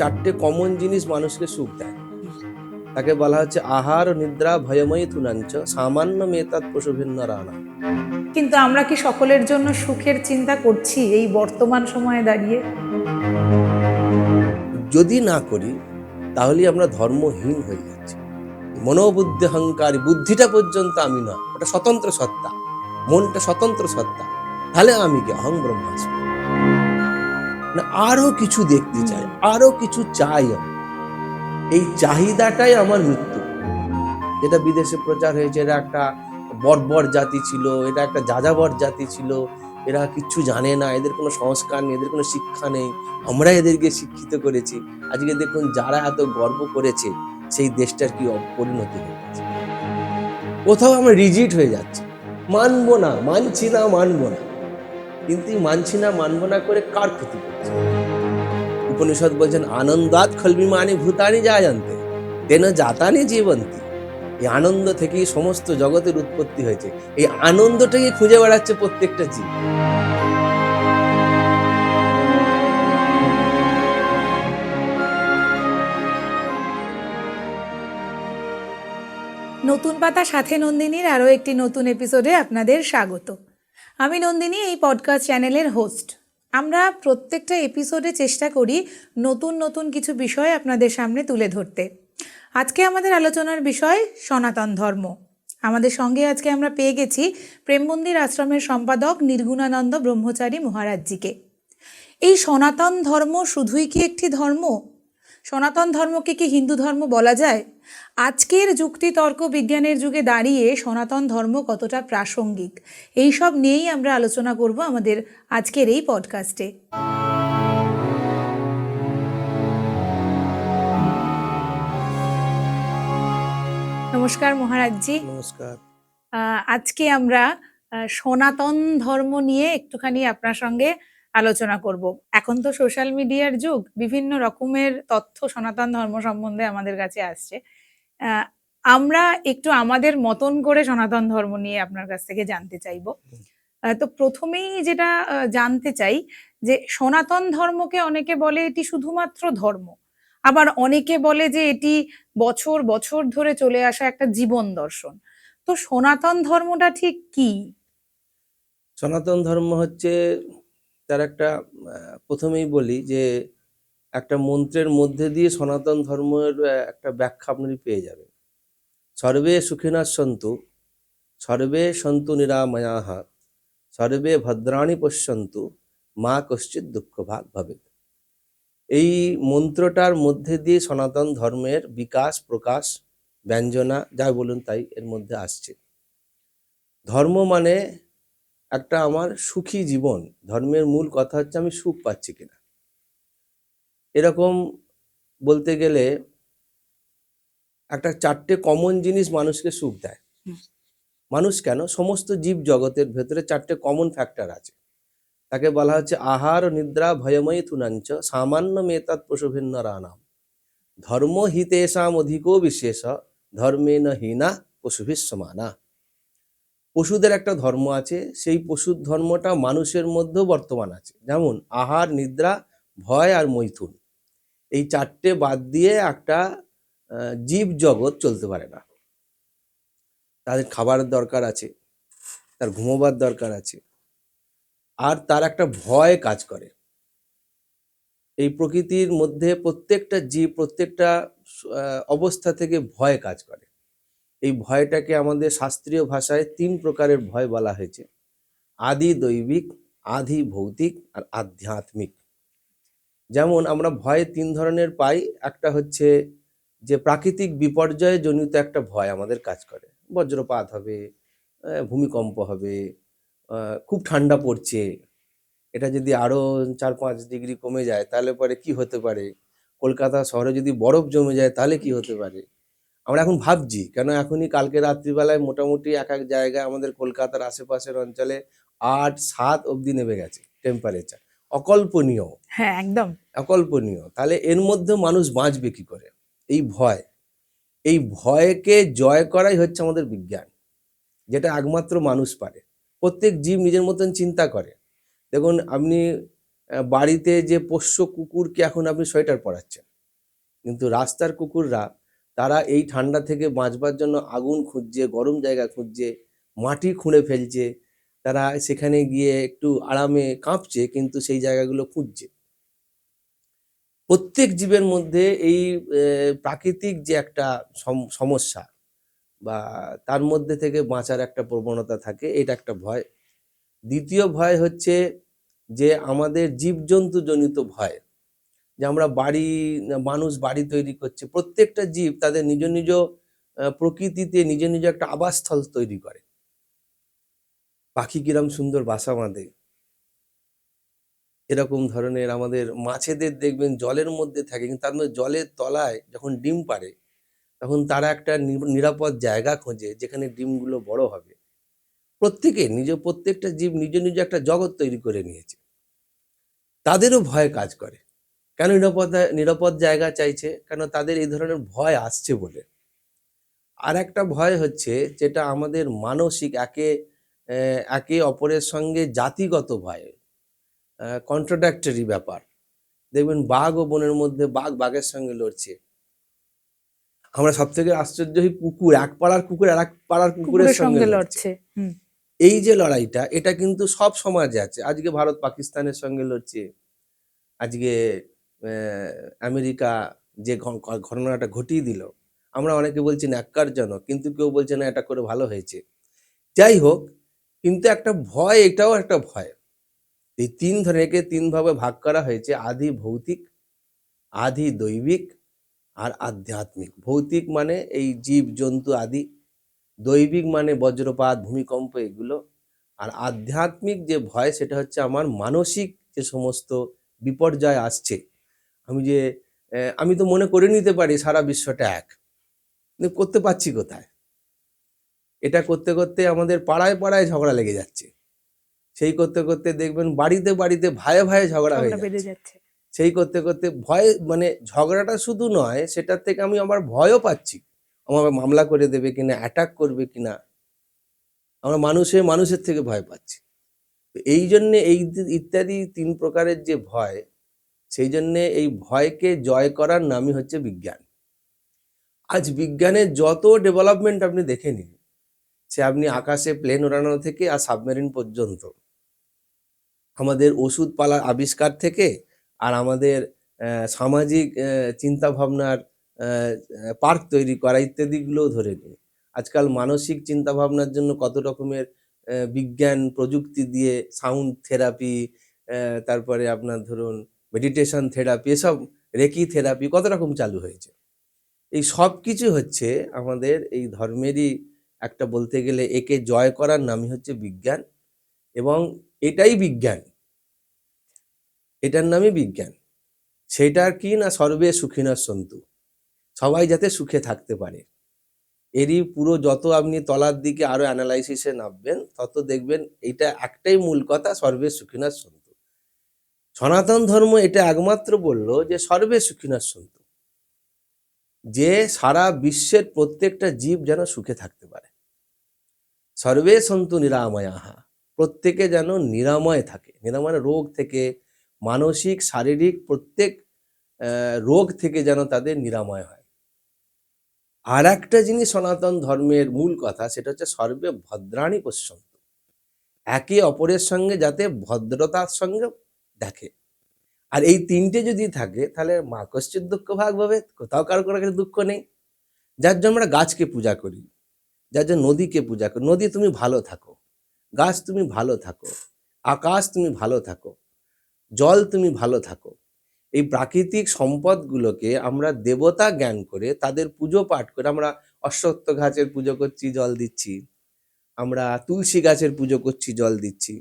চারটে কমন জিনিস মানুষকে সুখ দেয়, তাকে বলা হচ্ছে আহার, নিদ্রা, ভয়ময়ী তুনাঞ্চ সামান্য মেতাৎ পশুভিন্ন রানা। কিন্তু আমরা কি সকলের জন্য সুখের চিন্তা করছি এই বর্তমান সময়ে দাঁড়িয়ে? যদি না করি তাহলে আমরা ধর্মহীন হয়ে যাচ্ছি। মনোবুদ্ধি অহংকারী, বুদ্ধিটা পর্যন্ত আমি নয়, ওটা স্বতন্ত্র সত্তা, মনটা স্বতন্ত্র সত্তা, তাহলে আমি কি অহং ব্রহ্মাস্মি না, আরো কিছু দেখতে চাই, আরো কিছু চাই আমি। এই চাহিদাটাই আমার মৃত্যু। যেটা বিদেশে প্রচার হয়েছে, এরা একটা বর্বর জাতি ছিল, এটা একটা যাযাবর জাতি ছিল, এরা কিচ্ছু জানে না, এদের কোনো সংস্কার নেই, এদের কোনো শিক্ষা নেই, আমরা এদেরকে শিক্ষিত করেছি। আজকে দেখুন যারা এত গর্ব করেছে সেই দেশটার কি পরিণতি হয়ে গেছে। কোথাও আমরা রিজিট হয়ে যাচ্ছি, মানবো না, মানছি না, মানবো না। কিন্তু মানছি না, মানবো না করে কার ক্ষতি করছে? উপনিষদ বলছেন আনন্দাৎ খলবিমানি ভূতানি জায়ন্তে তেন জাতানি জীবন্তি। এই আনন্দ থেকেই সমস্ত জগতের উৎপত্তি হয়েছে। এই আনন্দটাকে খুঁজে বেড়াচ্ছে প্রত্যেকটা জীব। নতুন পাতা সাথে নন্দিনীর আরও একটি নতুন এপিসোডে আপনাদের স্বাগত। আমি নন্দিনী, এই পডকাস্ট চ্যানেলের হোস্ট। আমরা প্রত্যেকটা এপিসোডে চেষ্টা করি নতুন নতুন কিছু বিষয় আপনাদের সামনে তুলে ধরতে। আজকে আমাদের আলোচনার বিষয় সনাতন ধর্ম। আমাদের সঙ্গে আজকে আমরা পেয়ে গেছি প্রেম মন্দির আশ্রমের সম্পাদক নির্গুণানন্দ ব্রহ্মচারী মহারাজজিকে। এই সনাতন ধর্ম শুধুই কি একটি ধর্ম? সনাতন ধর্মকে কি হিন্দু ধর্ম বলা যায়? আজকের যুক্তি তর্ক বিজ্ঞানের যুগে দাঁড়িয়ে সনাতন ধর্ম কতটা প্রাসঙ্গিক, এই সব নিয়েই আমরা আলোচনা করব আমাদের আজকের এই পডকাস্টে। নমস্কার মহারাজজি। নমস্কার। আজকে আমরা সনাতন ধর্ম নিয়ে একটুখানি আপনার সঙ্গে আলোচনা করব। এখন তো সোশ্যাল মিডিয়ার যুগ, বিভিন্ন রকমের তথ্য সনাতন ধর্ম সম্বন্ধে আমাদের কাছে আসছে। আমরা একটু আমাদের মতন করে সনাতন ধর্ম নিয়ে আপনার কাছ থেকে জানতে চাইবো। তো প্রথমেই যেটা জানতে চাই যে সনাতন ধর্মকে অনেকে বলে এটি শুধুমাত্র ধর্ম, আবার অনেকে বলে যে এটি বছর বছর ধরে চলে আসা একটা জীবন দর্শন। তো সনাতন ধর্মটা ঠিক কি? সনাতন ধর্ম হচ্ছে তার একটা, প্রথমেই বলি যে একটা মন্ত্রের মধ্যে দিয়ে সনাতন ধর্মের একটা ব্যাখ্যা আপনি পেয়ে যাবেন। সর্বে সুখিনঃ সন্তু, সর্বে সন্তু নিরাময়াঃ, সর্বে ভদ্রাণি পশ্যন্তু, মা কশ্চিৎ দুঃখ ভাগ ভবেৎ। এই মন্ত্রটার মধ্যে দিয়ে সনাতন ধর্মের বিকাশ, প্রকাশ, ব্যঞ্জনা যা বলুন তাই এর মধ্যে আসছে। ধর্ম মানে একটা আমার সুখী জীবন। ধর্মের মূল কথা হচ্ছে আমি সুখ পাচ্ছি কিনা। এরকম বলতে গেলে একটা চারটে কমন জিনিস মানুষকে সুখ দেয়। মানুষ কেন, সমস্ত জীব জগতের ভেতরে চারটে কমন ফ্যাক্টর আছে, তাকে বলা হচ্ছে আহার, নিদ্রা, ভয়ময়ী তুনাঞ্চ সামান্য মেতাৎ পশুভিন্ন রানাম। ধর্ম হিতেশাম অধিকো বিশেষ, ধর্মেন হীনা পশুভিঃ সমানা। পশুদের একটা ধর্ম আছে, সেই পশুর ধর্মটা মানুষের মধ্যেও বর্তমান আছে। যেমন আহার, নিদ্রা, ভয় আর মৈথুন, এই চারটে বাদ দিয়ে একটা জীব জগৎ চলতে পারে না। তাদের খাবারের দরকার আছে, তার ঘুমোবার দরকার আছে, আর তার একটা ভয় কাজ করে। এই প্রকৃতির মধ্যে প্রত্যেকটা জীব প্রত্যেকটা অবস্থা থেকে ভয় কাজ করে। এই ভয়টাকে আমাদের শাস্ত্রীয় ভাষায় 3 প্রকারের ভয় বলা হয়েছে: আদি দৈবিক, আদি ভৌতিক আর আধ্যাত্মিক। যেমন আমরা ভয় 3 ধরনের পাই। একটা হচ্ছে যে প্রাকৃতিক বিপর্যয়ে জনিত একটা ভয় আমাদের কাজ করে, বজ্রপাত হবে, ভূমিকম্প হবে, খুব ঠান্ডা পড়ছে, এটা যদি আরো 4-5 ডিগ্রি কমে যায় তাহলে পরে কি হতে পারে, কলকাতা শহরে যদি বরফ জমে যায় তাহলে কি হতে পারে। আমরা এখন ভাবছি, কেন এখনই কালকে রাত্রিবেলায় মোটামুটি এক এক জায়গায় আমাদের কলকাতার আশেপাশের অঞ্চলে 8-7 অবধি নেমে গেছে টেম্পারেচার। অকল্পনীয়, হ্যাঁ, একদম অকল্পনীয়। তাহলে এর মধ্যে মানুষ বাঁচবে কি করে? এই ভয়, এই ভয়কে জয় করাই হচ্ছে আমাদের বিজ্ঞান, যেটা একমাত্র মানুষ পারে। প্রত্যেক জীব নিজের মতন চিন্তা করে। দেখুন আপনি বাড়িতে যে পোষ্য কুকুরকে এখন আপনি সোয়েটার পরাচ্ছেন, কিন্তু রাস্তার কুকুররা তারা এই ঠান্ডা থেকে বাঁচবার জন্য আগুন খুঁজছে, গরম জায়গা খুঁজছে, মাটি খুঁড়ে ফেলছে, তারা সেখানে গিয়ে একটু আরামে কাঁপছে, কিন্তু সেই জায়গাগুলো খুঁজছে। প্রত্যেক জীবের মধ্যে এই প্রাকৃতিক যে একটা সমস্যা বা তার মধ্যে থেকে বাঁচার একটা প্রবণতা থাকে, এটা একটা ভয়। দ্বিতীয় ভয় হচ্ছে যে আমাদের জীবজন্তু জনিত ভয়, যে আমরা মানুষ বাড়ি তৈরি করছে, প্রত্যেকটা জীব তাদের নিজ নিজ প্রকৃতিতে নিজ নিজ একটা আবাসস্থল তৈরি করে। পাখি কিরম সুন্দর বাসা বাঁধে, এরকম ধরনের আমাদের মাছেদের দেখবেন জলের মধ্যে থাকে, কিন্তু তার মধ্যে জলের তলায় যখন ডিম পাড়ে তখন তারা একটা নিরাপদ জায়গা খোঁজে যেখানে ডিমগুলো বড় হবে। প্রত্যেকটা জীব নিজ নিজ একটা জগৎ তৈরি করে নিয়েছে। তাদেরও ভয় কাজ করে। কেন নিরাপদ জায়গা চাইছে? কেন তাদের এই ধরনের ভয় আসছে বলে। আর একটা ভয় হচ্ছে যেটা আমাদের মানসিক একে অপরের সঙ্গে জাতিগত ভয়, কন্ট্রাডাক্টরি ব্যাপার। দেখবেন বাঘ ও বনের মধ্যে বাঘ বাঘের সঙ্গে লড়ছে। আমরা সব থেকে আশ্চর্য হই, কুকুর এক পাড়ার কুকুর আর এক পাড়ার কুকুরের সঙ্গে লড়ছে। হুম। এই যে লড়াইটা, এটা কিন্তু সব সমাজে আছে। আজকে ভারত পাকিস্তানের সঙ্গে লড়ছে, আজকে আমেরিকা যে ঘটনাটা ঘটিয়ে দিল, আমরা অনেকে বলছি ন্যাক্কারজনক, কিন্তু কেউ বলছে না এটা করে ভালো হয়েছে। যাই হোক, কিন্তু একটা ভয়, এটাও একটা ভয়। এই একে তিন ভাবে ভাগ করা হয়েছে: আদি ভৌতিক, আদি দৈবিক, আর আধ্যাত্মিক। ভৌতিক মানে এই জীব জন্তু আদি, দৈবিক মানে বজ্রপাত ভূমিকম্প এগুলো, আর আধ্যাত্মিক যে ভয় সেটা হচ্ছে আমার মানসিক যে সমস্ত বিপর্যয় আসছে। আমি তো মনে করে নিতে পারি সারা বিশ্বটা এক, কিন্তু করতে পারছি কোথায়? এটা করতে করতে আমাদের পাড়ায় পাড়ায় ঝগড়া লেগে যাচ্ছে। সেই করতে করতে দেখবেন বাড়িতে বাড়িতে ভাইয়ে ভাইয়ে ঝগড়া হয়ে বেড়ে যাচ্ছে। যাচ্ছে। সেই করতে করতে ভয়, মানে ঝগড়াটা শুধু নয়, সেটার থেকে আমি আবার ভয়ও পাচ্ছি, আমার মামলা করে দেবে কিনা, অ্যাটাক করবে কিনা। আমরা মানুষের থেকে ভয় পাচ্ছি। তো এই জন্যে ইত্যাদি তিন প্রকারের যে ভয়, সেই জন্যে এই ভয়কে জয় করার নামই হচ্ছে বিজ্ঞান। আজ বিজ্ঞানের যত ডেভেলপমেন্ট আপনি দেখে নিন, সে আপনি আকাশে প্লেন ওড়ানো থেকে আর সাবমেরিন পর্যন্ত, আমাদের ওষুধপালার আবিষ্কার থেকে আর আমাদের সামাজিক চিন্তা ভাবনার পার্ক তৈরি করা ইত্যাদিগুলোও ধরে নিন। আজকাল মানসিক চিন্তা ভাবনার জন্য কত রকমের বিজ্ঞান প্রযুক্তি দিয়ে সাউন্ড থেরাপি, তারপরে আপনার ধরুন মেডিটেশন থেরাপি, এসব রেকি থেরাপি কত রকম চালু হয়েছে। এই সব কিছু হচ্ছে আমাদের এই ধর্মেরই একটা, বলতে গেলে একে জয় করার নামই হচ্ছে বিজ্ঞান, এবং এটাই বিজ্ঞান, এটার নামই বিজ্ঞান। সেটার কি না, সর্বে সুখিনঃ সন্তু, সবাই যাতে সুখে থাকতে পারে। এরই পুরো যত আপনি তলার দিকে আরো অ্যানালাইসিসে নামবেন, তত দেখবেন এইটা একটাই মূল কথা, সর্বে সুখিনঃ সন্তু। সনাতন ধর্ম এটা একমাত্র বললো যে সর্বে সুখিনঃ সন্তু, যে সারা বিশ্বের প্রত্যেকটা জীব যেন সুখে থাকতে পারে। সর্বে সন্তু নিরাময়াহা, প্রত্যেকে যেন নিরাময় থাকে। নিরাময় রোগ থেকে, মানসিক শারীরিক প্রত্যেক রোগ থেকে যেন তাদের নিরাময় হয়। আর একটা জিনিস সনাতন ধর্মের মূল কথা, সেটা হচ্ছে সর্বে ভদ্রাণি পশ্যন্তু, একে অপরের সঙ্গে যাতে ভদ্রতার সঙ্গে দেখে। আর এই তিনটে যদি থাকে, তাহলে মা কশ্চিৎ দুঃখ ভাগ ভাবে, কোথাও কারো কারো কাছে দুঃখ নেই। যার জন্য আমরা গাছকে পূজা করি, যার জন্য নদীকে পূজা করি, নদী তুমি ভালো থাকো, গাছ তুমি ভালো থাকো, আকাশ তুমি ভালো থাকো, জল তুমি ভালো থাকো। এই প্রাকৃতিক সম্পদগুলোকে আমরা দেবতা জ্ঞান করে, তাদের পুজো পাঠ করে, আমরা অশ্বত্থ গাছের পুজো করছি, জল দিচ্ছি, আমরা তুলসী গাছের পুজো করছি, জল দিচ্ছি।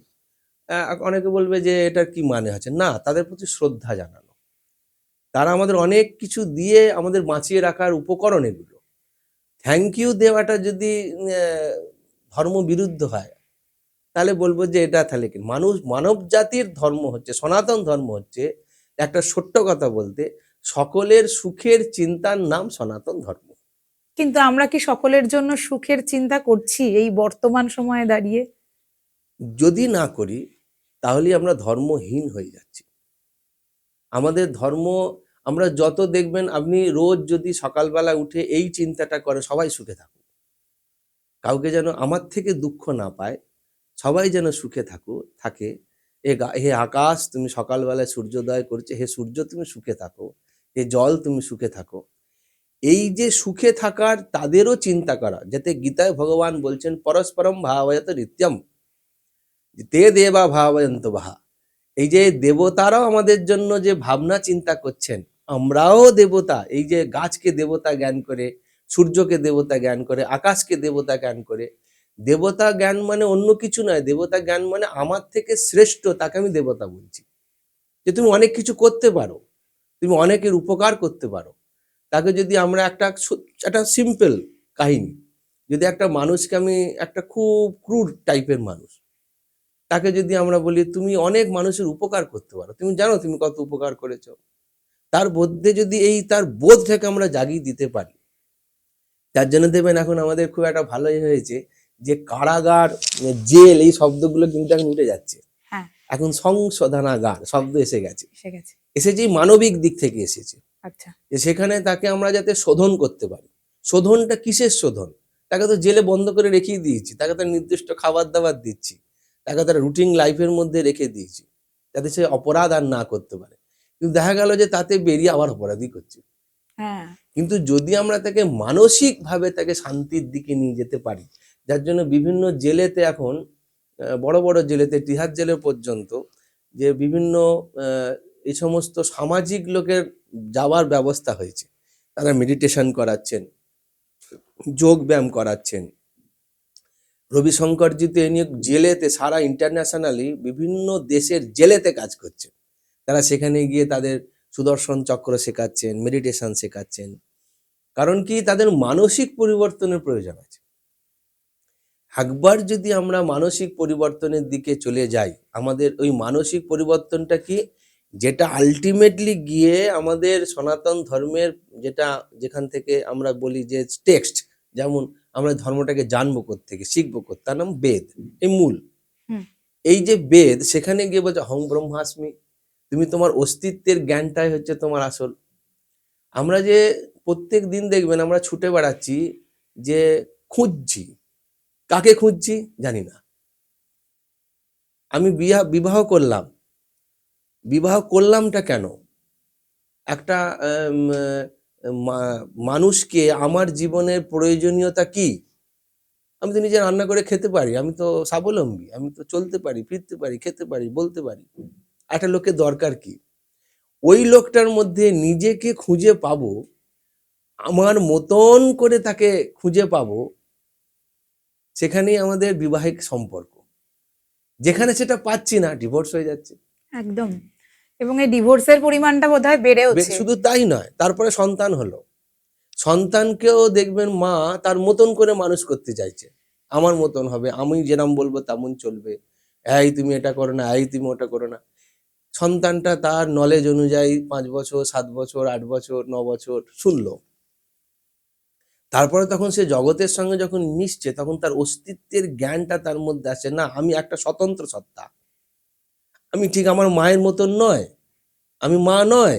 অনেকে বলবে যে এটার কি মানে আছে? না, তাদের প্রতি শ্রদ্ধা জানানো। তারা আমাদের অনেক কিছু দিয়ে আমাদের বাঁচিয়ে রাখার উপকরণ এগুলো। থ্যাংক ইউ দেওয়াটা যদি ধর্ম বিরুদ্ধ হয়, তাহলে বলবো যে এটা তাহলে কি মানব জাতির ধর্ম হচ্ছে, সনাতন ধর্ম হচ্ছে, একটা ছোট্ট কথা বলতে, সকলের সুখের চিন্তার নাম সনাতন ধর্ম। কিন্তু আমরা কি সকলের জন্য সুখের চিন্তা করছি এই বর্তমান সময়ে দাঁড়িয়ে? যদি না করি, তাহলে আমরা ধর্মহীন হয়ে যাচ্ছি। আমাদের ধর্ম, আমরা যত দেখবেন, আপনি রোজ যদি সকালবেলা উঠে এই চিন্তাটা করে সবাই সুখে থাকুক, কাউকে যেন আমার থেকে দুঃখ না পায়, সবাই যেন সুখে থাকে। হে আকাশ, তুমি সকালবেলায় সূর্যোদয় করছে, হে সূর্য তুমি সুখে থাকো, হে জল তুমি সুখে থাকো। এই যে সুখে থাকার তাদেরও চিন্তা করা, যাতে গীতায় ভগবান বলছেন পরস্পরম ভাবায়ত নিত্যম তে দেবা ভাবয়ন্ত বাহা। এই যে দেবতারাও আমাদের জন্য যে ভাবনা চিন্তা করছেন, আমরাও দেবতা। এই যে গাছকে দেবতা জ্ঞান করে, সূর্যকে দেবতা জ্ঞান করে, আকাশকে দেবতা জ্ঞান করে, দেবতা জ্ঞান মানে অন্য কিছু নয়। দেবতা জ্ঞান মানে আমার থেকে শ্রেষ্ঠ তাকে আমি দেবতা বলছি। যে তুমি অনেক কিছু করতে পারো, তুমি অনেকের উপকার করতে পারো। তাকে যদি আমরা একটা সিম্পল কাহিনী, যদি একটা মানুষকে, আমি একটা খুব ক্রুড টাইপের মানুষ, তাকে যদি আমরা বলি তুমি অনেক মানুষের উপকার করতে পারো, তুমি জানো তুমি কত উপকার করেছো, তার মধ্যে যদি এই তার বোধটাকে আমরা জাগিয়ে দিতে পারি, যার জন্য দেখবেন এখন আমাদের খুব একটা ভালোই হয়েছে যে কারাগার, জেল, এই শব্দগুলো কিন্তু এখন উঠে যাচ্ছে। হ্যাঁ, এখন সংশোধনাগার শব্দ এসে গেছে। এসে গেছে। এসেছে মানবিক দিক থেকে এসেছে, আচ্ছা। যে সেখানে তাকে আমরা যাতে শোধন করতে পারি। শোধনটা কিসের শোধন? তাকে তো জেলে বন্ধ করে রেখেই দিয়েছি, তাকে তো নির্দিষ্ট খাবার দাবার দিচ্ছি, তাকে তার রুটিন লাইফের মধ্যে রেখে দিয়েছি, যাতে সে অপরাধ আর না করতে পারে। কিন্তু দেখা গেল যে তাতে বেরিয়ে আবার অপরাধী করছে। হ্যাঁ, কিন্তু যদি আমরা তাকে মানসিকভাবে তাকে শান্তির দিকে নিয়ে যেতে পারি, যার জন্য বিভিন্ন জেলেতে এখন, বড় বড় জেলেতে, তিহার জেলে পর্যন্ত, যে বিভিন্ন এই সমস্ত সামাজিক লোকের যাওয়ার ব্যবস্থা হয়েছে। তারা মেডিটেশন করাচ্ছেন, যোগ ব্যায়াম করাচ্ছেন। রবিশঙ্করজি তো এ নিয়ে জেলেতে, সারা ইন্টারন্যাশনালি বিভিন্ন দেশের জেলেতে কাজ করছেন। তারা সেখানে গিয়ে তাদের সুদর্শন চক্র শেখাচ্ছেন, মেডিটেশন শেখাচ্ছেন। কারণ কি, তাদের মানসিক পরিবর্তনের প্রয়োজন আছে। একবার যদি আমরা মানসিক পরিবর্তনের দিকে চলে যাই, আমাদের ওই মানসিক পরিবর্তনটা কি, যেটা আলটিমেটলি গিয়ে আমাদের সনাতন ধর্মের, যেখান থেকে আমরা বলি যে টেক্সট, যেমন আমরা ধর্মটাকে জানবো কোত্থেকে, শিখবো কোথা, তার নাম বেদ, এই মূল। হুম, এই যে বেদ, সেখানে গিয়ে বলছে অহং ব্রহ্মাস্মি, তুমি তোমার অস্তিত্বের জ্ঞানটাই হচ্ছে তোমার আসল। আমরা যে প্রত্যেক দিন দেখবেন আমরা ছুটে বেড়াচ্ছি, যে খুঁজছি, কাকে খুঁজছি জানি না। আমি বিবাহ করলাম, বিবাহ করলামটা কেন? একটা মানুষকে, আমার জীবনের প্রয়োজনীয়তা কি? আমি তো নিজে রান্না করে খেতে পারি, আমি তো স্বাবলম্বী, আমি তো চলতে পারি, ফিরতে পারি, খেতে পারি, বলতে পারি। একটা লোকের দরকার কি? ওই লোকটার মধ্যে নিজেকে খুঁজে পাবো, আমার মতন করে তাকে খুঁজে পাবো, সেখানেই আমাদের বিবাহিক সম্পর্ক। যেখানে সেটা পাচ্ছি না, ডিভোর্স হয়ে যাচ্ছে। একদম। এবং এই ডিভোর্সের পরিমাণটা বোধহয় বেড়েওছে। শুধু তাই নয়, তারপরে সন্তান হলো, সন্তানকেও দেখবেন মা তার মতন করে মানুষ করতে চাইছে, আমার মতন হবে, আমি যেরকম বলবো তেমন চলবে, এই তুমি এটা করো না, এই তুমি ওটা করো না। সন্তানটা তার নলেজ অনুযায়ী 5 বছর, 7 বছর, 8 বছর, 9 বছর শুনলো। তারপরে তখন সে জগতের সঙ্গে যখন মিশছে, তখন তার অস্তিত্বের জ্ঞানটা তার মধ্যে আসে, না আমি একটা স্বতন্ত্র সত্তা, আমি ঠিক আমার মায়ের মতন নয়, আমি মা নয়,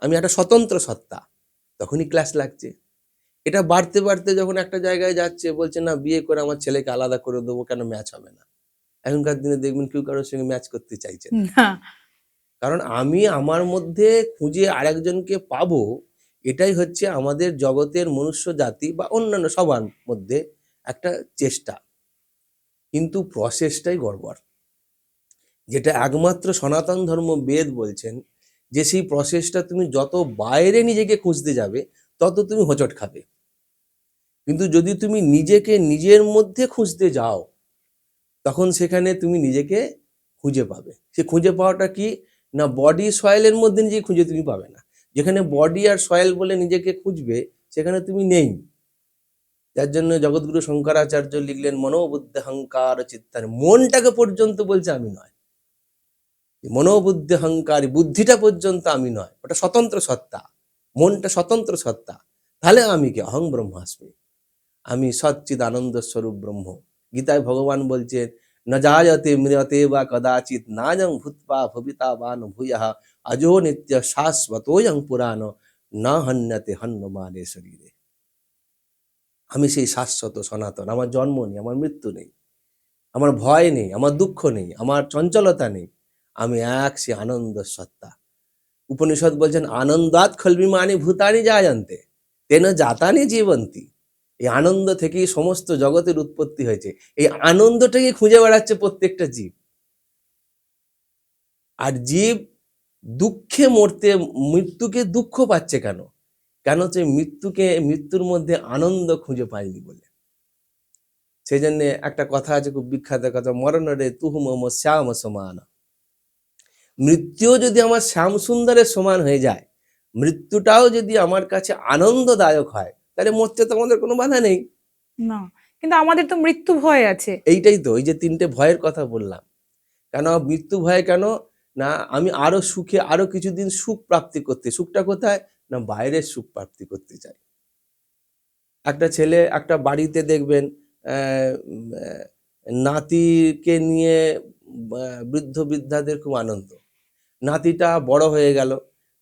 আমি একটা স্বতন্ত্র সত্তা। তখনই ক্লাস লাগছে। এটা বাড়তে বাড়তে যখন একটা জায়গায় যাচ্ছে, বলছে না বিয়ে করে আমার ছেলেকে আলাদা করে দেবো, কেন ম্যাচ হবে না। এখনকার দিনে দেখবেন কেউ কারোর সঙ্গে ম্যাচ করতে চাইছে না। না। কারণ আমি আমার মধ্যে খুঁজে আরেকজনকে পাবো, এটাই হচ্ছে আমাদের জগতের মনুষ্য জাতি বা অন্যান্য সবার মধ্যে একটা চেষ্টা। কিন্তু প্রসেসটাই গড়বড়, যেটা একমাত্র সনাতন ধর্ম বেদ বলছেন, যে সেই প্রসেসটা তুমি যত বাইরে নিজেকে খুঁজতে যাবে, তত তুমি হোঁচট খাবে। কিন্তু যদি তুমি নিজেকে নিজের মধ্যে খুঁজতে যাও, তখন সেখানে তুমি নিজেকে খুঁজে পাবে। সে খুঁজে পাওয়াটা কি না, বডি সয়েলের মধ্যে নিজেকে খুঁজে তুমি পাবে না। যেখানে বডি আর সয়েল বলে নিজেকে খুঁজবে, সেখানে তুমি নেই। যার জন্য জগৎগুরু শঙ্করাচার্য লিখলেন মনোবুদ্ধি অহংকার চিত্তার, মনটাকে পর্যন্ত বলছে আমি নয়। মনোবুদ্ধি অহংকারী, বুদ্ধিটা পর্যন্ত আমি নয়, ওটা স্বতন্ত্র সত্তা, মনটা স্বতন্ত্র সত্তা। তাহলে আমি কি? অহং ব্রহ্মাস্মি, আমি সচ্চিদ আনন্দ স্বরূপ ব্রহ্ম। গীতায় ভগবান বলছেন न जायते म्रियते वा कदाचित नायं भूत्वा भविता वा न भूयः अजो नित्य शाश्वतोऽयं पुराण न हन्यते हन्यमाने शरीरे। আমি সেই শাশ্বত সনাতন, আমার জন্ম নেই, আমার মৃত্যু নেই, আমার ভয় নেই, আমার দুঃখ নেই, আমার চঞ্চলতা নেই, আমি এক সে আনন্দ সত্তা। উপনিষদ বলছেন আনন্দাৎ খলবিমানি ভূতানি জায়ন্তে তেন জাতানি জীবন্তি। এই আনন্দ থেকেই সমস্ত জগতের উৎপত্তি হয়েছে। এই আনন্দটাকে খুঁজে বেড়াচ্ছে প্রত্যেকটা জীব। আর জীব দুঃখে মরতে, মৃত্যুকে দুঃখ পাচ্ছে কেন? কেন? যে মৃত্যুর মধ্যে আনন্দ খুঁজে পায়নি বলে। সেই জন্য একটা কথা আছে, খুব বিখ্যাত কথা, মরণরে তুহু মম শ্যাম সমান। মৃত্যুও যদি আমার শ্যাম সুন্দরের সমান হয়ে যায়, মৃত্যুটাও যদি আমার কাছে আনন্দদায়ক হয়, তাহলে মরতে তো আমাদের কোনো বাধা নেই। না, কিন্তু আমাদের তো মৃত্যু ভয় আছে। এইটাই তো, এই যে তিনটে ভয়ের কথা বললাম। কেন মৃত্যু ভয়? কেন না আমি আরো সুখে, আরো কিছুদিন সুখ প্রাপ্তি করতে, সুখটা কোথায় না বাইরের সুখ প্রাপ্তি করতে চাই। একটা ছেলে একটা বাড়িতে দেখবেন নাতিকে নিয়ে বৃদ্ধ বৃদ্ধাদের খুব আনন্দ। নাতিটা বড় হয়ে গেল,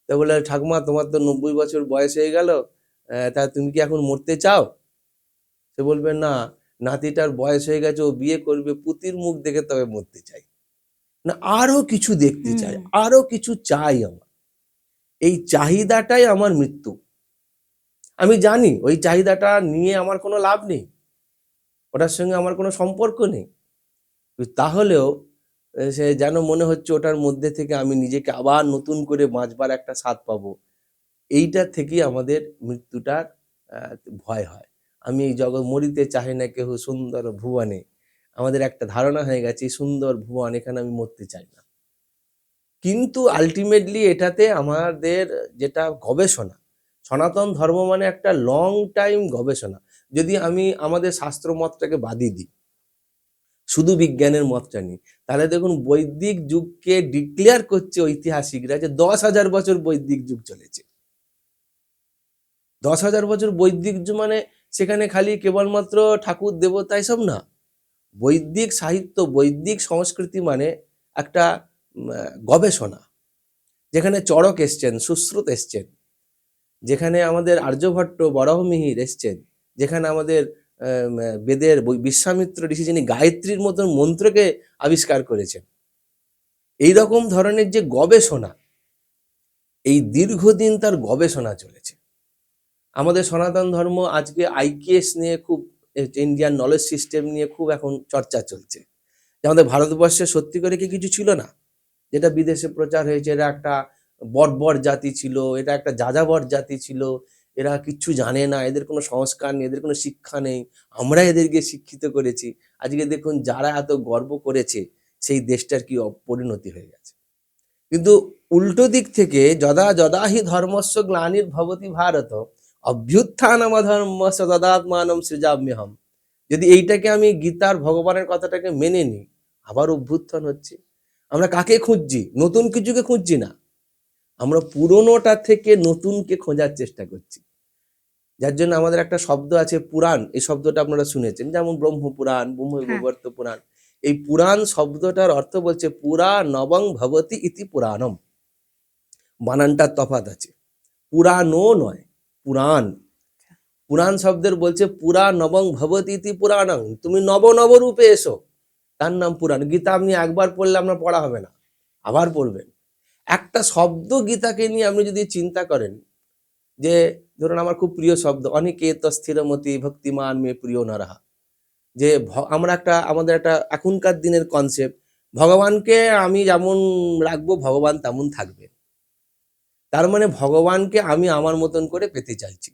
তা বলে ঠাকুমা তোমার তো 90 বছর বয়স হয়ে গেল, তা তুমি কি এখন মরতে চাও? সে বলবে না, নাতিটার বয়স হয়ে গেছে, ও বিয়ে করবে, পুতির মুখ দেখে তবে মরতে চাই। না আরো কিছু দেখতে চাই, আরো কিছু চাই আমার। এই চাহিদাটাই আমার মৃত্যু। আমি জানি ওই চাহিদাটা নিয়ে আমার কোনো লাভ নেই, ওটার সঙ্গে আমার কোনো সম্পর্ক নেই, তাহলেও সে যেন মনে হচ্ছে ওটার মধ্যে থেকে আমি নিজেকে আবার নতুন করে বাঁচবার একটা স্বাদ পাবো। এইটা থেকেই আমাদের মৃত্যুটার ভয় হয়। আমি এই জগৎ মরিতে চাই না কেহ সুন্দর ভুবনে। আমাদের একটা ধারণা হয়ে গেছে সুন্দর ভুবন, এখানে আমি মরতে চাই না। কিন্তু আলটিমেটলি এটাতে আমাদের যেটা গবেষণা, সনাতন ধর্ম মানে একটা লং টাইম গবেষণা। যদি আমি আমাদের শাস্ত্র মতটাকে বাদই দিই, শুধু বিজ্ঞানের মতটা নিই, তাহলে দেখুন বৈদিক যুগকে ডিক্লেয়ার করছে ঐতিহাসিকরা যে 10,000 বছর বৈদিক যুগ চলেছে। 10,000 বছর বৈদিক যুগ মানে সেখানে খালি কেবলমাত্র ঠাকুর দেবতা এসব না। বৈদিক সাহিত্য, বৈদিক সংস্কৃতি মানে একটা গবেষণা, যেখানে চড়ক এসছেন, সুশ্রুত এসছেন, যেখানে আমাদের আর্যভট্ট, বরাহমিহির এসছেন, যেখানে আমাদের বেদের বিশ্বামিত্র ঋষি যিনি গায়ত্রীর মতন মন্ত্রকে আবিষ্কার করেছেন। এই রকম ধরনের যে গবেষণা, এই দীর্ঘদিন তার গবেষণা চলেছে। আমাদের সনাতন ধর্ম আজকে আইকিএস নিয়ে খুব, ইন্ডিয়ান নলেজ সিস্টেম নিয়ে খুব এখন চর্চা চলছে। যে আমাদের ভারতবর্ষে সত্যি করে কি কিছু ছিল না, যেটা বিদেশে প্রচার হয়েছে, এরা একটা বর্বর জাতি ছিল, এটা একটা যাযাবর জাতি ছিল, এরা কিচ্ছু জানে না, এদের কোনো সংস্কার নেই, এদের কোনো শিক্ষা নেই, আমরা এদেরকে শিক্ষিত করেছি। আজকে দেখুন যারা এত গর্ব করেছে সেই দেশটার কি পরিণতি হয়ে গেছে। কিন্তু উল্টো দিক থেকে যদা যদা হি ধর্মস্য গ্লানির্ভবতি ভারত অভ্যুত্থানমধর্মস্য তদাত্মানম সৃজাম্যহম। যদি এইটাকে আমি গীতার ভগবানের কথাটাকে মেনে নিই, আবার অভ্যুত্থান হচ্ছে। আমরা কাকে খুঁজছি? নতুন কিছুকে খুঁজছি না, আমরা পুরনোটা থেকে নতুনকে খোঁজার চেষ্টা করছি। যার জন্য আমাদের একটা শব্দ আছে পুরাণ, এই শব্দটা আপনারা শুনেছেন, যেমন ব্রহ্মপুরাণ, ব্রহ্মবৈবর্ত পুরাণ। এই পুরাণ শব্দটার অর্থ বলছে পুরা নবং ভবতি ইতি পুরাণম। বানানটার তফাৎ আছে, পুরাণও নয়, পুরাণ। পুরাণ শব্দের বলছে পুরা নবং ভবতি ইতি পুরাণং, তুমি নব নব রূপে এসো, তার নাম পুরাণ। গীতা আপনি একবার পড়লে আপনার পড়া হবে না, আবার পড়বেন। একটা শব্দ গীতাকে নিয়ে আপনি যদি চিন্তা করেন, যে ধরুন আমার খুব প্রিয় শব্দ অনিকেত স্থিরমতি ভক্তিমান মে প্রিয় নরহা, যে আমরা একটা, আমাদের একটা এখনকার দিনের কনসেপ্ট, ভগবানকে আমি যেমন রাখবো ভগবান তেমন থাকবে। তার মানে ভগবানকে আমি আমার মতন করে পেতে চাইছি।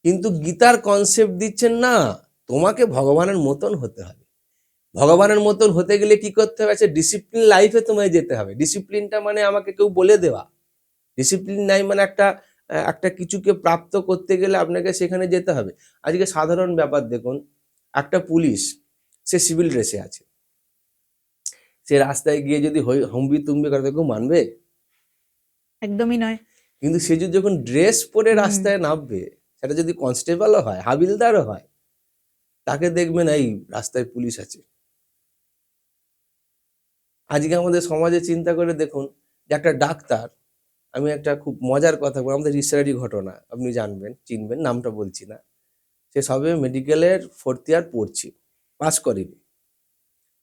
কিন্তু গীতার কনসেপ্ট দিচ্ছেন না, তোমাকে ভগবানের মতন হতে হবে। ভগবানের মতন হতে গেলে কি করতে হবে? ডিসিপ্লিন লাইফে তোমায় যেতে হবে। ডিসিপ্লিনটা মানে আমাকে কেউ বলে দেওয়া, ডিসিপ্লিন নাই মানে একটা কিছুকে প্রাপ্ত করতে গেলে আপনাকে সেখানে যেতে হবে। আজকে সাধারণ ব্যাপার দেখুন, একটা পুলিশ, সে সিভিল ড্রেসে আছে, সে রাস্তায় গিয়ে যদি হম্বি তুম্বি করে কেউ মানবে? একদমই নয়। কিন্তু সে যদি যখন ড্রেস পরে রাস্তায় নামবে, সেটা যদি কনস্টেবলও হয়, হাবিলদারও হয়, তাকে দেখবেন এই রাস্তায় পুলিশ আছে, আজকে আমাদের সমাজে চিন্তা করে দেখুন যে একটা ডাক্তার, আমি একটা খুব মজার কথা বলবো, আমাদের রিসার্চি ঘটনা, আপনি জানবেন, চিনবেন, নামটা বলছি না। সে সবে মেডিকেলের 4th ইয়ার পড়ছে, পাস করেনি।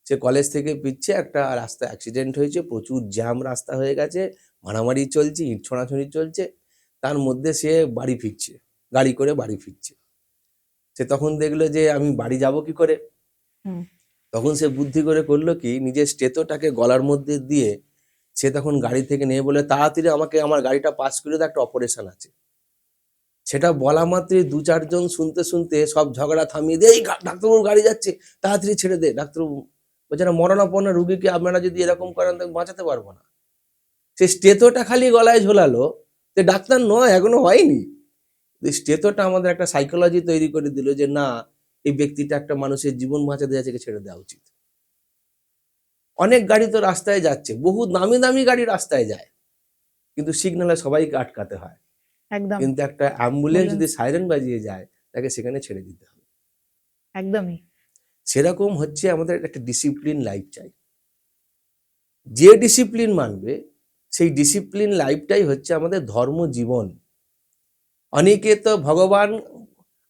সে কলেজ থেকে ফিরছে, একটা রাস্তায় অ্যাক্সিডেন্ট হয়েছে, প্রচুর জ্যাম রাস্তা হয়ে গেছে, মারামারি চলছে, ইট ছোঁড়াছুঁড়ি চলছে। তার মধ্যে সে বাড়ি ফিরছে, গাড়ি করে বাড়ি ফিরছে। সে তখন দেখলো যে আমি বাড়ি যাব কি করে। হুম। তখন সে বুদ্ধি করে করলো কি, নিজের স্টেথোটাকে গলার মধ্যে দিয়ে সে তখন গাড়ি থেকে নেমে বলে, তাড়াতাড়ি আমাকে আমার গাড়িটা পাস করে দাও, একটা অপারেশন আছে। সেটা বলা মাত্রই 2-4 জন শুনতে শুনতে সব ঝগড়া থামিয়ে দিয়ে, এই ডাক্তারবাবুর গাড়ি যাচ্ছে, তাড়াতাড়ি ছেড়ে দে। ডাক্তারবাবু বেচারা মরণাপন্ন রুগীকে আপনারা যদি এরকম করেন তাকে বাঁচাতে পারবো না। সে স্টেথোটা খালি গলায় ঝোলালো, সে ডাক্তার নয়, এখনো হয়নি। স্টেথোটা আমাদের একটা সাইকোলজি তৈরি করে দিল যে না, এই ব্যক্তিটা একটা মানুষের জীবন বাঁচাতে যাচ্ছে, একে ছেড়ে দেওয়া উচিত। অনেক গাড়ি তো রাস্তায় যাচ্ছে, বহু দামি দামি গাড়ি রাস্তায় যায়, কিন্তু সিগন্যালে সবাইকে আটকাতে হয়। একদম। কিন্তু একটা অ্যাম্বুলেন্স বলুন। যদি সাইরেন বাজিয়ে যায়, তাকে সেখানে ছেড়ে দিতে হবে। একদমই। সেরকম হচ্ছে আমাদের একটা ডিসিপ্লিন লাইফ চাই। যে ডিসিপ্লিন মানবে, সেই ডিসিপ্লিন লাইফটাই হচ্ছে আমাদের ধর্ম জীবন। অনেকে তো ভগবান,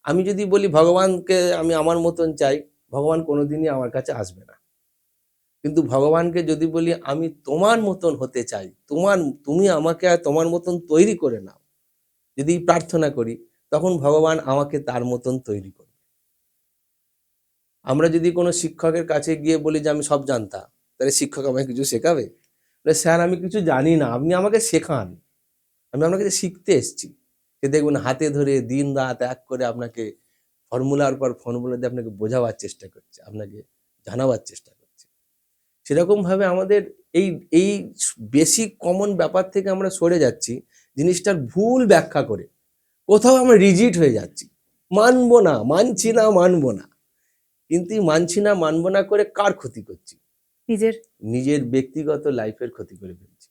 আমি যদি বলি ভগবানকে আমি আমার মতন চাই, ভগবান কোনোদিনই আমার কাছে আসবে না। কিন্তু ভগবানকে যদি বলি আমি তোমার মতন হতে চাই, তুমি আমাকে আর তোমার মতন তৈরি করে নাও, যদি প্রার্থনা করি, তখন ভগবান আমাকে তার মতন তৈরি করবে। আমরা যদি কোনো শিক্ষকের কাছে গিয়ে বলি যে আমি সব জানতাম, তাহলে শিক্ষক আমাকে কিছু শেখাবে? বলে, স্যার আমি কিছু জানি না, আপনি আমাকে শেখান, আমি আপনার কাছে শিখতে এসেছি। সে দেখবেন হাতে ধরে দিন রাত এক করে আপনাকে ফর্মুলার পর ফর্মুলা দিয়ে আপনাকে বোঝাবার চেষ্টা করছে, আপনাকে জানাবার চেষ্টা করছে। সেরকম ভাবে আমাদের এই এই বেসিক কমন ব্যাপার থেকে আমরা সরে যাচ্ছি, জিনিসটার ভুল ব্যাখ্যা করে কোথাও আমরা রিজিড হয়ে যাচ্ছি, মানবো না, মানছি না, মানবো না। কিন্তু এই মানছি না, মানবো না করে কার ক্ষতি করছি? নিজের। নিজের ব্যক্তিগত লাইফের ক্ষতি করে ফেলছি।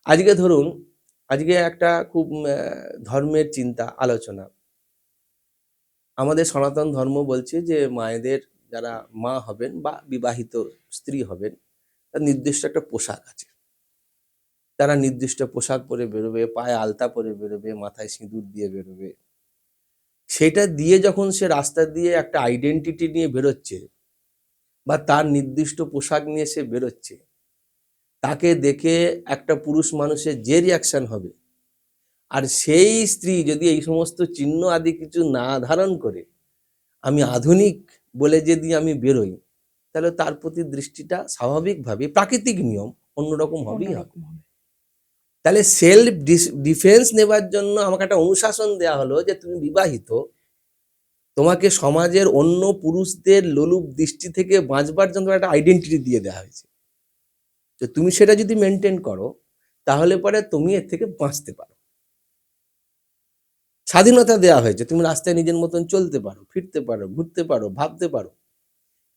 আজকে ধরুন, আজকে একটা খুব ধর্মের চিন্তা আলোচনা, আমাদের সনাতন ধর্ম বলছে যে মায়েদের, যারা মা হবেন বা বিবাহিত স্ত্রী হবেন, তার নির্দিষ্ট একটা পোশাক আছে। তারা নির্দিষ্ট পোশাক পরে বেরোবে, পায়ে আলতা পরে বেরোবে, মাথায় সিঁদুর দিয়ে বেরোবে। সেটা দিয়ে যখন সে রাস্তা দিয়ে একটা আইডেন্টিটি নিয়ে বেরোচ্ছে, বা তার নির্দিষ্ট পোশাক নিয়ে সে বেরোচ্ছে, তাকে দেখে একটা পুরুষ মানুষের যে রিয়াকশন হবে, আর সেই স্ত্রী যদি এই সমস্ত চিহ্ন আদি কিছু না ধারণ করে আমি আধুনিক বলে যদি আমি বেরোই, তাহলে তার প্রতি দৃষ্টিটা স্বাভাবিকভাবে, প্রাকৃতিক নিয়ম, অন্যরকম হবেই হবে। অন্যরকম হবে। তাহলে সেলফ ডিফেন্স নেবার জন্য আমাকে একটা অনুশাসন দেওয়া হলো যে তুমি বিবাহিত, তোমাকে সমাজের অন্য পুরুষদের লোলুপ দৃষ্টি থেকে বাঁচবার জন্য একটা আইডেন্টিটি দিয়ে দেওয়া হয়েছে। তো তুমি সেটা যদি মেনটেন করো, তাহলে পরে তুমি এর থেকে বাঁচতে পারো। স্বাধীনতা দেওয়া হয়েছে, তুমি রাস্তায় নিজের মতন চলতে পারো, ফিরতে পারো, ঘুরতে পারো, ভাবতে পারো।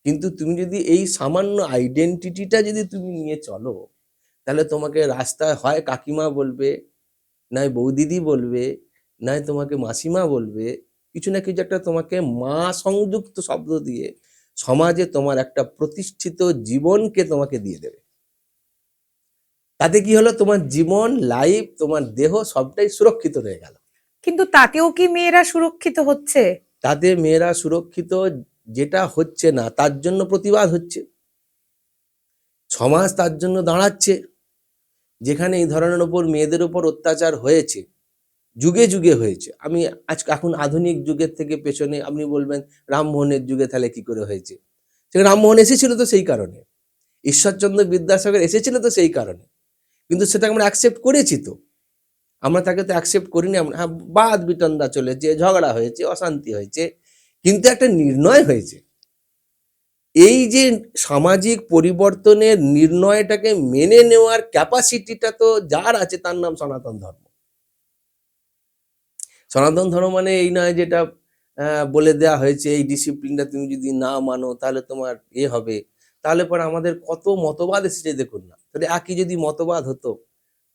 কিন্তু তুমি যদি এই সামান্য আইডেন্টিটিটা যদি তুমি নিয়ে চলো, তাহলে তোমাকে রাস্তায় হয় কাকিমা বলবে, নয় বৌদিদি বলবে, নয় তোমাকে মাসিমা বলবে, কিছু না কিছু একটা তোমাকে মা সংযুক্ত শব্দ দিয়ে সমাজে তোমার একটা প্রতিষ্ঠিত জীবনকে তোমাকে দিয়ে দেবে। তাতে কি হলো, তোমার জীবন, লাইফ, তোমার দেহ সবটাই সুরক্ষিত রয়ে গেল। কিন্তু তাতেও কি মেয়েরা সুরক্ষিত হচ্ছে? তাতে মেয়েরা সুরক্ষিত যেটা হচ্ছে না, তার জন্য প্রতিবাদ হচ্ছে, সমাজ তার জন্য দাঁড়াচ্ছে। যেখানে এই ধরনের ওপর মেয়েদের ওপর অত্যাচার হয়েছে, যুগে যুগে হয়েছে। আমি এখন আধুনিক যুগের থেকে পেছনে আপনি বলবেন রামমোহনের যুগে তাহলে কি করে হয়েছে? সেখানে রামমোহন এসেছিল তো সেই কারণে, ঈশ্বরচন্দ্র বিদ্যাসাগর এসেছিল তো সেই কারণে। কিন্তু সেটা আমরা অ্যাকসেপ্ট করেছি তো, আমরা তাকে তো অ্যাকসেপ্ট করিনি। আমরা হ্যাঁ, বাদ বিতণ্ডা চলেছে, ঝগড়া হয়েছে, অশান্তি হয়েছে, কিন্তু একটা নির্ণয় হয়েছে। এই যে সামাজিক পরিবর্তনের নির্ণয়টাকে মেনে নেওয়ার ক্যাপাসিটিটা তো যার আছে, তার নাম সনাতন ধর্ম। সনাতন ধর্ম মানে এই নয় যেটা বলে দেওয়া হয়েছে এই ডিসিপ্লিনটা তুমি যদি না মানো তাহলে তোমার হবে। তাহলে পরে আমাদের কত মতবাদ এসেছে দেখুন না। তাহলে একই যদি মতবাদ হতো,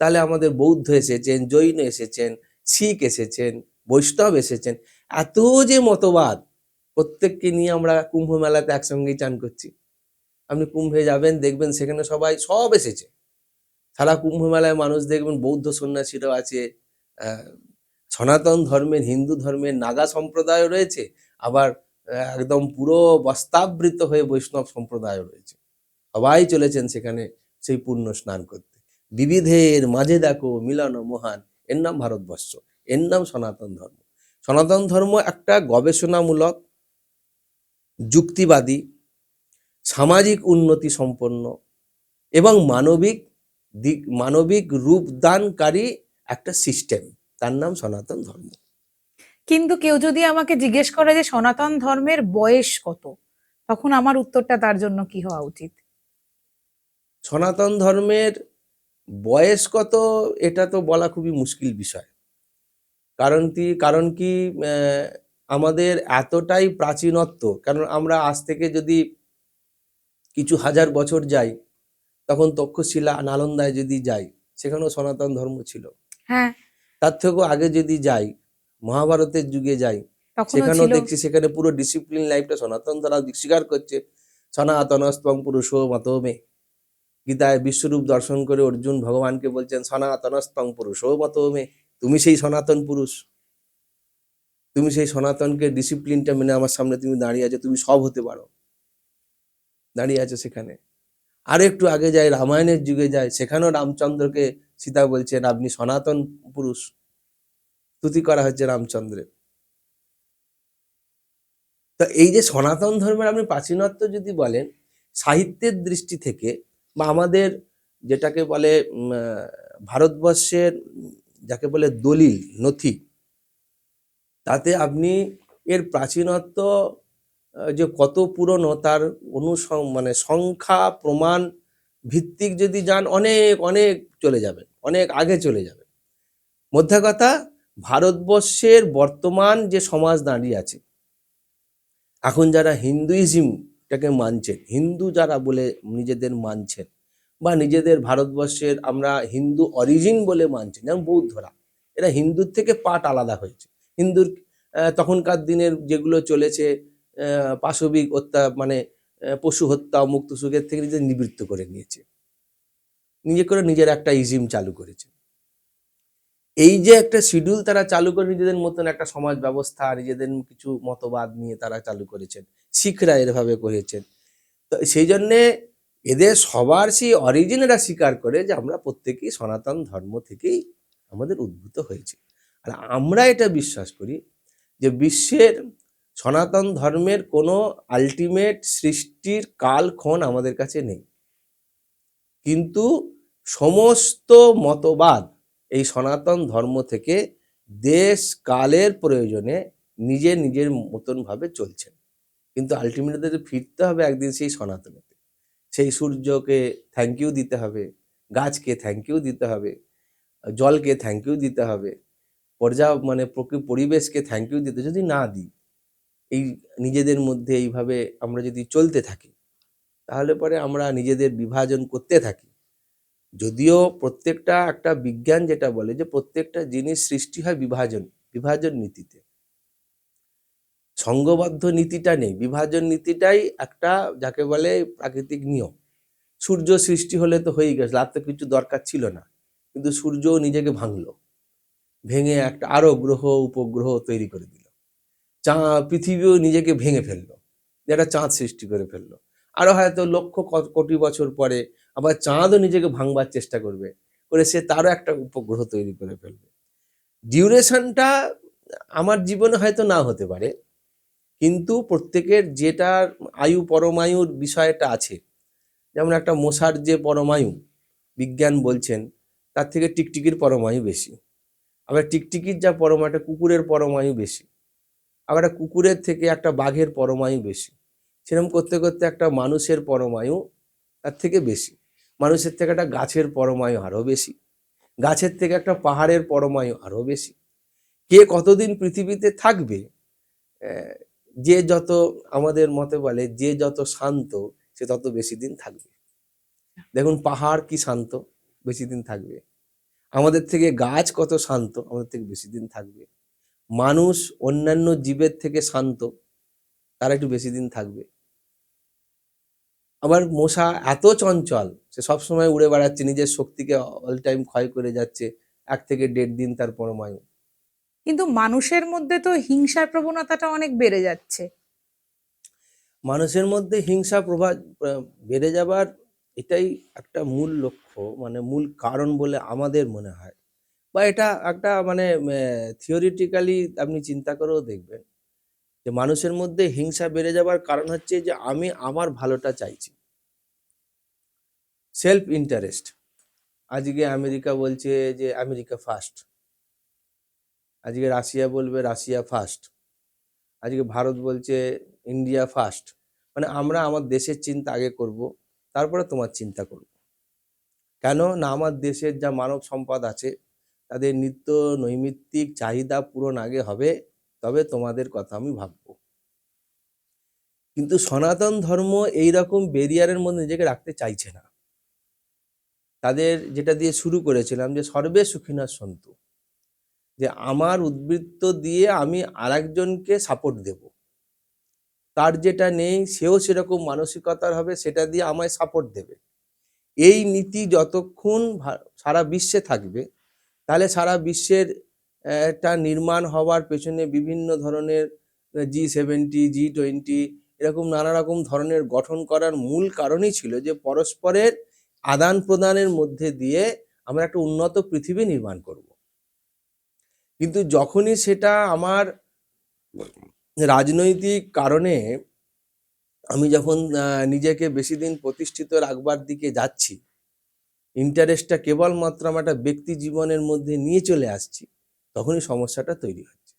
তাহলে আমাদের বৌদ্ধ এসেছেন, জৈন এসেছেন, শিখ এসেছেন, বৈষ্ণব এসেছেন, এত যে মতবাদ, প্রত্যেককে নিয়ে আমরা কুম্ভ মেলাতে একসঙ্গেই চান করছি। আপনি কুম্ভে যাবেন, দেখবেন সেখানে সব এসেছে। সারা কুম্ভ মেলায় মানুষ দেখবেন বৌদ্ধ সন্ন্যাসীরাও আছে, আহ, সনাতন ধর্মের, হিন্দু ধর্মের নাগা সম্প্রদায় রয়েছে, আবার একদম পুরো বস্ত্রাবৃত হয়ে বৈষ্ণব সম্প্রদায় রয়েছে। সবাই চলেছেন সেখানে সেই পুণ্য স্নান করতে। বিবিধের মাঝে দেখো মিলন মহান, এর নাম ভারতবর্ষ, এর নাম সনাতন ধর্ম। সনাতন ধর্ম একটা গবেষণামূলক, যুক্তিবাদী, সামাজিক উন্নতি সম্পন্ন এবং মানবিক রূপদানকারী একটা সিস্টেম, তার নাম সনাতন ধর্ম। কিন্তু কেউ যদি আমাকে জিজ্ঞেস করে যে সনাতন ধর্মের বয়স কত, তখন আমার উত্তরটা তার জন্য কি হওয়া উচিত? সনাতন ধর্মের বয়স কত এটা তো বলা খুবই মুশকিল বিষয়। কারণ কি আমাদের এতটাই প্রাচীনত্ব, কারণ আমরা আজ থেকে যদি কিছু হাজার বছর যাই, তখন তক্ষশিলা নালন্দায় যদি যাই, সেখানেও সনাতন ধর্ম ছিল। হ্যাঁ, তার থেকেও আগে যদি যাই, মহাভারতের যুগে যাই, তখনও সেখানেও ছিল। দেখছি সেখানে পুরো ডিসিপ্লিন লাইফটা সনাতন তারা স্বীকার করছে। সনাতনস্তং পুরুষো মতো মে। গীতায় বিশ্বরূপ দর্শন করে অর্জুন ভগবানকে বলছেন, সনাতনস্তং পুরুষো মতো মে। তুমি সেই সনাতন পুরুষ, তুমি সেই সনাতনকে ডিসিপ্লিনটা মেনে আমার সামনে তুমি দাঁড়িয়ে আছো, তুমি সব হতে পারো, দাঁড়িয়ে আছো সেখানে। আর একটু আগে যাই, রামায়ণের যুগে যাই, সেখানেও রামচন্দ্রকে সীতা বলছেন আপনি সনাতন পুরুষ, স্তুতি করা হচ্ছে রামচন্দ্রের। তো এই যে সনাতন ধর্মের আপনি প্রাচীনত্ব যদি বলেন, সাহিত্যের দৃষ্টি থেকে বা আমাদের যেটাকে বলে ভারতবর্ষের যাকে বলে দলিল নথি, তাতে আপনি এর প্রাচীনত্ব যে কত পুরনো তার মানে সংখ্যা প্রমাণ ভিত্তিক যদি যান, অনেক অনেক চলে যাবেন, অনেক আগে চলে যাবেন। মধ্যে কথা, ভারতবর্ষের বর্তমান যে সমাজ দাঁড়িয়ে আছে, এখন যারা হিন্দুইজমটাকে মানছেন, হিন্দু যারা বলে নিজেদের মানছেন, বা নিজেদের ভারতবর্ষের আমরা হিন্দু অরিজিন বলে মানছেন, যেমন বৌদ্ধরা, এরা হিন্দুর থেকে পাট আলাদা হয়েছে। হিন্দুর তখনকার দিনের যেগুলো চলেছে, পাশবিক মানে পশু হত্যা, মুক্ত সুখের থেকে নিজেদের নিবৃত্ত করে নিয়েছে, নিজের একটা ইজিম চালু করেছে। এই যে একটা শিডিউল তারা চালু করে নিজেদের মতন একটা সমাজ ব্যবস্থা, নিজেদের কিছু মতবাদ নিয়ে তারা চালু করেছেন, শিখরা এভাবে করেছেন। তো সেই জন্যে এদের সবার সেই অরিজিনেরা স্বীকার করে যে আমরা প্রত্যেকেই সনাতন ধর্ম থেকেই আমাদের উদ্ভূত হয়েছে। আর আমরা এটা বিশ্বাস করি যে বিশ্বের সনাতন ধর্মের কোনো আলটিমেট সৃষ্টির কালক্ষণ আমাদের কাছে নেই, কিন্তু সমস্ত মতবাদ এই সনাতন ধর্ম থেকে দেশ কালের প্রয়োজনে নিজের মতন ভাবে চলছেন, কিন্তু আলটিমেটলি ফিরতে হবে একদিন সেই সনাতনেতে। সেই সূর্যকে থ্যাংক ইউ দিতে হবে, গাছকে থ্যাংক ইউ দিতে হবে, জলকে থ্যাংক ইউ দিতে হবে, মানে পরিবেশকে থ্যাংক ইউ দিতে, যদি না দিই, এই নিজেদের মধ্যে এইভাবে আমরা যদি চলতে থাকি, তাহলে পরে আমরা নিজেদের বিভাজন করতে থাকি। যদিও প্রত্যেকটা একটা বিজ্ঞান যেটা বলে যে প্রত্যেকটা জিনিস সৃষ্টি হয় বিভাজন নীতিতে, সংঘবদ্ধ নীতিটা নেই, বিভাজন নীতিটাই একটা যাকে বলে প্রাকৃতিক নিয়ম। সূর্য সৃষ্টি হলে তো হয়েই গেছে, আর তো কিছু দরকার ছিল না, কিন্তু সূর্যও নিজেকে ভেঙে একটা আরো গ্রহ উপগ্রহ তৈরি করে দিল। পৃথিবীও নিজেকে ভেঙে ফেললো, একটা চাঁদ সৃষ্টি করে ফেললো। আরো হয়তো লক্ষ কোটি বছর পরে আবার চাঁদও নিজেকে ভাঙবার চেষ্টা করবে, করে সে তারও একটা উপগ্রহ তৈরি করে ফেলবে। ডিউরেশনটা আমার জীবনে হয়তো না হতে পারে, কিন্তু প্রত্যেকের যেটার পরমায়ুর বিষয়টা আছে, যেমন একটা মশার যে পরমায়ু বিজ্ঞান বলছেন, তার থেকে টিকটিকির পরমায়ু বেশি। আবার টিকটিকির যা পরমায়ু, একটা কুকুরের পরমায়ু বেশি। আবার একটা কুকুরের থেকে একটা বাঘের পরমায়ু বেশি। সেরকম করতে করতে একটা মানুষের পরমায়ু তার থেকে বেশি। মানুষের থেকে একটা গাছের পরমায়ু আরও বেশি। গাছের থেকে একটা পাহাড়ের পরমায়ু আরও বেশি। কে কতদিন পৃথিবীতে থাকবে, যে যত আমাদের মতে বলে যে যত শান্ত সে তত বেশি দিন থাকবে। দেখুন পাহাড় কি শান্ত, বেশি দিন থাকবে। আমাদের থেকে গাছ কত শান্ত, আমাদের থেকে বেশি দিন থাকবে। মানুষ অন্যান্য জীবের থেকে শান্ত, তারা একটু বেশি দিন থাকবে। আবার মশা এত চঞ্চল, সে সবসময় উড়ে বেড়াচ্ছে, নিজের শক্তিকে অল টাইম ক্ষয় করে যাচ্ছে, 1 থেকে 1.5 দিন তার পরমায়ু। কিন্তু মানুষের মধ্যে তো হিংসার প্রবণতাটা অনেক বেড়ে যাচ্ছে। মানুষের মধ্যে হিংসা প্রভাব বেড়ে যাবার এটাই একটা মূল লক্ষ্য, মানে মূল কারণ বলে আমাদের মনে হয়, বা এটা একটা মানে থিওরিটিক্যালি আপনি চিন্তা করেও দেখবেন যে মানুষের মধ্যে হিংসা বেড়ে যাবার কারণ হচ্ছে যে আমি আমার ভালোটা চাইছি, সেলফ ইন্টারেস্ট। আজকে আমেরিকা বলছে যে আমেরিকা ফার্স্ট, আজকে রাশিয়া বলবে রাশিয়া ফার্স্ট, আজকে ভারত বলছে ইন্ডিয়া ফার্স্ট। মানে আমরা আমার দেশের চিন্তা আগে করব, তারপরে তোমার চিন্তা করব। কেন না, আমার দেশের যা মানব সম্পদ আছে তাদের নিত্য নৈমিত্তিক চাহিদা পূরণ আগে হবে, তবে তোমাদের কথা আমি ভাববো। কিন্তু সনাতন ধর্ম এই রকম ব্যারিয়ারের মধ্যে নিজেকে রাখতে চাইছে না। তাদের যেটা দিয়ে শুরু করেছিলাম যে সর্বে সুখিনঃ সন্তু, যে আমার উদ্বৃত্ত দিয়ে আমি আরেকজনকে সাপোর্ট দেব, তার যেটা নেই সেও সেরকম মানসিকতার হবে, সেটা দিয়ে আমায় সাপোর্ট দেবে। এই নীতি যতক্ষণ সারা বিশ্বে থাকবে, তাহলে সারা বিশ্বের একটা নির্মাণ হওয়ার পেছনে বিভিন্ন ধরনের G70, G20 এরকম নানা রকম ধরনের গঠন করার মূল কারণই ছিল যে পরস্পরের আদান প্রদানের মধ্যে দিয়ে আমরা একটা উন্নত পৃথিবী নির্মাণ করব। কিন্তু যখনই সেটা আমার রাজনৈতিক কারণে আমি যখন নিজেকে বেশি দিন প্রতিষ্ঠিত রাখবার দিকে যাচ্ছি, ইন্টারেস্টটা কেবলমাত্র আমার একটা ব্যক্তি জীবনের মধ্যে নিয়ে চলে আসছি, তখনই সমস্যাটা তৈরি হচ্ছে।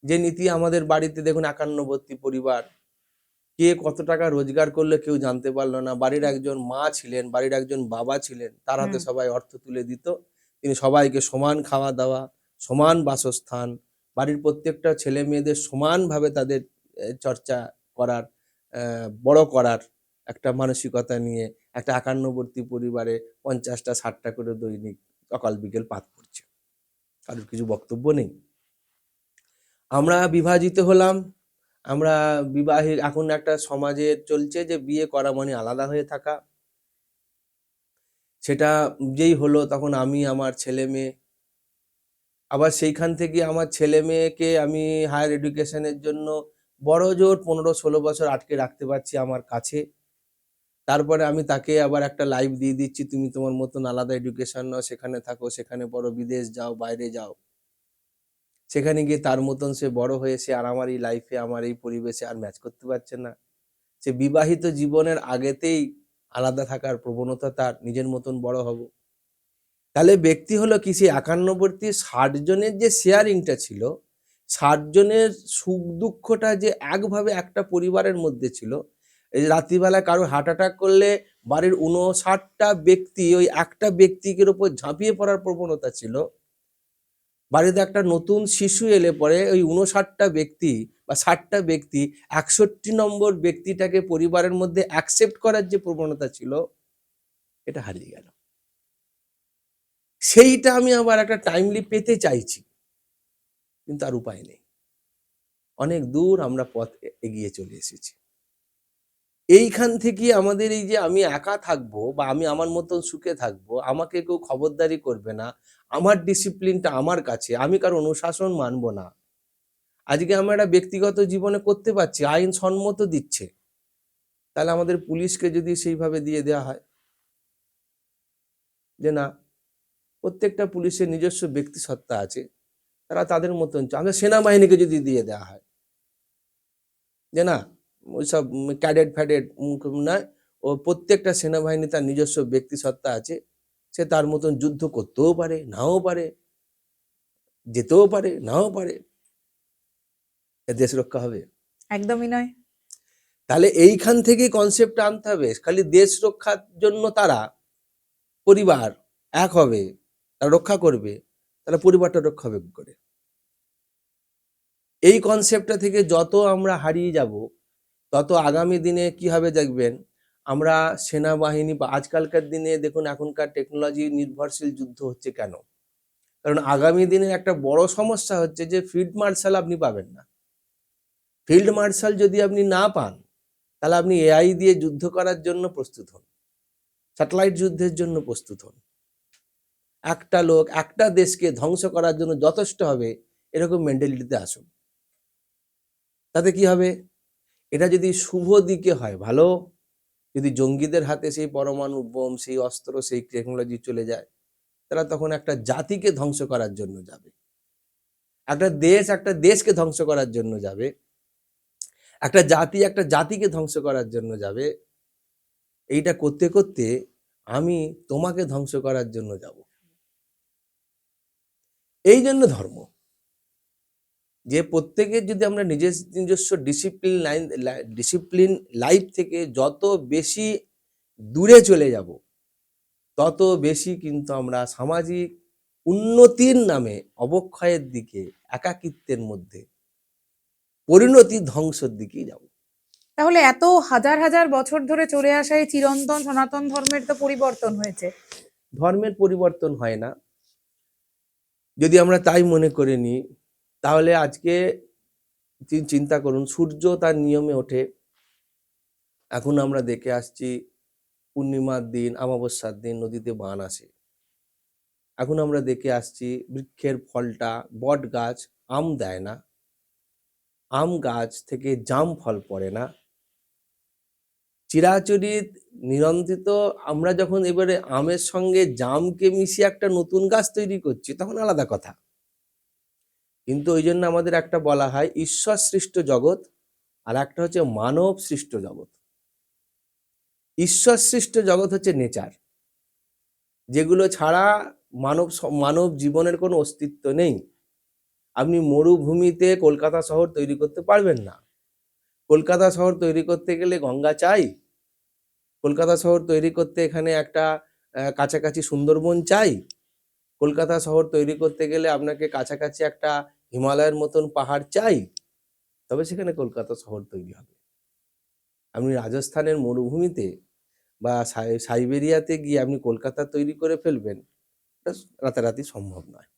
যে নীতি আমাদের বাড়িতে দেখুন, একান্নবর্তী পরিবার, কে কত টাকা রোজগার করলে কেউ জানতে পারলো না। বাড়ির একজন মা ছিলেন, বাড়ির একজন বাবা ছিলেন, তার হাতে সবাই অর্থ তুলে দিত, তিনি সবাইকে সমান খাওয়া দাওয়া, সমান বাসস্থান, বাড়ির প্রত্যেকটা ছেলে মেয়েদের সমানভাবে তাদের চর্চা করার, বড় করার একটা মানসিকতা নিয়ে একটা একান্নবর্তী পরিবারে 50টা 60টা করে দৈনিক সকাল বিকেল পাত পড়ছে, কারোর কিছু বক্তব্য নেই। আমরা বিভাজিত হলাম, আমরা বিবাহের এখন একটা সমাজে চলছে যে বিয়ে করা মানে আলাদা হয়ে থাকা। সেটা যেই হলো তখন আমি আমার ছেলে মেয়ে, আবার সেইখান থেকে আমার ছেলে মেয়েকে আমি হায়ার এডুকেশনের জন্য বড় জোর 15-16 বছর আটকে রাখতে পারছি আমার কাছে। তারপরে আমি তাকে আবার একটা লাইফ দিয়ে দিচ্ছি, তুমি তোমার মতন আলাদা এডুকেশন নাও, সেখানে থাকো, সেখানে পড়ো, বিদেশ যাও, বাইরে যাও। সেখানে গিয়ে তার মতন সে বড় হয়ে সে আর আমার এই লাইফে, আমার এই পরিবেশে আর ম্যাচ করতে পারছে না। সে বিবাহিত জীবনের আগেতেই আলাদা থাকার প্রবণতা তার, নিজের মতন বড় হব। তাহলে ব্যক্তি হলো কি, সে 51 60 জনের যে শেয়ারিংটা ছিল, 60 জনের সুখ দুঃখটা যে একভাবে একটা পরিবারের মধ্যে ছিল। এই যে রাত্রিবেলা কারো হার্ট অ্যাটাক করলে বাড়ির 59টা ব্যক্তি ওই একটা ব্যক্তির উপর ঝাঁপিয়ে পড়ার প্রবণতা ছিল। বাড়িতে একটা নতুন শিশু এলে পরে ওই 59টা ব্যক্তি বা 60টা ব্যক্তি 61 নম্বর ব্যক্তিটাকে পরিবারের মধ্যে অ্যাকসেপ্ট করার যে প্রবণতা ছিল, এটা হারিয়ে গেল। সেইটা আমি আবার একটা টাইমলি পেতে চাইছি, কিন্তু আর উপায় নেই। অনেক দূর আমরা পথ এগিয়ে চলে এসেছি। এইখান থেকে আমাদের এই যে আমি একা থাকবো বা আমি আমার মতন সুখে থাকবো, আমাকে কেউ খবরদারি করবে না, আমার ডিসিপ্লিনটা আমার কাছে, আমি কারো অনুশাসন মানবো না, আজকে আমরা একটা ব্যক্তিগত জীবনে করতে পারছি, আইন সম্মত দিচ্ছে। তাহলে আমাদের পুলিশকে যদি সেইভাবে দিয়ে দেওয়া হয় যে না, প্রত্যেকটা পুলিশের নিজস্ব ব্যক্তি সত্তা আছে, তারা তাদের মতন, আমাদের সেনাবাহিনীকে যদি দিয়ে দেওয়া হয় যে না, ওইসব ক্যাডেট ফ্যাডেট নয়, ও প্রত্যেকটা সেনাবাহিনী তার নিজস্ব ব্যক্তি সত্তা আছে, সে তার মতন যুদ্ধ করতেও পারে, নাও পারে, যেতেও পারে, নাও পারে, দেশ রক্ষা হবে? একদমই নয়। তাহলে এইখান থেকে কনসেপ্টটা আনতে হবে, খালি দেশ রক্ষার জন্য তারা পরিবার এক হবে, তারা রক্ষা করবে, তাহলে পরিবারটা রক্ষা হবে কি করে? এই কনসেপ্টটা থেকে যত আমরা হারিয়ে যাব, তত আগামী দিনে কি হবে দেখবেন, আমরা সেনাবাহিনী বা আজকালকার দিনে দেখুন এখনকার টেকনোলজি নির্ভরশীল যুদ্ধ হচ্ছে কেন? কারণ আগামী দিনে একটা বড় সমস্যা হচ্ছে যে ফিল্ড মার্শাল আপনি পাবেন না। ফিল্ড মার্শাল যদি আপনি না পান, তাহলে আপনি এআই দিয়ে যুদ্ধ করার জন্য প্রস্তুত হন, স্যাটেলাইট যুদ্ধের জন্য প্রস্তুত হন। একটা লোক একটা দেশকে ধ্বংস করার জন্য যথেষ্ট হবে, এরকম মেন্টালিটিতে আসুন। তাতে কি হবে? এটা যদি শুভ দিকে হয় ভালো, যদি জঙ্গিদের হাতে সেই পরমাণু বোম, সেই অস্ত্র, সেই টেকনোলজি চলে যায়, তারা তখন একটা জাতিকে ধ্বংস করার জন্য যাবে। একটা দেশকে ধ্বংস করার জন্য যাবে। একটা জাতিকে ধ্বংস করার জন্য যাবে। এইটা করতে করতে আমি তোমাকে ধ্বংস করার জন্য যাব। এই জন্য ধর্ম, যে প্রত্যেকের যদি আমরা নিজস্ব ডিসিপ্লিন লাইফ থেকে যত বেশি দূরে চলে যাব, তত বেশি কিন্তু আমরা সামাজিক উন্নতির নামে অবক্ষয়ের দিকে, একাকিত্বের মধ্যে পরিণতি, ধ্বংসের দিকেই যাব। তাহলে এত হাজার হাজার বছর ধরে চলে আসা এই চিরন্তন সনাতন ধর্মের তো পরিবর্তন হয়েছে। ধর্মের পরিবর্তন হয় না। যদি আমরা তাই মনে করে নিই, তাহলে আজকে চিন্তা করুন, সূর্য তার নিয়মে ওঠে। এখন আমরা দেখে আসছি পূর্ণিমার দিন, অমাবস্যার দিন নদীতে বান আসে। এখন আমরা দেখে আসছি বৃক্ষের ফলটা, বট গাছ আম দেয় না, আম গাছ থেকে জাম ফল পড়ে না। চিরাচরিত নিরন্ত্রিত আমরা যখন এবারে আমের সঙ্গে জামকে মিশিয়ে একটা নতুন গাছ তৈরি করছি, তখন আলাদা কথা। কিন্তু ওই জন্য আমাদের একটা বলা হয় ঈশ্বর সৃষ্ট জগৎ, আর একটা হচ্ছে মানব সৃষ্ট জগৎ। ঈশ্বর সৃষ্ট জগৎ হচ্ছে নেচার, যেগুলো ছাড়া মানব জীবনের কোনো অস্তিত্ব নেই। আপনি মরুভূমিতে কলকাতা শহর তৈরি করতে পারবেন না। কলকাতা শহর তৈরি করতে গেলে গঙ্গা চাই। কলকাতা শহর তৈরি করতে এখানে একটা কাছাকাছি সুন্দরবন চাই। কলকাতা শহর তৈরি করতে গেলে আপনাকে কাছাকাছি একটা হিমালয়ের মতন পাহাড় চাই, তবে সেখানে কলকাতা শহর তৈরি হবে। আপনি রাজস্থানের মরুভূমিতে বা সাইবেরিয়াতে গিয়ে আপনি কলকাতা তৈরি করে ফেলবেন, এটা রাতারাতি সম্ভব নয়।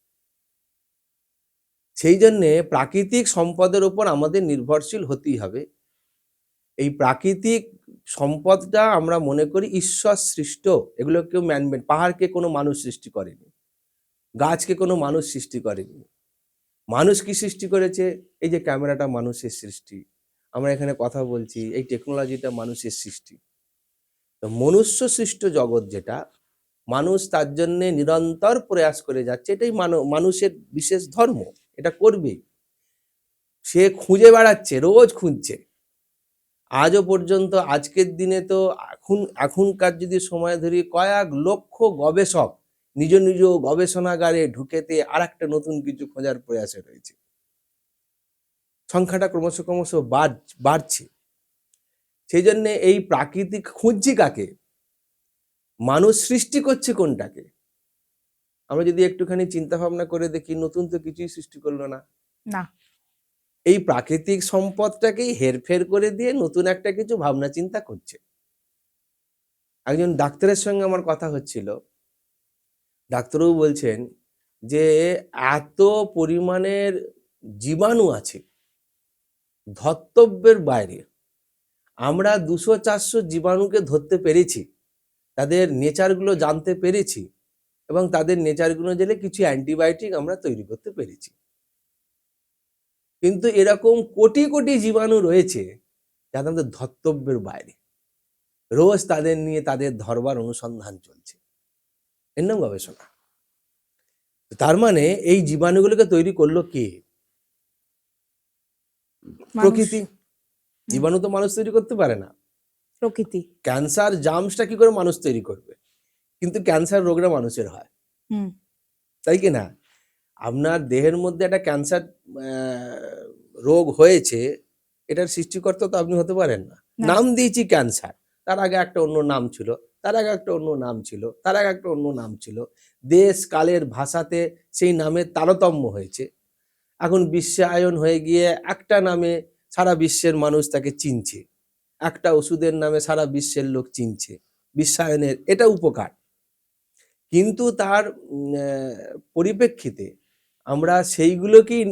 সেই জন্যে প্রাকৃতিক সম্পদের উপর আমাদের নির্ভরশীল হতেই হবে। এই প্রাকৃতিক সম্পদটা আমরা মনে করি ঈশ্বর সৃষ্ট, এগুলো কেউ ম্যানমেড। পাহাড়কে কোনো মানুষ সৃষ্টি করেনি, গাছকে কোনো মানুষ সৃষ্টি করেনি। মানুষ কি সৃষ্টি করেছে? এই যে ক্যামেরাটা মানুষের সৃষ্টি, আমরা এখানে কথা বলছি, এই টেকনোলজিটা মানুষের সৃষ্টি। তো মনুষ্য সৃষ্ট জগৎ যেটা, মানুষ তার জন্যে নিরন্তর প্রয়াস করে যাচ্ছে। এটাই মানুষের বিশেষ ধর্ম, এটা করবে। সে খুঁজে বেড়াচ্ছে, রোজ খুঁজছে। আজও পর্যন্ত, আজকের দিনে তো এখনকার যদি সময় ধরি, কয়েক লক্ষ গবেষক নিজ নিজ গবেষণাগারে ঢুকেতে আর একটা নতুন কিছু খোঁজার প্রয়াসে রয়েছে। সংখ্যাটা ক্রমশ ক্রমশ বাড়ছে। সেই জন্য এই প্রাকৃতিক খুঁজছি কাকে? মানুষ সৃষ্টি করছে কোনটাকে? আমরা যদি একটুখানি চিন্তা ভাবনা করে দেখি, নতুন তো কিছুই সৃষ্টি করলো না। না, এই প্রাকৃতিক সম্পদটাকেই হেরফের করে দিয়ে নতুন একটা কিছু ভাবনা চিন্তা করছে। একজন ডাক্তারের সঙ্গে আমার কথা হচ্ছিল, ডাক্তারবাবু বলছেন যে এত পরিমাণের জীবাণু আছে ধর্তব্যের বাইরে। আমরা 200-400 জীবাণুকে ধরতে পেরেছি, তাদের নেচারগুলো জানতে পেরেছি, এবং তাদের নেচারগুলো জেনে কিছু অ্যান্টিবায়োটিক আমরা তৈরি করতে পেরেছি। কিন্তু এরকম কোটি কোটি জীবাণু রয়েছে যারা আমাদের ধর্তব্যের বাইরে। রোজ তাদের নিয়ে তাদের ধরবার অনুসন্ধান চলছে, এর নাম গবেষণা। তার মানে এই জীবাণুগুলোকে তৈরি করলো কে? প্রকৃতি। জীবাণু তো মানুষ তৈরি করতে পারে না। প্রকৃতি। ক্যান্সার জার্মসটা কি করে মানুষ তৈরি করবে? কিন্তু ক্যান্সার রোগটা মানুষের হয়, তাই কি না? আপনার দেহের মধ্যে একটা ক্যান্সার রোগ হয়েছে, এটার সৃষ্টিকর্তা তো আপনি হতে পারেন না। নাম দিয়েছি ক্যান্সার, তার আগে একটা অন্য নাম ছিল, তার আগে একটা অন্য নাম ছিল, তার আগে একটা অন্য নাম ছিল। দেশ কালের ভাষাতে সেই নামের তারতম্য হয়েছে। এখন বিশ্বায়ন হয়ে গিয়ে একটা নামে সারা বিশ্বের মানুষ তাকে চিনছে, একটা ওষুধের নামে সারা বিশ্বের লোক চিনছে। বিশ্বায়নের এটা উপকার, কিন্তু তার পরিপ্রেক্ষিতে আমরা সেইগুলোকেই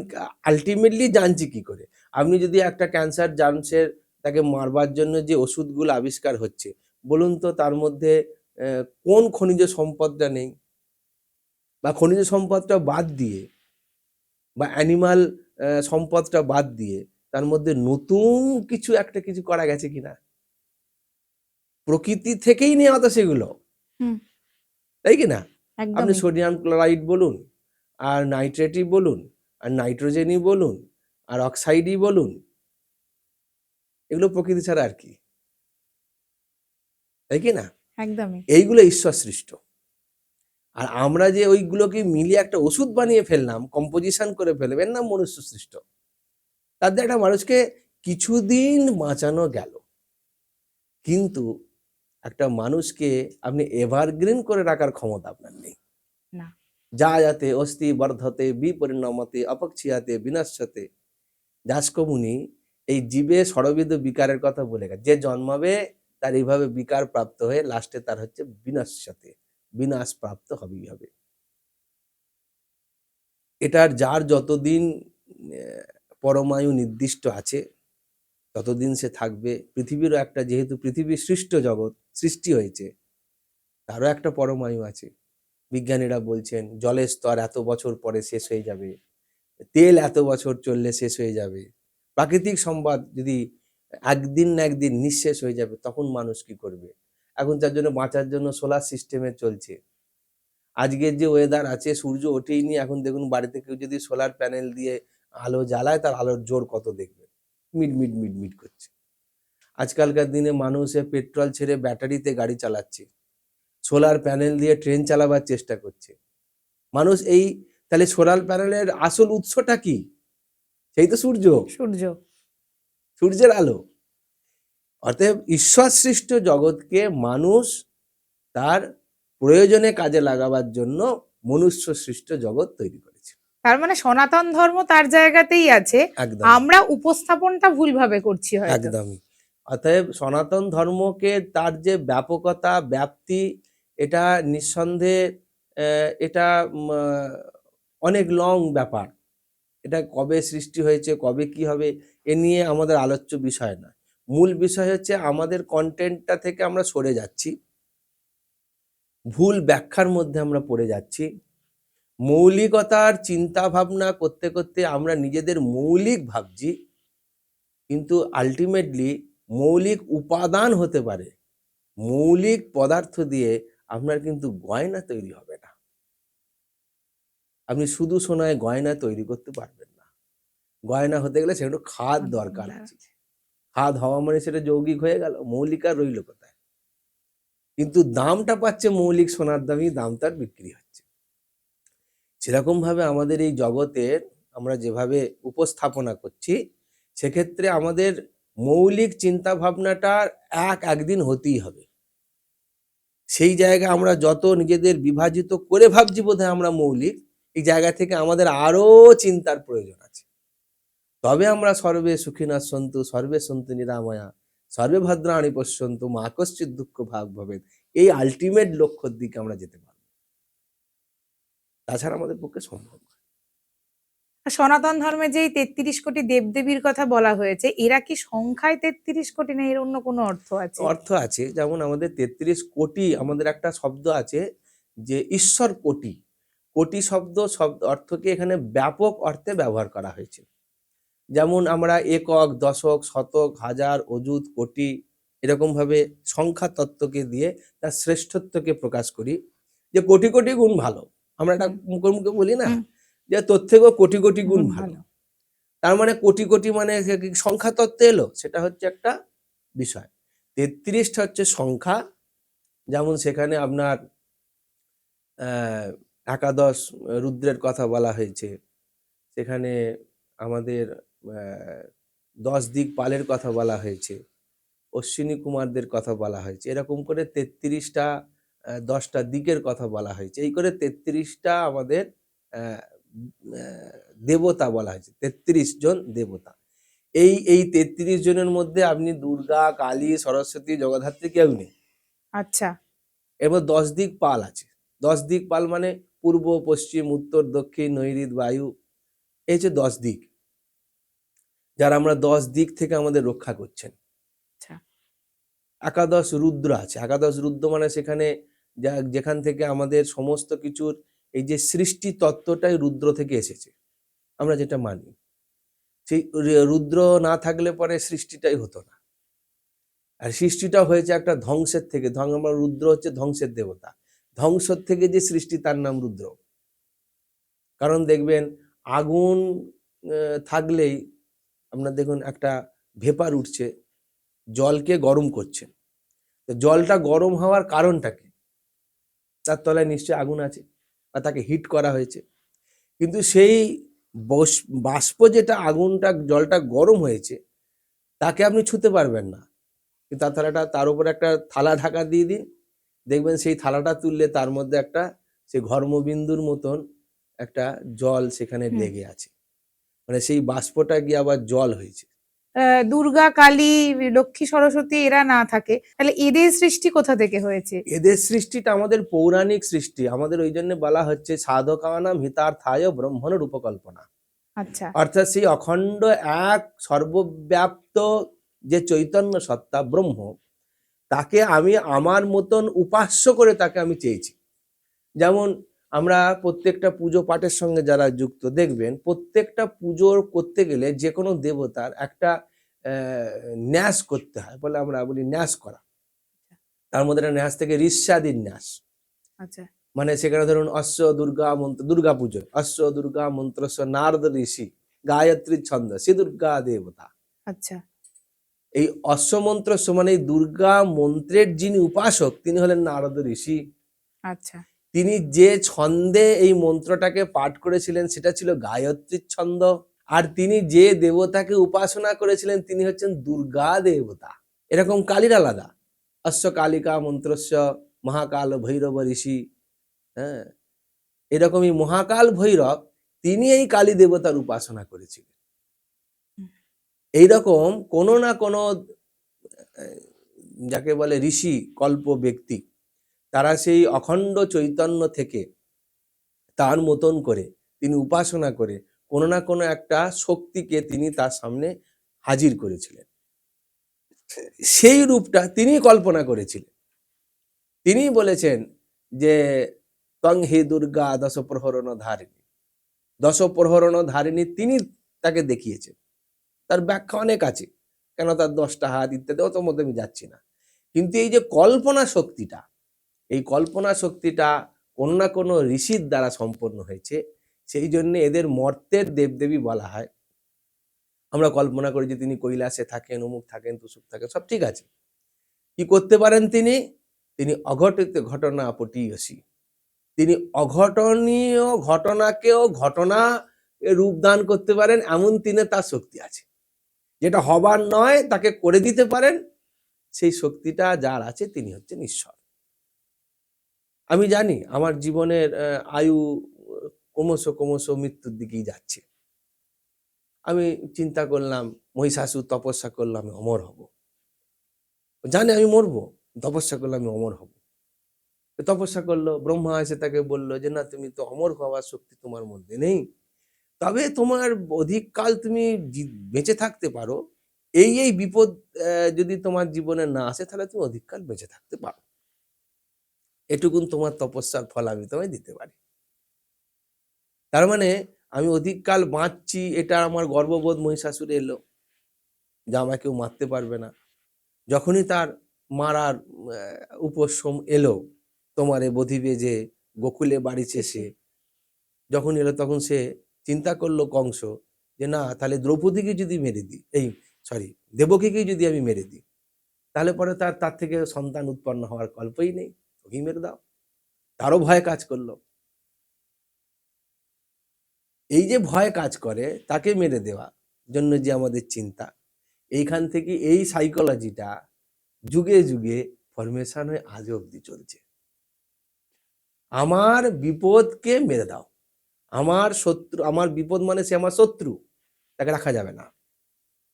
আলটিমেটলি জানছি কি করে? আপনি যদি একটা ক্যান্সার জার্মসের তাকে মারবার জন্য যে ওষুধগুলো আবিষ্কার হচ্ছে, বলুন তো তার মধ্যে কোন খনিজ সম্পদটা নেই? বা খনিজ সম্পদটা বাদ দিয়ে বা অ্যানিমাল সম্পদটা বাদ দিয়ে তার মধ্যে নতুন কিছু একটা কিছু করা গেছে কিনা? প্রকৃতি থেকেই নেওয়া তো সেগুলো, হুম, তাই কি না? আপনি একদমই। সোডিয়াম ক্লোরাইড বলুন, আর নাইট্রেটই বলুন, আর নাইট্রোজেনই বলুন, আর অক্সাইডই বলুন, এগুলো প্রকৃতি ছাড়া আর কি, তাই কি না? একদমই। এইগুলো ঈশ্বর সৃষ্ট। আর আমরা যে ওইগুলোকে মিলিয়ে একটা ওষুধ বানিয়ে ফেললাম, কম্পোজিশন করে ফেললাম, এর নাম মনুষ্য সৃষ্ট। তার দিয়ে একটা মানুষকে কিছুদিন বাঁচানো গেল, কিন্তু একটা মানুষকে আপনি এভারগ্রিন করে রাখার ক্ষমতা আপনার নেই। না। যা যাতে অস্তি বর্ধতে বিপরিণামতে অপক্ষিয়াতে বিনাশ্যতে। যাস্কমুনি এই জীবে ষড়বিধ বিকারের কথা বলে গেছে, যে জন্মাবে তার এইভাবে বিকার প্রাপ্ত হয়ে লাস্টে তার হচ্ছে বিনাশ্যতে, বিনাশ প্রাপ্ত হবেই হবে। এটার যার যতদিন পরমায়ু নির্দিষ্ট আছে ততদিন সে থাকবে। পৃথিবীরও একটা, যেহেতু পৃথিবীর সৃষ্ট জগৎ সৃষ্টি হয়েছে, তারও একটা পরমায়ু আছে। বিজ্ঞানীরা বলছেন জলের স্তর এত বছর পরে শেষ হয়ে যাবে, তেল এত বছর চললে শেষ হয়ে যাবে, প্রাকৃতিক সম্পদ যদি একদিন না একদিন নিঃশেষ হয়ে যাবে, তখন মানুষ কি করবে? এখন তার জন্য বাঁচার জন্য সোলার সিস্টেমে চলছে। আজকের যে ওয়েদার আছে, সূর্য ওঠেই নি, এখন দেখুন বাড়িতে কেউ যদি সোলার প্যানেল দিয়ে আলো জ্বালায়, তার আলোর জোর কত দেখবে, মিট মিট মিট মিট করছে। আজকালকার দিনে মানুষ পেট্রোল ছেড়ে ব্যাটারিতে গাড়ি চালাচ্ছে, সোলার প্যানেল দিয়ে ট্রেন চালাবার চেষ্টা করছে মানুষ। এই তাহলে সোলার প্যানেলের আসল উৎসটা কি? সেই তো সূর্য, সূর্য। সূর্যের আলো। অতএব ঈশ্বর সৃষ্ট জগৎকে মানুষ তার প্রয়োজনে কাজে লাগাবার জন্য মনুষ্য সৃষ্ট জগৎ তৈরি করেছে। তার মানে সনাতন ধর্ম তার জায়গাতেই আছে, একদম, আমরা উপস্থাপনটা ভুলভাবে করছি হয়তো। একদমই। অতএব সনাতন ধর্মকে তার যে ব্যাপকতা, ব্যাপ্তি, এটা নিঃসন্দেহে এটা অনেক লং ব্যাপার। এটা কবে সৃষ্টি হয়েছে, কবে কি হবে, এ নিয়ে আমাদের আলোচ্য বিষয় না। মূল বিষয় হচ্ছে আমাদের কন্টেন্টটা থেকে আমরা সরে যাচ্ছি, ভুল ব্যাখ্যার মধ্যে আমরা পড়ে যাচ্ছি। মৌলিকতার চিন্তা ভাবনা করতে করতে আমরা নিজেদের মৌলিক ভাবছি, কিন্তু আলটিমেটলি মৌলিক উপাদান হতে পারে, মৌলিক পদার্থ দিয়ে আপনার কিন্তু গয়না তৈরি হবে না। আপনি শুধু সোনায় গয়না তৈরি করতে পারবেন না। গয়না হতে গেলে সেটা খাদ দরকার আছে। খাদ হওয়া মানে সেটা যৌগিক হয়ে গেল, মৌলিক আর রইল কোথায়? কিন্তু দামটা পাচ্ছে মৌলিক সোনার দামই, দাম তার বিক্রি হচ্ছে। সেরকম ভাবে আমাদের এই জগতের আমরা যেভাবে উপস্থাপনা করছি, সেক্ষেত্রে আমাদের মৌলিক চিন্তা ভাবনাটার একদিন হতেই হবে। সেই জায়গায় আমরা যত নিজেদের বিভাজিত করে ভাবছি বোধহয় আমরা মৌলিক, এই জায়গা থেকে আমাদের আরো চিন্তার প্রয়োজন আছে। তবে আমরা সর্বে সুখিনঃ সন্তু সর্বে সন্তু নিরাময়া সর্বে ভদ্রাণি পশ্যন্তু মা কশ্চিৎ দুঃখ ভাগ ভবেৎ, এই আলটিমেট লক্ষ্যের দিকে আমরা যেতে পারবো। তাছাড়া আমাদের পক্ষে সম্ভব না। আর সনাতন ধর্মে যে ৩৩ কোটি দেবদেবীর কথা বলা হয়েছে, এরা কি সংখ্যায় ৩৩ কোটি, না এর অন্য কোনো অর্থ আছে? অর্থ আছে, যেমন আমাদের ৩৩ কোটি, আমাদের একটা শব্দ আছে যে ঈশ্বর কোটি। কোটি শব্দ অর্থকে এখানে ব্যাপক অর্থে ব্যবহার করা হয়েছে। যেমন আমরা একক, দশক, শতক, হাজার, অযুত, কোটি, এরকম ভাবে সংখ্যা তত্ত্বকে দিয়ে তার শ্রেষ্ঠত্বকে প্রকাশ করি, যে কোটি কোটি গুণ ভালো। আমরা একটা মুখে মুখে বলি না, হুম, যে তোর থেকেও কোটি কোটি গুণ গুণ ভালো। ভালো। তার মানে কোটি কোটি মানে সংখ্যা তত্ত্বে এলো, সেটা হচ্ছে একটা বিষয়। ৩৩টা হচ্ছে সংখ্যা, যেমন সেখানে আপনার একাদশ রুদ্রের কথা বলা হয়েছে, সেখানে আমাদের 10 দিকপালের কথা বলা হয়েছে, অশ্বিনী কুমারদের কথা বলা হয়েছে, এরকম করে ৩৩টা 10টা দিকের কথা বলা হয়েছে। এই করে ৩৩টা আমাদের আহ, আহ, দেবতা বলা হয়েছে, ৩৩ জন দেবতা। এই ৩৩ জনের মধ্যে আপনি দুর্গা, কালী, সরস্বতী, জগদ্ধাত্রী কেউ নেই। আচ্ছা। এবার 10 দিক পাল আছে। 10 দিক পাল মানে পূর্ব, পশ্চিম, উত্তর, দক্ষিণ, নৈঋত, বায়ু, এই যে 10 দিক, যারা আমরা 10 দিক থেকে আমাদের রক্ষা করছেন। একাদশ রুদ্র আছে। একাদশ রুদ্র মানে সেখানে যেখান থেকে আমাদের সমস্ত কিছুর এই যে সৃষ্টি তত্ত্বটাই রুদ্র থেকে এসেছে, আমরা যেটা মানি। সেই রুদ্র না থাকলে পরে সৃষ্টিটাই হতো না। আর সৃষ্টিটা হয়েছে একটা ধ্বংসের থেকে। আমরা রুদ্র হচ্ছে ধ্বংসের দেবতা। ধ্বংসের থেকে যে সৃষ্টি তার নাম রুদ্র। কারণ দেখবেন আগুন থাকলেই আপনার দেখুন একটা ভেপার উঠছে, জলকে গরম করছে। তো জলটা গরম হওয়ার কারণটা কি? তার তলায় নিশ্চয়ই আগুন আছে বা তাকে হিট করা হয়েছে। কিন্তু সেই বাষ্প যেটা আগুনটা জলটা গরম হয়েছে তাকে আপনি ছুঁতে পারবেন না। কিন্তু তার উপরে একটা থালা ঢাকা দিয়ে দিন, দেখবেন সেই থালাটা তুললে তার মধ্যে একটা সেই ঘর্মবিন্দুর মতন একটা জল সেখানে লেগে আছে, মানে সেই বাষ্পটা গিয়ে আবার জল হয়েছে। দুর্গা, কালী, লক্ষ্মী, সরস্বতী এরা না থাকে, তাহলে এদের সৃষ্টি কোথা থেকে হয়েছে? এদের সৃষ্টিটা আমাদের পৌরাণিক সৃষ্টি। আমাদের ওই জন্য বলা হচ্ছে সাধকানাম হিতার্থায় ব্রহ্মণ রূপকল্পনা। আচ্ছা, অর্থাৎ সেই অখণ্ড এক সর্বব্যাপ্ত যে চৈতন্য সত্তা ব্রহ্ম, তাকে আমি আমার মতন উপাস্য করে তাকে আমি চেয়েছি। যেমন আমরা প্রত্যেকটা পুজো পাঠের সঙ্গে যারা যুক্ত দেখবেন, প্রত্যেকটা পুজো করতে গেলে যে কোনো দেবতার একটা ন্যাস করতে হয়, বলে আমরা বলি ন্যাস করা। তার মধ্যে একটা ন্যাস থেকে ঋষ্যাদির ন্যাস। আচ্ছা, মানে সেখানে ধরুন অশ্ব দুর্গা মন্ত্র, দুর্গা পুজো অশ্ব দুর্গা মন্ত্রস্ব নারদ ঋষি গায়ত্রী ছন্দ শ্রী দুর্গা দেবতা। আচ্ছা, এই অশ্ব মন্ত্র মানে এই দুর্গা মন্ত্রের যিনি উপাসক তিনি হলেন নারদ ঋষি। আচ্ছা, তিনি যে ছন্দে এই মন্ত্রটাকে পাঠ করেছিলেন সেটা ছিল গায়ত্রীর ছন্দ। আর তিনি যে দেবতাকে উপাসনা করেছিলেন তিনি হচ্ছেন দুর্গা দেবতা। এরকম কালীর আলাদা, অশ্ব কালিকা মন্ত্রস্য মহাকাল ভৈরব ঋষি। হ্যাঁ, এরকমই মহাকাল ভৈরব তিনি এই কালী দেবতার উপাসনা করেছিলেন। এইরকম কোনো না কোনো যাকে বলে ঋষি কল্প ব্যক্তি, তারা সেই অখণ্ড চৈতন্য থেকে তার মতন করে তিনি উপাসনা করে কোনো না কোনো একটা শক্তিকে তিনি তার সামনে হাজির করেছিলেন। সেই রূপটা তিনি কল্পনা করেছিলেন। তিনি বলেছেন যে তং হে দুর্গা দশ প্রহরণ ধারিণী, দশ প্রহরণ ধারিণী তিনি তাকে দেখিয়েছেন। তার ব্যাখ্যা অনেক আছে, কেন তার 10টা হাত ইত্যাদি, অত মধ্যে আমি যাচ্ছি না। কিন্তু এই যে কল্পনা শক্তিটা, এই কল্পনা শক্তিটা কোনো না কোনো ঋষির দ্বারা সম্পন্ন হয়েছে। সেই জন্য এদের মর্তের দেবদেবী বলা হয়। আমরা কল্পনা করি যে তিনি কৈলাসে থাকেন, অমুক থাকেন, তুসুক থাকেন, সব ঠিক আছে। কি করতে পারেন তিনি? তিনি অঘটিত ঘটনা পটীয়সী। তিনি অঘটনীয় ঘটনাকেও ঘটনা রূপ দান করতে পারেন, এমন তিনি তার শক্তি আছে। যেটা হবার নয় তাকে করে দিতে পারেন, সেই শক্তিটা যার আছে তিনি হচ্ছেন ঈশ্বর। আমি জানি আমার জীবনের আয়ু ক্রমশ মৃত্যুর দিকেই যাচ্ছে। আমি চিন্তা করলাম মহিষাসুর তপস্যা করলে আমি অমর হব, জানি আমি মরবো, তপস্যা করলে আমি অমর হব। তপস্যা করলো, ব্রহ্মা এসে তাকে বললো যে না, তুমি তো অমর হওয়ার শক্তি তোমার মধ্যে নেই, তবে তোমার অধিক কাল তুমি বেঁচে থাকতে পারো। এই বিপদ যদি তোমার জীবনে না আসে তাহলে তুমি অধিক কাল বেঁচে থাকতে পারো। এটুকুন তোমার তপস্যার ফল আমি তোমায় দিতে পারি। তার মানে আমি অধিক কাল বাঁচছি, এটা আমার গর্ববোধ মহিষাসুর এলো যে আমাকে কেউ মারতে পারবে না। যখনই তার মারার উপশম এলো, তোমারে বধিবে যে গোকুলে বাড়িছে সে, যখন এলো তখন সে চিন্তা করলো কংস যে না, তাহলে দ্রৌপদীকে যদি মেরে দিই, দেবকীকে যদি আমি মেরে দিই, তাহলে পরে তার থেকে সন্তান উৎপন্ন হওয়ার কল্পই নেই, ওকেই মেরে দাও। তারও ভয় কাজ করলো। এই যে ভয় কাজ করে তাকে মেরে দেওয়া জন্য যে আমাদের চিন্তা, এইখান থেকে এই সাইকোলজিটা যুগে যুগে ফরমেশন হয়ে আজ অব্দি চলছে। আমার বিপদকে মেরে দাও, আমার শত্রু, আমার বিপদ মানে সে আমার শত্রু, তাকে রাখা যাবে না,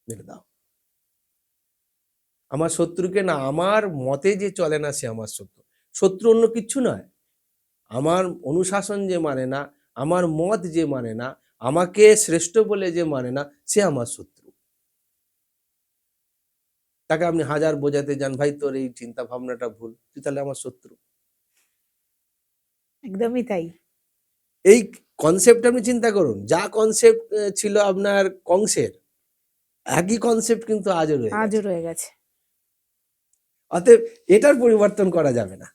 মেরে দাও। আমার শত্রুকে না, আমার মতে যে চলে না সে আমার শত্রু। শত্রু অন্য কিচ্ছু নয়, আমার অনুশাসন যে মানে না, আমার মত যে মানে না, আমাকে শ্রেষ্ঠ বলে যে মানে না, সে আমার শত্রু। তাকে আপনি হাজার বোঝাতে যান, ভাই তোর এই চিন্তা ভাবনাটা ভুল, তুই তাহলে আমার শত্রু। একদমই তাই। এই কনসেপ্ট আপনি চিন্তা করুন, যা কনসেপ্ট ছিল আপনার কংসের, একই কনসেপ্ট কিন্তু আজও রয়ে আজও গেছে। রয়ে গেছে। অতএব এটার পরিবর্তন করা যাবে না।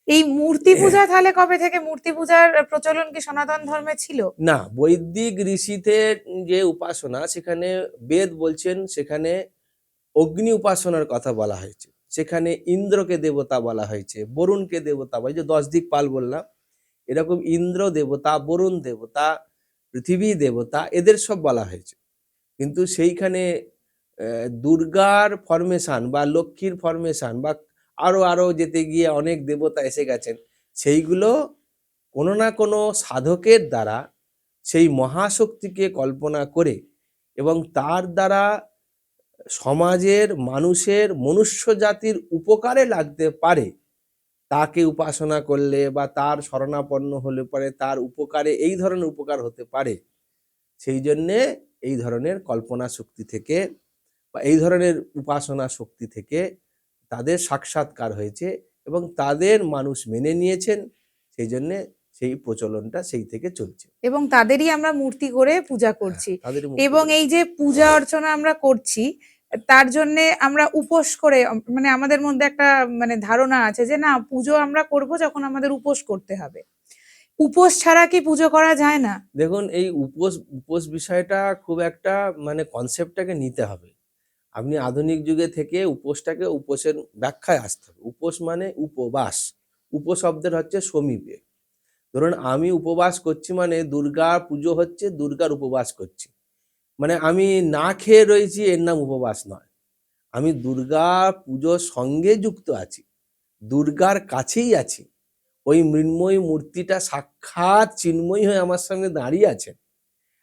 এই মূর্তি পূজা তাহলে কবে থেকে, মূর্তি পূজার প্রচলন কি সনাতন ধর্মে ছিল? না, বৈদিক ঋষিতে যে উপাসনা, সেখানে বেদ বলছেন, সেখানে অগ্নি উপাসনার কথা বলা হয়েছে, সেখানে ইন্দ্রকে দেবতা বলা হয়েছে, বরুণকে দেবতা বলা, এই যে 10 দিক পাল বললাম, এরকম ইন্দ্র দেবতা, বরুণ দেবতা, পৃথিবী দেবতা, এদের সব বলা হয়েছে। কিন্তু সেইখানে দুর্গার ফরমেশন বা লক্ষ্মীর ফরমেশন বা আরো আরো যেতে গিয়ে অনেক দেবতা এসে গেছেন, সেইগুলো কোনো না কোনো সাধকের দ্বারা সেই মহাশক্তিকে কল্পনা করে এবং তার দ্বারা সমাজের মানুষের মনুষ্য জাতির উপকারে লাগতে পারে, তাকে উপাসনা করলে বা তার শরণাপন্ন হলে পরে তার উপকারে এই ধরনের উপকার হতে পারে, সেই জন্যে এই ধরনের কল্পনা শক্তি থেকে বা এই ধরনের উপাসনা শক্তি থেকে তাদের সাক্ষাৎকার হয়েছে এবং তাদের মানুষ মেনে নিয়েছেন, সেই জন্যে সেই প্রচলনটা সেই থেকে চলছে। এবং তাদেরই আমরা মূর্তি করে পূজা করছি। তাদের এবং এই যে পূজা অর্চনা আমরা করছি, তার জন্যে আমরা উপোস করে, মানে আমাদের মধ্যে একটা মানে ধারণা আছে যে না, পুজো আমরা করব যখন আমাদের উপোস করতে হবে। উপোস ছাড়া কি পুজো করা যায় না? দেখুন, এই উপোস উপোস বিষয়টা খুব একটা মানে কনসেপ্টটাকে নিতে হবে। আপনি আধুনিক যুগে থেকে উপোসটাকে উপোসের ব্যাখ্যায় আসতে হবে। উপোস মানে উপবাস, উপশব্দের হচ্ছে সমীপে। ধরুন আমি উপবাস করছি মানে দুর্গা পুজো হচ্ছে, দুর্গার উপবাস করছি, মানে আমি না খেয়ে রয়েছি, এর নাম উপবাস নয়। আমি দুর্গা পুজোর সঙ্গে যুক্ত আছি, দুর্গার কাছেই আছি, ওই মৃন্ময়ী মূর্তিটা সাক্ষাৎ চিন্ময়ী হয়ে আমার সামনে দাঁড়িয়ে আছেন,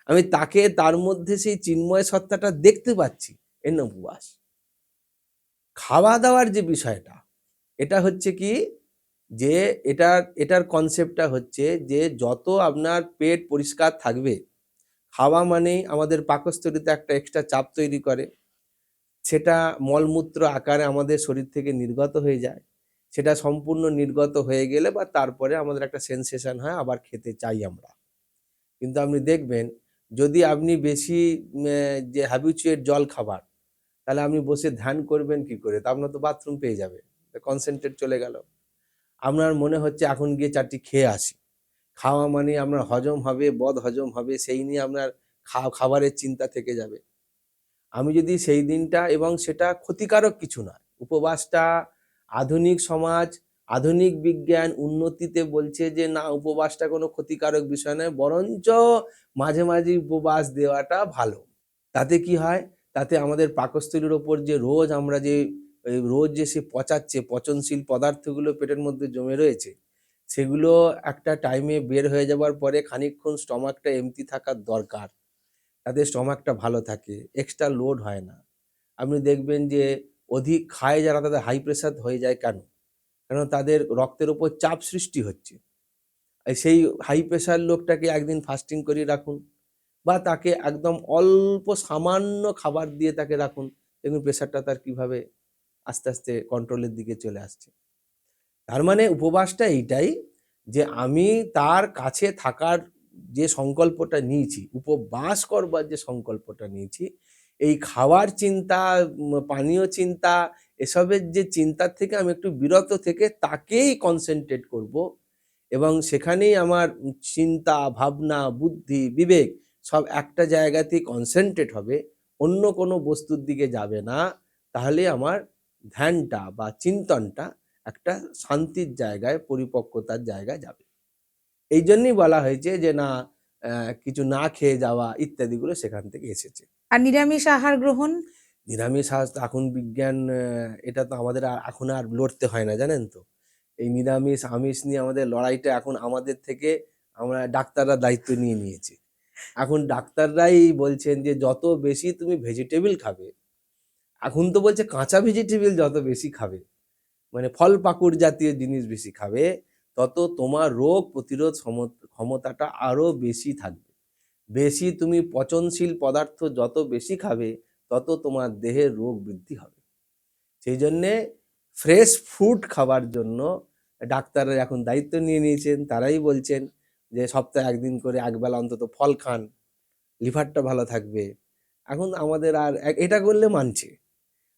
আমি তাকে তার মধ্যে সেই চিন্ময় সত্তাটা দেখতে পাচ্ছি, এর নাম উপবাস। খাওয়া দাওয়ার যে বিষয়টা, এটা হচ্ছে কি, যে এটার কনসেপ্টটা হচ্ছে যে যত আপনার পেট পরিষ্কার থাকবে, খাওয়া মানেই আমাদের পাকস্থলীতে একটা এক্সট্রা চাপ তৈরি করে, সেটা মলমূত্র আকারে আমাদের শরীর থেকে নির্গত হয়ে যায়, সেটা সম্পূর্ণ নির্গত হয়ে গেলে বা তারপরে আমাদের একটা সেন্সেশন হয়, আবার খেতে চাই আমরা। কিন্তু আপনি দেখবেন, যদি আপনি বেশি যে হ্যাবিচুয়েট জল খাবার, তাহলে আপনি বসে ধ্যান করবেন কি করে, তা আপনার তো বাথরুম পেয়ে যাবে, কনসেন্ট্রেট চলে গেল। আপনার মনে হচ্ছে এখন গিয়ে 4টি খেয়ে আসি, খাওয়া মানে আপনার হজম হবে, বদ হজম হবে, সেই নিয়ে আপনার খাবারের চিন্তা থেকে যাবে। আমি যদি সেই দিনটা, এবং সেটা ক্ষতিকারক কিছু নয়, উপবাসটা আধুনিক সমাজ, আধুনিক বিজ্ঞান উন্নতিতে বলছে যে না, উপবাসটা কোনো ক্ষতিকারক বিষয় নয়, বরঞ্চ মাঝে মাঝে উপবাস দেওয়াটা ভালো। তাতে কি হয়, তাতে আমাদের পাকস্থলীর ওপর যে রোজ আমরা যে রোজ যে সে পচাচ্ছে, পচনশীল পদার্থগুলো পেটের মধ্যে জমে রয়েছে, সেগুলো একটা টাইমে বের হয়ে যাবার পরে খানিকক্ষণ স্টমাকটা এমটি থাকার দরকার, তাদের স্টমাকটা ভালো থাকে, এক্সট্রা লোড হয় না। আপনি দেখবেন যে অধিক খায় যারা, তাদের হাই প্রেশার হয়ে যায় কেন? কারণ তাদের রক্তের উপর চাপ সৃষ্টি হচ্ছে। সেই হাই প্রেশার লোকটাকে একদিন ফাস্টিং করিয়ে রাখুন বা তাকে একদম অল্প সামান্য খাবার দিয়ে তাকে রাখুন, দেখুন প্রেশারটা তার কিভাবে আস্তে আস্তে কন্ট্রোলের দিকে চলে আসছে। তার মানে উপবাসটা এইটাই, যে আমি তার কাছে থাকার যে সংকল্পটা নিয়েছি, উপবাস করবার যে সংকল্পটা নিয়েছি, এই খাওয়ার চিন্তা, পানীয় চিন্তা, এসবের যে চিন্তার থেকে আমি একটু বিরত থেকে তাকেই কনসেন্ট্রেট করব এবং সেখানেই আমার চিন্তা, ভাবনা, বুদ্ধি, বিবেক সব একটা জায়গাতেই কনসেন্ট্রেট হবে, অন্য কোনো বস্তুর দিকে যাবে না। তাহলে আমার ধ্যানটা বা চিন্তনটা একটা শান্তির জায়গায়, পরিপক্কতার জায়গায় যাবে। এই জন্যই বলা হয়েছে যে না, কিছু না খেয়ে যাওয়া ইত্যাদিগুলো সেখান থেকে এসেছে। আর নিরামিষ আহার গ্রহণ? নিরামিষ এখন বিজ্ঞান, এটা তো আমাদের এখন আর লড়তে হয় না, জানেন তো। এই নিরামিষ আমিষ নিয়ে আমাদের লড়াইটা এখন আমাদের থেকে, আমরা ডাক্তাররা দায়িত্ব নিয়ে নিয়েছে। এখন ডাক্তাররাই বলছেন যে যত বেশি তুমি ভেজিটেবল খাবে, এখন তো বলছে কাঁচা ভেজিটেবল যত বেশি খাবে, মানে ফল পাকুড় জাতীয় জিনিস বেশি খাবে, তত তোমার রোগ প্রতিরোধ ক্ষমতাটা আরো বেশি থাকবে। বেশি তুমি পচনশীল পদার্থ যত বেশি খাবে, তত তোমার দেহের রোগ বৃদ্ধি হবে। সেই জন্যে ফ্রেশ ফুড খাবার জন্য ডাক্তাররা এখন দায়িত্ব নিয়ে নিয়েছেন। তারাই বলছেন যে সপ্তাহে 1 দিন করে একবেলা অন্তত ফল খান, লিভারটা ভালো থাকবে। এখন আমাদের আর এটা করলে মানছে।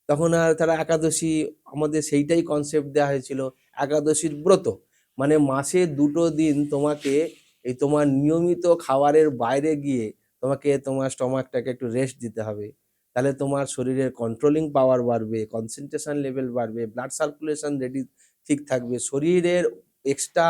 তখন আর তারা একাদশী, আমাদের সেইটাই কনসেপ্ট দেওয়া হয়েছিল, একাদশীর ব্রত। মানে মাসে 2টো দিন তোমাকে এই তোমার নিয়মিত খাবারের বাইরে গিয়ে তোমাকে তোমার স্টমাকটাকে একটু রেস্ট দিতে হবে। তাহলে তোমার শরীরের কন্ট্রোলিং পাওয়ার বাড়বে, কনসেন্ট্রেশন লেভেল বাড়বে, ব্লাড সার্কুলেশন ঠিক থাকবে, শরীরের এক্সট্রা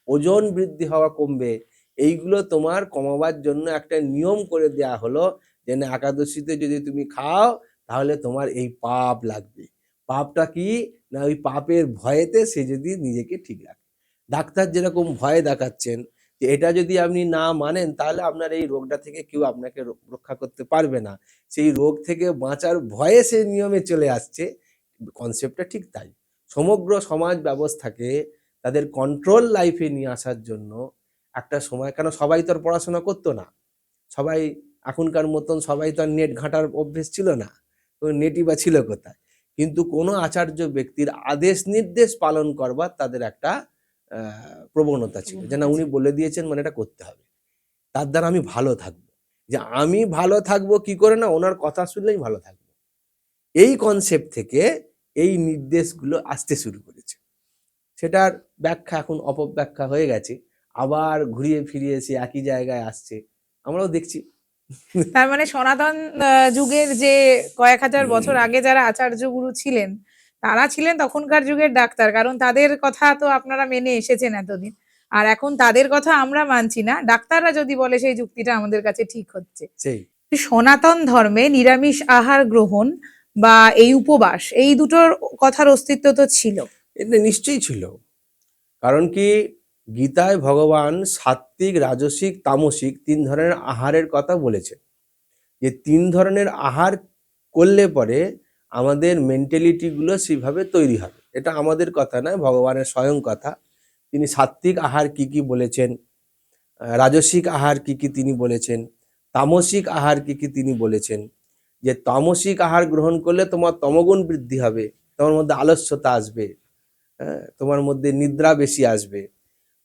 ওজন বৃদ্ধি হওয়া কমবে। এইগুলো তোমার কমাবার জন্য একটা নিয়ম করে দেয়া হলো যে না, একাদশীতে যদি তুমি খাও তাহলে তোমার এই পাপ লাগবে। পাপটা কি? না ওই পাপের ভয়েতে সে যদি নিজেকে ঠিক রাখে। ডাক্তার যেরকম ভয় দেখাচ্ছেন যে এটা যদি আপনি না মানেন তাহলে আপনার এই রোগটা থেকে কেউ আপনাকে রক্ষা করতে পারবে না, সেই রোগ থেকে বাঁচার ভয়ে সে নিয়মে চলে আসছে। কনসেপ্টটা ঠিক তাই। সমগ্র সমাজ ব্যবস্থাকে তাদের কন্ট্রোল লাইফে নিয়ে আসার জন্য একটা সময়, কেন সবাই তো আর পড়াশোনা করতো না, সবাই এখনকার মতন সবাই তো আর নেট ঘাঁটার অভ্যেস ছিল না, তো নেটই বা ছিল কোথায়। কিন্তু কোনো আচার্য ব্যক্তির আদেশ নির্দেশ পালন করবার তাদের একটা প্রবণতা ছিল যে না, উনি বলে দিয়েছেন মানে এটা করতে হবে, তার দ্বারা আমি ভালো থাকবো। যে আমি ভালো থাকবো কি করে? না, ওনার কথা শুনলেই ভালো থাকবো। এই কনসেপ্ট থেকে এই নির্দেশগুলো আসতে শুরু করেছে। সেটার ব্যাখ্যা এখন অপব্যাখ্যা হয়ে গেছে, আবার ঘুরিয়ে ফিরিয়ে এসে একই জায়গায় আসছে, আমরাও দেখছি। তার মানে সনাতন যুগের যে কয়েক হাজার বছর আগে যারা আচার্য গুরু ছিলেন, তারা ছিলেন তখনকার যুগের ডাক্তার, কারণ তাদের কথা তো আপনারা মেনে এসেছেন এতদিন। আর এখন তাদের কথা আমরা মানছি না, ডাক্তাররা যদি বলে সেই যুক্তিটা আমাদের কাছে ঠিক হচ্ছে। সেই সনাতন ধর্মে নিরামিষ আহার গ্রহণ বা এই উপবাস, এই দুটোর কথার অস্তিত্ব তো ছিল। এটা নিশ্চয়ই ছিল। কারণ কি, গীতায় ভগবান সাত্ত্বিক, রাজসিক, তামসিক 3 ধরনের আহারের কথা বলেছে। যে 3 ধরনের আহার করলে পরে আমাদের মেন্টালিটিগুলো সেইভাবে তৈরি হবে। এটা আমাদের কথা নয়, ভগবানের স্বয়ং কথা। তিনি সাত্ত্বিক আহার কি কি বলেছেন, রাজসিক আহার কি কি তিনি বলেছেন, তামসিক আহার কি কি তিনি বলেছেন। যে তামসিক আহার গ্রহণ করলে তোমার তমগুণ বৃদ্ধি হবে, তোমার মধ্যে আলস্যতা আসবে, হ্যাঁ, তোমার মধ্যে নিদ্রা বেশি আসবে।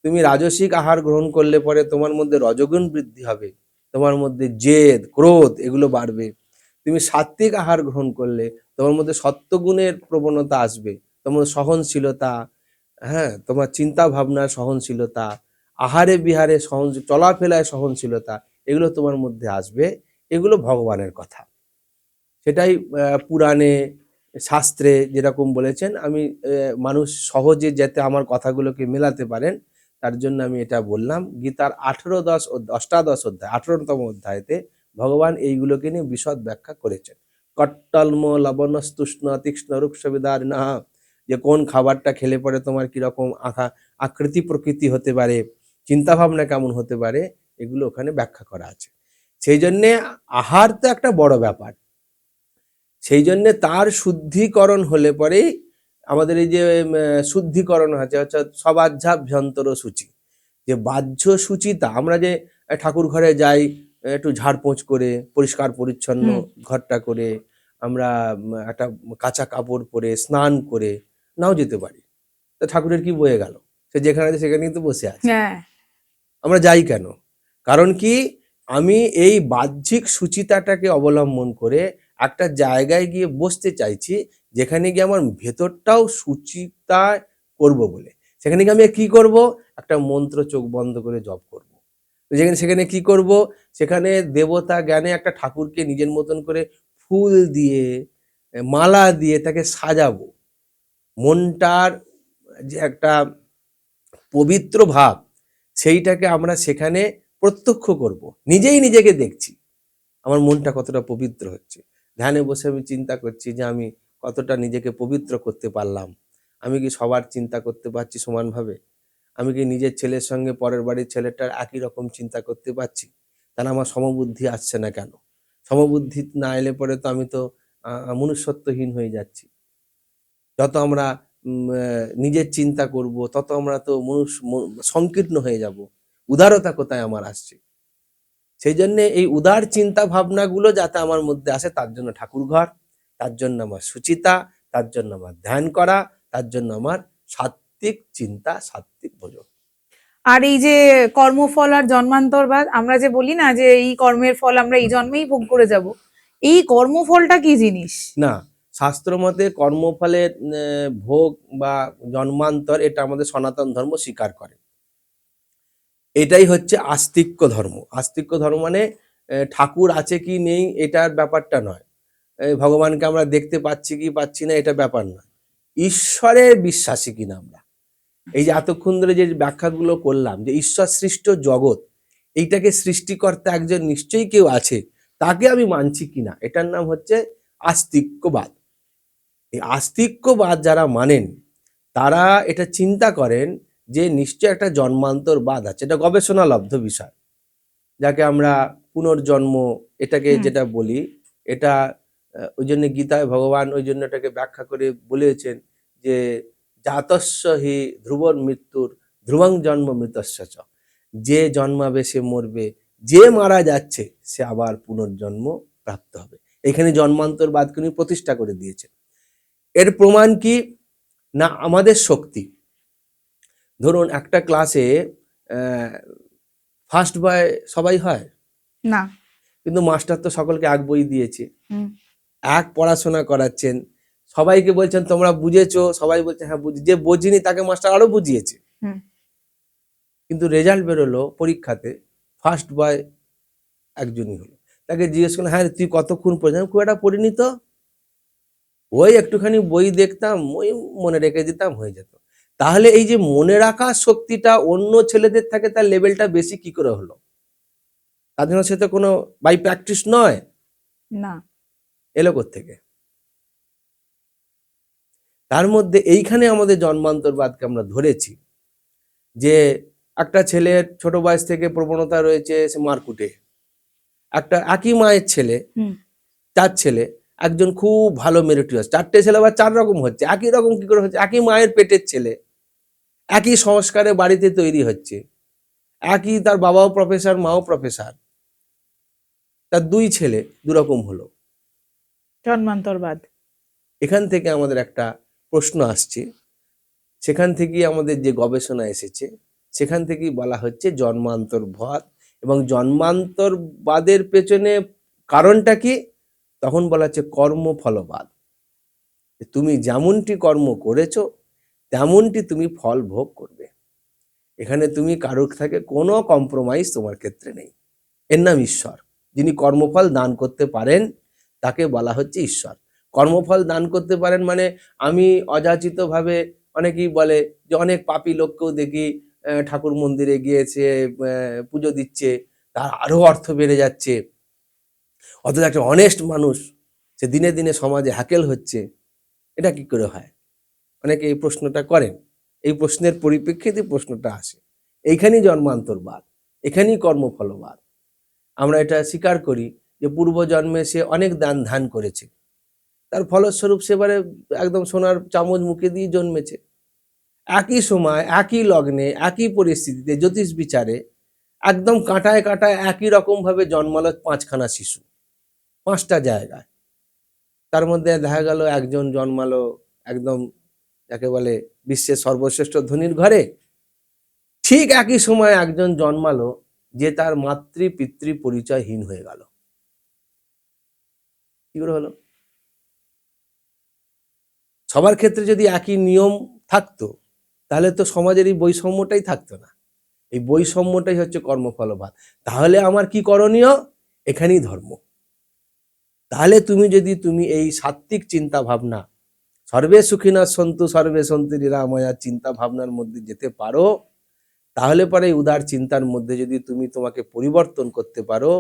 তুমি রাজসিক আহার গ্রহণ করলে পরে তোমার মধ্যে রজগুণ বৃদ্ধি হবে, তোমার মধ্যে জেদ, ক্রোধ এগুলো বাড়বে। তুমি সাত্ত্বিক আহার গ্রহণ করলে তোমার মধ্যে সত্ত্বগুণের প্রবণতা আসবে, তোমার সহনশীলতা, হ্যাঁ, তোমার চিন্তা ভাবনার সহনশীলতা, আহারে বিহারে চলাফেরায় সহনশীলতা, এগুলো তোমার মধ্যে আসবে। এগুলো ভগবানের কথা, সেটাই পুরাণে শাস্ত্রে যেরকম বলেছেন। আমি মানুষ সহজে যাতে আমার কথাগুলোকে মেলাতে পারেন তার জন্য আমি এটা বললাম। গীতার 18 অধ্যায় 18তম অধ্যায়তে ভগবান এইগুলোকে নিয়ে বিশদ ব্যাখ্যা করেছেন। কট্টলম লবণস্তুষ্ণ তীক্ষ্ণ রুক্ষবিদারিণা, যে কোন খাবারটা খেলে পরে তোমার কিরকম আকৃতি প্রকৃতি হতে পারে, চিন্তা ভাবনা কেমন হতে পারে, এগুলো ওখানে ব্যাখ্যা করা আছে। সেই জন্যে আহার তো একটা বড় ব্যাপার। সেই জন্যে তার শুদ্ধিকরণ হলে পরেই আমাদের এই যে শুদ্ধিকরণ আছে, অর্থাৎ সবাধ্যাভ্যন্তর সূচি, যে বাহ্য সূচিতা। আমরা যে ঠাকুর ঘরে যাই একটু ঝাড়পোঁছ করে পরিষ্কার পরিচ্ছন্ন ঘরটা করে, আমরা একটা কাঁচা কাপড় পরে স্নান করে নাও যেতে পারি, তা ঠাকুরের কি বয়ে গেল? সে যেখানে আছে সেখানেই তো বসে আছে। হ্যাঁ, আমরা যাই কেন? কারণ কি, আমি এই বাহ্যিক সুচিতাটাকে অবলম্বন করে একটা জায়গায় গিয়ে বসতে চাইছি যেখানে গিয়ে আমার ভেতরটাও সুচিতা করব বলে। সেখানে গিয়ে আমি কি করব? একটা মন্ত্র চোখ বন্ধ করে জপ করব। সেখানে কি করব? সেখানে দেবতা জ্ঞানে একটা ঠাকুরকে নিজের মতন করে ফুল দিয়ে, মালা দিয়ে তাকে সাজাবো। মনটার যে একটা পবিত্র ভাব, সেইটাকে আমরা সেখানে প্রত্যক্ষ করব। নিজেই নিজেকে দেখছি আমার মনটা কতটা পবিত্র হচ্ছে। ধ্যানে বসে আমি চিন্তা করছি যে আমি কতটা নিজেকে পবিত্র করতে পারলাম। আমি কি সবার চিন্তা করতে পারছি সমানভাবে? আমি কি নিজের ছেলের সঙ্গে পরের বাড়ির ছেলেটার একই রকম চিন্তা করতে পারছি? তাহলে আমার সমবুদ্ধি আসছে না কেন? সমবুদ্ধি না এলে পরে তো আমি তো মনুষ্যত্বহীন হয়ে যাচ্ছি। যত আমরা নিজের চিন্তা করব তত আমরা তো সংকীর্ণ হয়ে যাব। উদারতা কোথায় আমার আসছে? সেই জন্য এই উদার চিন্তা ভাবনাগুলো যাতে আমার মধ্যে আসে তার জন্য ঠাকুর ঘর, তার জন্য আমার সুচিতা, তার জন্য আমার ধ্যান করা, তার জন্য আমার সাত্ত্বিক চিন্তা, সাত্ত্বিক ভোজন। আর এই যে কর্মফল আর জন্মান্তরবাদ, আমরা যে বলি না যে এই কর্মের ফল আমরা এই জন্মেই ভোগ করে যাব, এই কর্মফলটা কি জিনিস? না, শাস্ত্র মতে কর্মফলের ভোগ বা জন্মান্তর এটা আমাদের সনাতন ধর্ম স্বীকার করে। এটাই হচ্ছে আস্তিক্য ধর্ম। আস্তিক্য ধর্ম মানে ঠাকুর আছে কি নেই এটার ব্যাপারটা নয়, ভগবানকে আমরা দেখতে পাচ্ছি কি পাচ্ছি না এটা ব্যাপার নয়, ঈশ্বরে বিশ্বাসী কিনা আমরা। এই যে এতক্ষণ ধরে যে ব্যাখ্যাগুলো করলাম যে ঈশ্বর সৃষ্ট জগৎ, এইটাকে সৃষ্টিকর্তা একজন নিশ্চয়ই কেউ আছে, তাকে আমি মানছি কিনা, এটার নাম হচ্ছে আস্তিক্যবাদ। এই আস্তিক্যবাদ যারা মানেন তারা এটা চিন্তা করেন যে নিশ্চয় একটা জন্মান্তরবাদ আছে, এটা গবেষণালব্ধ বিষয়, যাকে আমরা পুনর্জন্ম এটাকে যেটা বলি, এটা ওই জন্য গীতায় ভগবান ওই জন্য এটাকে ব্যাখ্যা করে বলেছেন যে জাতস্য হি ধ্রুবর মৃত্যুর ধ্রুবং জন্ম মৃতস্য চ, যে জন্মাবে সে মরবে, যে মারা যাচ্ছে সে আবার পুনর্জন্ম প্রাপ্ত হবে। এখানে জন্মান্তরবাদকে উনি প্রতিষ্ঠা করে দিয়েছেন। এর প্রমাণ কি না, আমাদের শক্তি। ধরুন একটা ক্লাসে ফার্স্ট বয় সবাই হয় না। কিন্তু মাস্টার তো সকলকে এক বই দিয়েছে, এক পড়াশোনা করাচ্ছেন, সবাইকে বলছেন তোমরা বুঝেছো, সবাই বলছে হ্যাঁ বুঝি, যে বোঝেনি তাকে মাস্টার আরো বুঝিয়েছে, কিন্তু রেজাল্ট বেরোলো পরীক্ষাতে ফার্স্ট বয় একজনই হলো। তাকে জিজ্ঞেস করলেন হ্যাঁ তুই কতক্ষণ পড়েছিস, খুব একটা পড়িনি তো, ওই একটুখানি বই দেখতাম, ওই মনে রেখে দিতাম, হয়ে যেত। তাহলে এই যে মনে রাখার শক্তিটা অন্য ছেলেদের থাকে, তার লেভেলটা বেশি কি করে হলো? তার জন্য সে তো কোনো বাই প্র্যাকটিস নয়, না, এলো কোত্থেকে? তার মধ্যে এইখানে আমাদের জন্মান্তরবাদকে আমরা ধরেছি যে একটা ছেলের ছোট বয়স থেকে প্রবণতা রয়েছে সে মারকুটে, একটা একই মায়ের ছেলে, চার ছেলে, একজন খুব ভালো মেরিটোরিয়াস, চারটে ছেলে আবার চার রকম হচ্ছে, একই রকম কি করে হচ্ছে? একই মায়ের পেটের ছেলে, একই সংস্কারে বাড়িতে তৈরি হচ্ছে, একই তার বাবাও প্রফেসর মাও প্রফেসর, তার দুই ছেলে দুরকম হলো। জন্মান্তরবাদ। এখান থেকে আমাদের একটা প্রশ্ন আসছে, সেখান থেকেই আমাদের যে গবেষণা এসেছে সেখান থেকেই বলা হচ্ছে জন্মান্তরবাদ, এবং জন্মান্তরবাদের পেছনে কারণটা কি? তখন বলা হচ্ছে কর্মফলবাদ। তুমি যেমনটি কর্ম করেছো তেমনটি তুমি ফল ভোগ করবে, এখানে তুমি কারোর থেকে কোনো কম্প্রোমাইজ তোমার ক্ষেত্রে নেই। এর নাম ঈশ্বর। যিনি কর্মফল দান করতে পারেন তাকে বলা হচ্ছে ঈশ্বর। কর্মফল দান করতে পারেন মানে আমি অযাচিতভাবে, অনেকেই বলে যে অনেক পাপী লোককেও দেখি ঠাকুর মন্দিরে গিয়েছে, পুজো দিচ্ছে, তার আরো অর্থ বেড়ে যাচ্ছে, অথচ একটা অনেস্ট মানুষ সে দিনে দিনে সমাজে হ্যাকেল হচ্ছে, এটা কি করে হয়? অনেকে এই প্রশ্নটা করেন, এই প্রশ্নের পরিপ্রেক্ষিতে প্রশ্নটা আসে। এইখানেই জন্মান্তরবাদ, এখানেই কর্মফলবাদ। আমরা এটা স্বীকার করি যে পূর্বজন্মে সে অনেক দান ধ্যান করেছে, তার ফলস্বরূপ সেবারে একদম সোনার চামচ মুখে দিয়ে জন্মেছে। একই সময় একই লগ্নে একই পরিস্থিতিতে জ্যোতিষ বিচারে একদম কাঁটায় কাঁটায় একই রকম ভাবে জন্মালো পাঁচখানা শিশু, পাঁচটা জায়গায়। তার মধ্যে দেখা গেল একজন জন্মালো একদম যাকে বলে বিশ্বের সর্বশ্রেষ্ঠ ধনীর ঘরে, ঠিক একই সময় একজন জন্মালো যে তার মাতৃ পিতৃ পরিচয়হীন হয়ে গেল। কি করে হলো? সবার ক্ষেত্রে যদি একই নিয়ম থাকতো তাহলে তো সমাজের এই বৈষম্যটাই থাকতো না। এই বৈষম্যটাই হচ্ছে কর্মফলবাদ। তাহলে আমার কি করণীয়? এখানেই ধর্ম। তাহলে তুমি এই সাত্ত্বিক চিন্তা ভাবনা, সর্বে সুখিনা সন্তু সর্বে সন্তু নিরাময়া চিন্তা ভাবনার মধ্যে যেতে পারো, তাহলে পরে উদার চিন্তার মধ্যে যদি তুমি তোমাকে পরিবর্তন করতে পারো,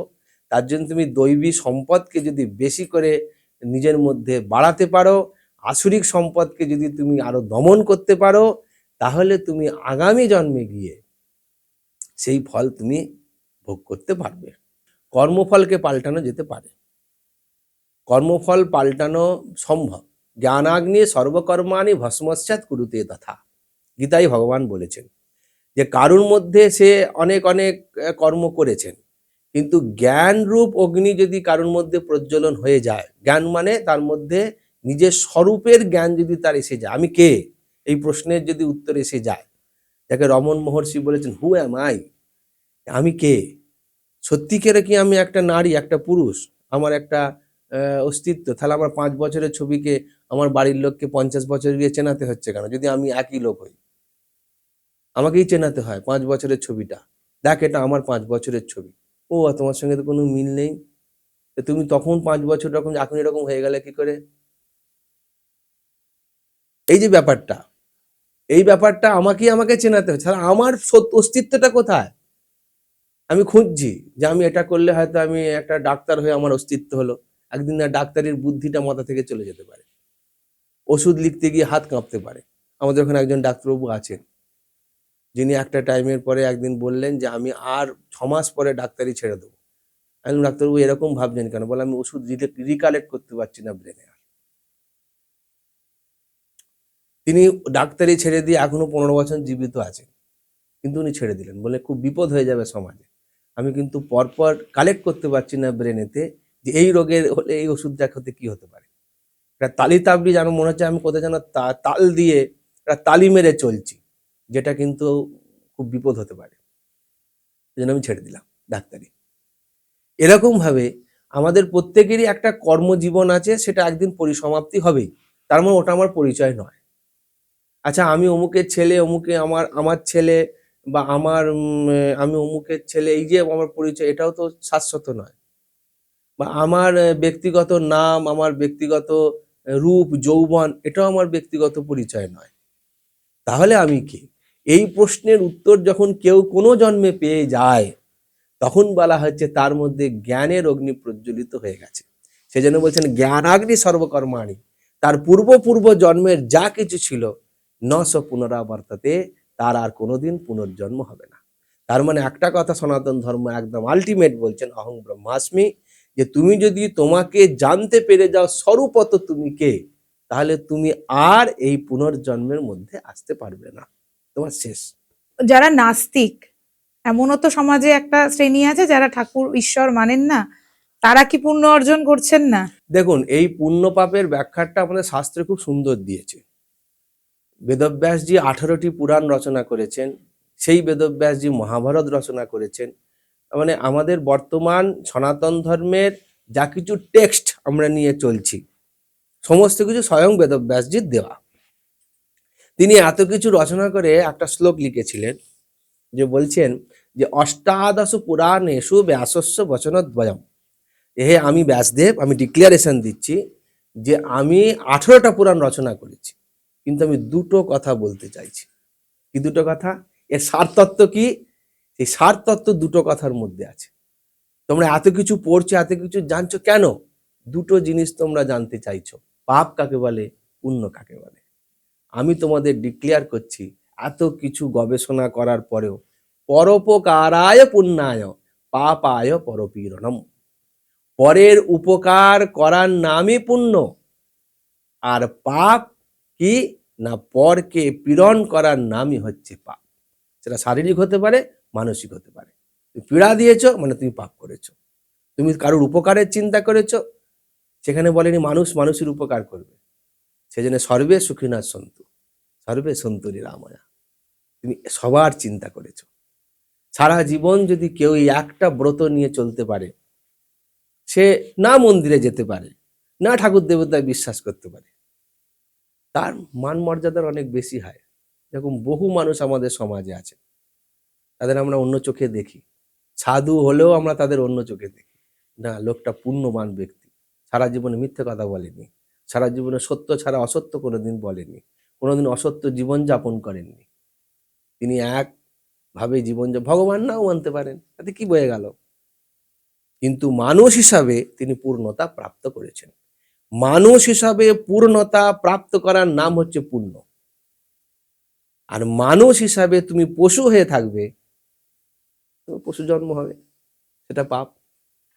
তার জন্য তুমি দৈবী সম্পদকে যদি বেশি করে নিজের মধ্যে বাড়াতে পারো, আসুরিক সম্পদকে যদি তুমি আরো দমন করতে পারো, তাহলে তুমি আগামী জন্মে গিয়ে সেই ফল তুমি ভোগ করতে পারবে। কর্মফলকে পাল্টানো যেতে পারে, কর্মফল পাল্টানো সম্ভব। জ্ঞানাগ্নি সর্বকর্মাণি ভস্মস্যাৎ কুরুতে তথা, গীতায় ভগবান বলেছেন যে কারুর মধ্যে সে অনেক অনেক কর্ম করেছেন, কিন্তু জ্ঞান রূপ অগ্নি যদি কারুর মধ্যে প্রজ্বলন হয়ে যায়, জ্ঞান মানে তার মধ্যে নিজের স্বরূপের জ্ঞান যদি তার এসে যায়, আমি কে, এই প্রশ্নের যদি উত্তর এসে যায়, যাকে রমন মহর্ষি বলেছেন হু অ্যাম আই, আমি কে, সত্যিকারে কি আমি একটা নারী, একটা পুরুষ, আমার একটা অস্তিত্ব, তাহলে আমার 5 বছরের ছবিকে আমার বাড়ির লোককে 50 বছর গিয়ে চেনাতে হচ্ছে কেন? যদি আমি একই লোক হই, আমাকেই চেনাতে হয় 5 বছরের ছবিটা, দেখ এটা আমার 5 বছরের ছবি। ও তোমার সঙ্গে তো কোনো মিল নেই, তো তুমি তখন 5 বছর এরকম, এখন এরকম হয়ে গেলে কি করে? এই যে ব্যাপারটা, এই ব্যাপারটা আমাকে চেনাতে হচ্ছে, তাহলে আমার অস্তিত্বটা কোথায়? আমি খুঁজছি যে আমি এটা করলে হয়তো আমি একটা ডাক্তার হয়ে আমার অস্তিত্ব হলো, একদিন না ডাক্তারের বুদ্ধিটা মাথা থেকে চলে যেতে পারে, ওষুধ লিখতে গিয়ে হাত কাঁপতে পারে। আমাদের ওখানে একজন ডাক্তারবাবু আছেন, যিনি একটা টাইমের পরে একদিন বললেন যে আমি আর 6 মাস পরে ডাক্তারি ছেড়ে দেবো। আমি বললাম, ডাক্তারবাবু এরকম ভাবছেন কেন? বলে আমি ওষুধ রিকালেক্ট করতে পারছি না ব্রেনে। তিনি ডাক্তারি ছেড়ে দিয়ে এখনো 15 বছর জীবিত আছেন, কিন্তু উনি ছেড়ে দিলেন, বলে খুব বিপদ হয়ে যাবে সমাজে, আমি কিন্তু পরপর কালেক্ট করতে পারছি না ব্রেনেতে যে এই রোগের হলে এই ওষুধটা খেতে কি হতে পারে। একটা তালি তাবড়ি যেন মনে হচ্ছে আমি কোথায় যেন তাল দিয়ে একটা তালি মেরে চলছি, যেটা কিন্তু খুব বিপদ হতে পারে। এই জন্য আমি ছেড়ে দিলাম ডাক্তারি। এরকম ভাবে আমাদের প্রত্যেকেরই একটা কর্মজীবন আছে, সেটা একদিন পরিসমাপ্তি হবেই, তার মানে ওটা আমার পরিচয় নয়। আচ্ছা, আমি অমুকের ছেলে, অমুকে আমার আমার ছেলে, বা আমার আমি অমুকের ছেলে, এই যে আমার পরিচয়, এটাও তো শাশ্বত নয়। বা আমার ব্যক্তিগত নাম, আমার ব্যক্তিগত রূপ যৌবন, এটাও আমার ব্যক্তিগত পরিচয় নয়। তাহলে আমি কে? এই প্রশ্নের উত্তর যখন কেউ কোনো জন্মে পেয়ে যায়, তখন বলা হচ্ছে তার মধ্যে জ্ঞানের অগ্নি প্রজ্বলিত হয়ে গেছে। সেজন্য বলছেন জ্ঞানাগ্নি সর্বকর্মাণি, তার পূর্ব জন্মের যা কিছু ছিল ন স পুনরাবর্ততে, তার আর কোনোদিন পুনর্জন্ম হবে না। তার মানে একটা কথা সনাতন ধর্ম একদম আলটিমেট বলছেন, অহং ব্রহ্মাস্মি, যে তুমি যদি তোমাকে জানতে পেরে যাও স্বরূপত তুমি কে, তাহলে তুমি আর এই পুনর্জন্মের মধ্যে আসতে পারবে না, তোমার শেষ। যারা নাস্তিক, এমনও তো সমাজে একটা শ্রেণী আছে যারা ঠাকুর ঈশ্বর মানেন না, তারা কি পুণ্য অর্জন করছেন না? দেখুন, এই পুণ্য পাপের ব্যাখ্যাটা আমাদের শাস্ত্রে খুব সুন্দর দিয়েছে। বেদব্যাসজি 18টি পুরাণ রচনা করেছেন, সেই বেদব্যাসজি মহাভারত রচনা করেছেন। মানে আমাদের বর্তমান সনাতন ধর্মের যা কিছু টেক্সট আমরা নিয়ে চলছি, সমস্ত কিছু স্বয়ং বেদব্যাসজির দেওয়া। তিনি এত কিছু রচনা করে একটা শ্লোক লিখেছিলেন, যে বলছেন যে অষ্টাদশ পুরাণেষু ব্যাসস্য বচনদ্বয়ম, হে আমি ব্যাসদেব, আমি ডিক্লারেশন দিচ্ছি যে আমি 18টা পুরাণ রচনা করেছি, কিন্তু আমি দুটো কথা বলতে চাইছি। কি দুটো কথা? এর সারতত্ত্ব কি? সেই সারতত্ত্ব দুটো কথার মধ্যে আছে। তোমরা এত কিছু পড়ছো, এত কিছু জানছো কেন? দুটো জিনিস তোমরা জানতে চাইছো, পাপ কাকে বলে, পুণ্য কাকে বলে। আমি তোমাদের ডিক্লেয়ার করছি, এত কিছু গবেষণা করার পরেও পরোপকারায় পুণ্যায় পাপায় পরপীড়নম, পরের উপকার করার নামই পুণ্য, আর পাপ কি না, পরকে পীড়ন করার নামই হচ্ছে পাপ। সেটা শারীরিক হতে পারে, মানসিক হতে পারে। তুমি পীড়া দিয়েছো মানে তুমি পাপ করেছো। তুমি কারোর উপকারের চিন্তা করেছো, সেখানে বলেনি মানুষ মানুষের উপকার করবে, সেজন্য সর্বে সুখিনা সন্তু, সর্বে সন্তু নিরাময়া, তুমি সবার চিন্তা করেছো। সারা জীবন যদি কেউ এই একটা ব্রত নিয়ে চলতে পারে, সে না মন্দিরে যেতে পারে, না ঠাকুর দেবতায় বিশ্বাস করতে পারে, তার মান মর্যাদার অনেক বেশি হয়। এরকম বহু মানুষ আমাদের সমাজে আছে, তাদের আমরা অন্য চোখে দেখি, সাধু হলেও আমরা তাদের অন্য চোখে দেখি। না, লোকটা পুণ্যবান ব্যক্তি, সারা জীবনে মিথ্যে কথা বলেনি, সারা জীবনে সত্য ছাড়া অসত্য কোনোদিন বলেনি, কোনোদিন অসত্য জীবনযাপন করেননি। তিনি একভাবে ভগবান নাও মানতে পারেন, তাতে কি বয়ে গেল, কিন্তু মানুষ হিসাবে তিনি পূর্ণতা প্রাপ্ত করেছেন। মানুষ হিসাবে পূর্ণতা প্রাপ্ত করার নাম হচ্ছে পুণ্য। আর মানুষ হিসাবে তুমি পশু হয়ে থাকবে, পশু জন্ম হবে, সেটা পাপ।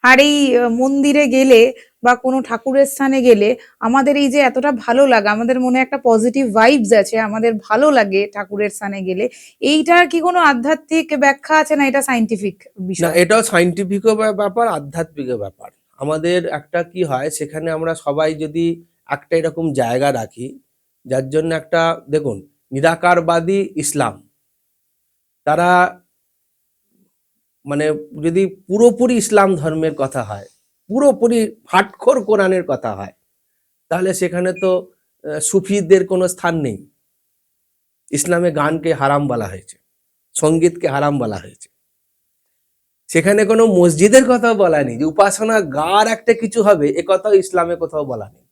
আর এই মন্দিরে গেলে বা কোনো ঠাকুরের স্থানে গেলে আমাদের এই যে এতটা ভালো লাগা, আমাদের মনে একটা পজিটিভ ভাইবস আছে, আমাদের ভালো লাগে ঠাকুরের স্থানে গেলে, এইটার কি কোনো আধ্যাত্মিক ব্যাখ্যা আছে না এটা সাইন্টিফিক না, বিষয়? এটাও সাইন্টিফিকও ব্যাপার, আধ্যাত্মিকও ব্যাপার। আমাদের একটা কি হয়, সেখানে আমরা সবাই যদি একটা এরকম জায়গা রাখি যার জন্য একটা, দেখুন, নিরাকারবাদী ইসলাম, তারা মানে যদি পুরোপুরি ইসলাম ধর্মের কথা হয়, পুরোপুরি হাটখোর কোরআনের কথা হয়, তাহলে সেখানে তো সুফিদের কোনো স্থান নেই। ইসলামে গানকে হারাম বলা হয়েছে, সঙ্গীতকে হারাম বলা হয়েছে। সেখানে কোনো মসজিদের কথাও বলা নেই, যে উপাসনা গার একটা কিছু হবে এ কথাও ইসলামে কোথাও বলা নেই।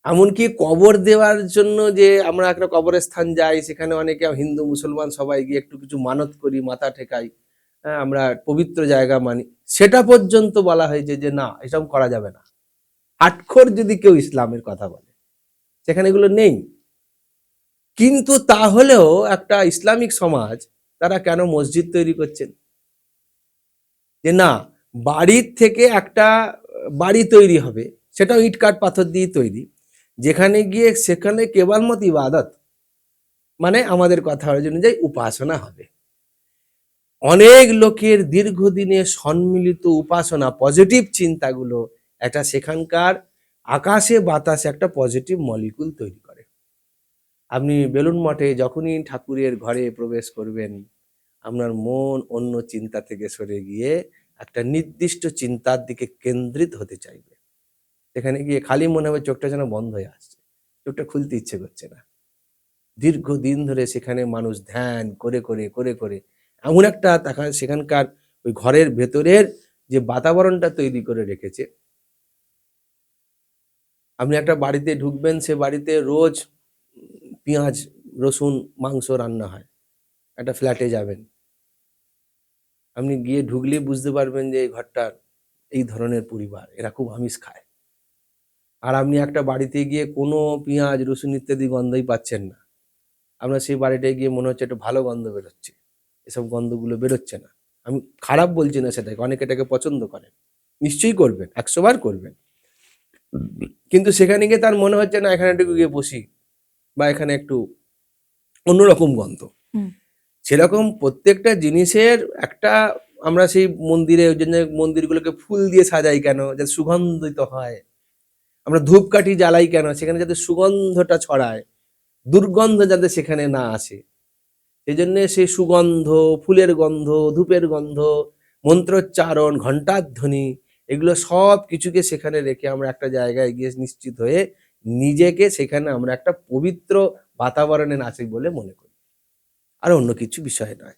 এমনকি কবর দেওয়ার জন্য যে আমরা একটা কবরের স্থান যাই, সেখানে অনেকে হিন্দু মুসলমান সবাই গিয়ে একটু কিছু মানত করি, মাথা ঠেকাই, হ্যাঁ, আমরা পবিত্র জায়গা মানি, সেটা পর্যন্ত বলা হয়েছে যে না, এসব করা যাবে না। হাটখোর যদি কেউ ইসলামের কথা বলে, সেখানে এগুলো নেই। কিন্তু তাহলেও একটা ইসলামিক সমাজ তারা কেন মসজিদ তৈরি করছেন? যে না, বাড়ির থেকে একটা বাড়ি তৈরি হবে, সেটাও ইট কাঠ পাথর দিয়ে তৈরি, যেখানে গিয়ে সেখানে কেবলমাত্র ইবাদত, মানে আমাদের কথা অনুযায়ী উপাসনা হবে। অনেক লোকের দীর্ঘদিনের সম্মিলিত উপাসনা, পজিটিভ চিন্তাগুলো একটা সেখানকার আকাশে বাতাসে একটা পজিটিভ মলিকুল তৈরি করে। আপনি বেলুন মঠে যখনই ঠাকুরের ঘরে প্রবেশ করবেন, আপনার মন অন্য চিন্তা থেকে সরে গিয়ে একটা নির্দিষ্ট চিন্তার দিকে কেন্দ্রিত হতে চাইবে। সেখানে গিয়ে খালি মনে হবে চোখটা যেন বন্ধ হয়ে আসছে, চোখটা খুলতে ইচ্ছে করছে না। দীর্ঘদিন ধরে সেখানে মানুষ ধ্যান করে করে করে করে এমন একটা সেখানকার ওই ঘরের ভেতরের যে বাতাবরণটা তৈরি করে রেখেছে। আপনি একটা বাড়িতে ঢুকবেন, সে বাড়িতে রোজ পেঁয়াজ রসুন মাংস রান্না হয়। একটা ফ্ল্যাটে যাবেন, আপনি গিয়ে ঢুকলেই বুঝতে পারবেন যে এই ঘরটার এই ধরনের পরিবার, এরা খুব আমিষ খায়। আর আপনি একটা বাড়িতে গিয়ে কোনো পেঁয়াজ রসুন ইত্যাদি গন্ধই পাচ্ছেন না, আপনার সেই বাড়িটায় গিয়ে মনে হচ্ছে একটু ভালো গন্ধ বেরোচ্ছে। এসব গন্ধগুলো বেরোচ্ছে না। আমি খারাপ বলছি না সেটাকে, অনেকে এটাকে পছন্দ করেন, নিশ্চয়ই করবেন, 100 বার করবেন। কিন্তু সেখানে গিয়ে তার মনে হচ্ছে না এখানে একটু গিয়ে বসি, বা এখানে একটু অন্যরকম গন্ধ। হুম। সেরকম প্রত্যেকটা জিনিসের একটা, আমরা সেই মন্দিরে, ওই জন্য মন্দিরগুলোকে ফুল দিয়ে সাজাই কেন? যাতে সুগন্ধিত হয়। আমরা ধূপকাঠি জ্বালাই কেন? সেখানে যাতে সুগন্ধটা ছড়ায়, দুর্গন্ধ যাতে সেখানে না আসে। সেই জন্য সেই সুগন্ধ, ফুলের গন্ধ, ধূপের গন্ধ, মন্ত্রোচ্চারণ, ঘণ্টার ধ্বনি, এগুলো সব কিছুকে সেখানে রেখে আমরা একটা জায়গায় গিয়ে নিশ্চিত হয়ে নিজেকে সেখানে আমরা একটা পবিত্র বাতাবরণে আছি বলে মনে করি, আর অন্য কিছু বিষয় নয়।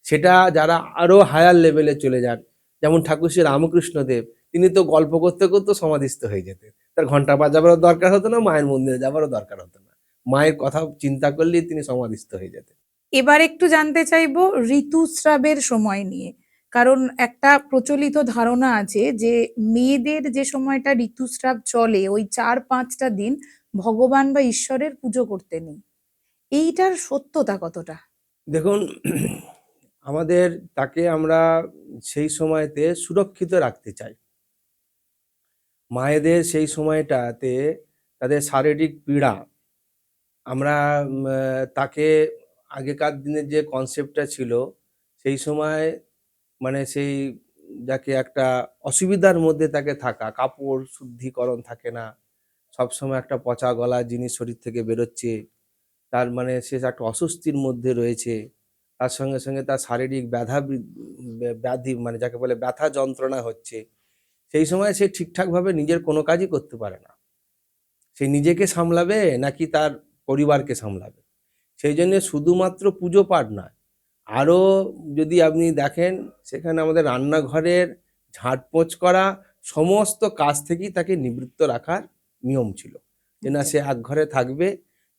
সেটা যারা আরো হায়ার লেভেলে চলে যান, যেমন ঠাকুর শ্রী রামকৃষ্ণ দেব, তিনি তো গল্প করতে করতে সমাধিস্থ হয়ে যেতেন। তার ঘন্টা বাজাবারও দরকার হতো না, মায়ের মন্দিরে যাবারও দরকার হতো না, মায়ের কথা চিন্তা করলেই তিনি সমাধিস্থ হয়ে যেতেন। এবার একটু জানতে চাইবো ঋতুস্রাবের সময় নিয়ে, কারণ একটা প্রচলিত ধারণা আছে যে মেয়েদের যে সময়টা ঋতুস্রাব চলে ওই 4-5টা দিন ভগবান বা ঈশ্বরের পুজো করতে নেই, এইটার সত্যতা কতটা? দেখুন, আমাদের তাকে আমরা সেই সময়তে সুরক্ষিত রাখতে চাই। মায়েদের সেই সময়টাতে তাদের শারীরিক পীড়া, আমরা তাকে, আগেকার দিনের যে কনসেপ্টটা ছিল সেই সময়, মানে সেই যাকে একটা অসুবিধার মধ্যে তাকে থাকা, কাপড় শুদ্ধিকরণ থাকে না, সবসময় একটা পচা গলা জিনিস শরীর থেকে বেরোচ্ছে, তার মানে সে একটা অস্বস্তির মধ্যে রয়েছে, তার সঙ্গে সঙ্গে তার শারীরিক ব্যাধি, মানে যাকে বলে ব্যথা যন্ত্রণা হচ্ছে, সেই সময় সে ঠিকঠাকভাবে নিজের কোনো কাজই করতে পারে না। সে নিজেকে সামলাবে নাকি তার পরিবারকে সামলাবে? সেই জন্য শুধুমাত্র পুজো পাঠ নয়, আরও যদি আপনি দেখেন, সেখানে আমাদের রান্নাঘরের ঝাঁটপোছ করা, সমস্ত কাজ থেকেই তাকে নিবৃত্ত রাখার নিয়ম ছিল, যে না, সে এক ঘরে থাকবে,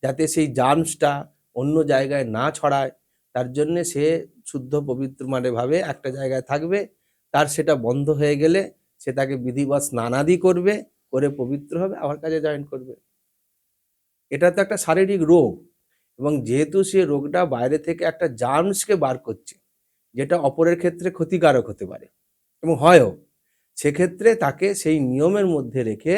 যাতে সেই জার্মসটা অন্য জায়গায় না ছড়ায়। তার জন্যে সে শুদ্ধ পবিত্র মানে ভাবে একটা জায়গায় থাকবে, তার সেটা বন্ধ হয়ে গেলে সে তাকে বিধিবৎ স্নানাদি করবে, করে পবিত্র হবে, আবার কাজে জয়েন করবে। এটা তো একটা শারীরিক রোগ, এবং যেহেতু সে রোগটা বাইরে থেকে একটা জার্মসকে বার করছে, যেটা অপরের ক্ষেত্রে ক্ষতিকারক হতে পারে এবং হয়ও, সেক্ষেত্রে তাকে সেই নিয়মের মধ্যে রেখে,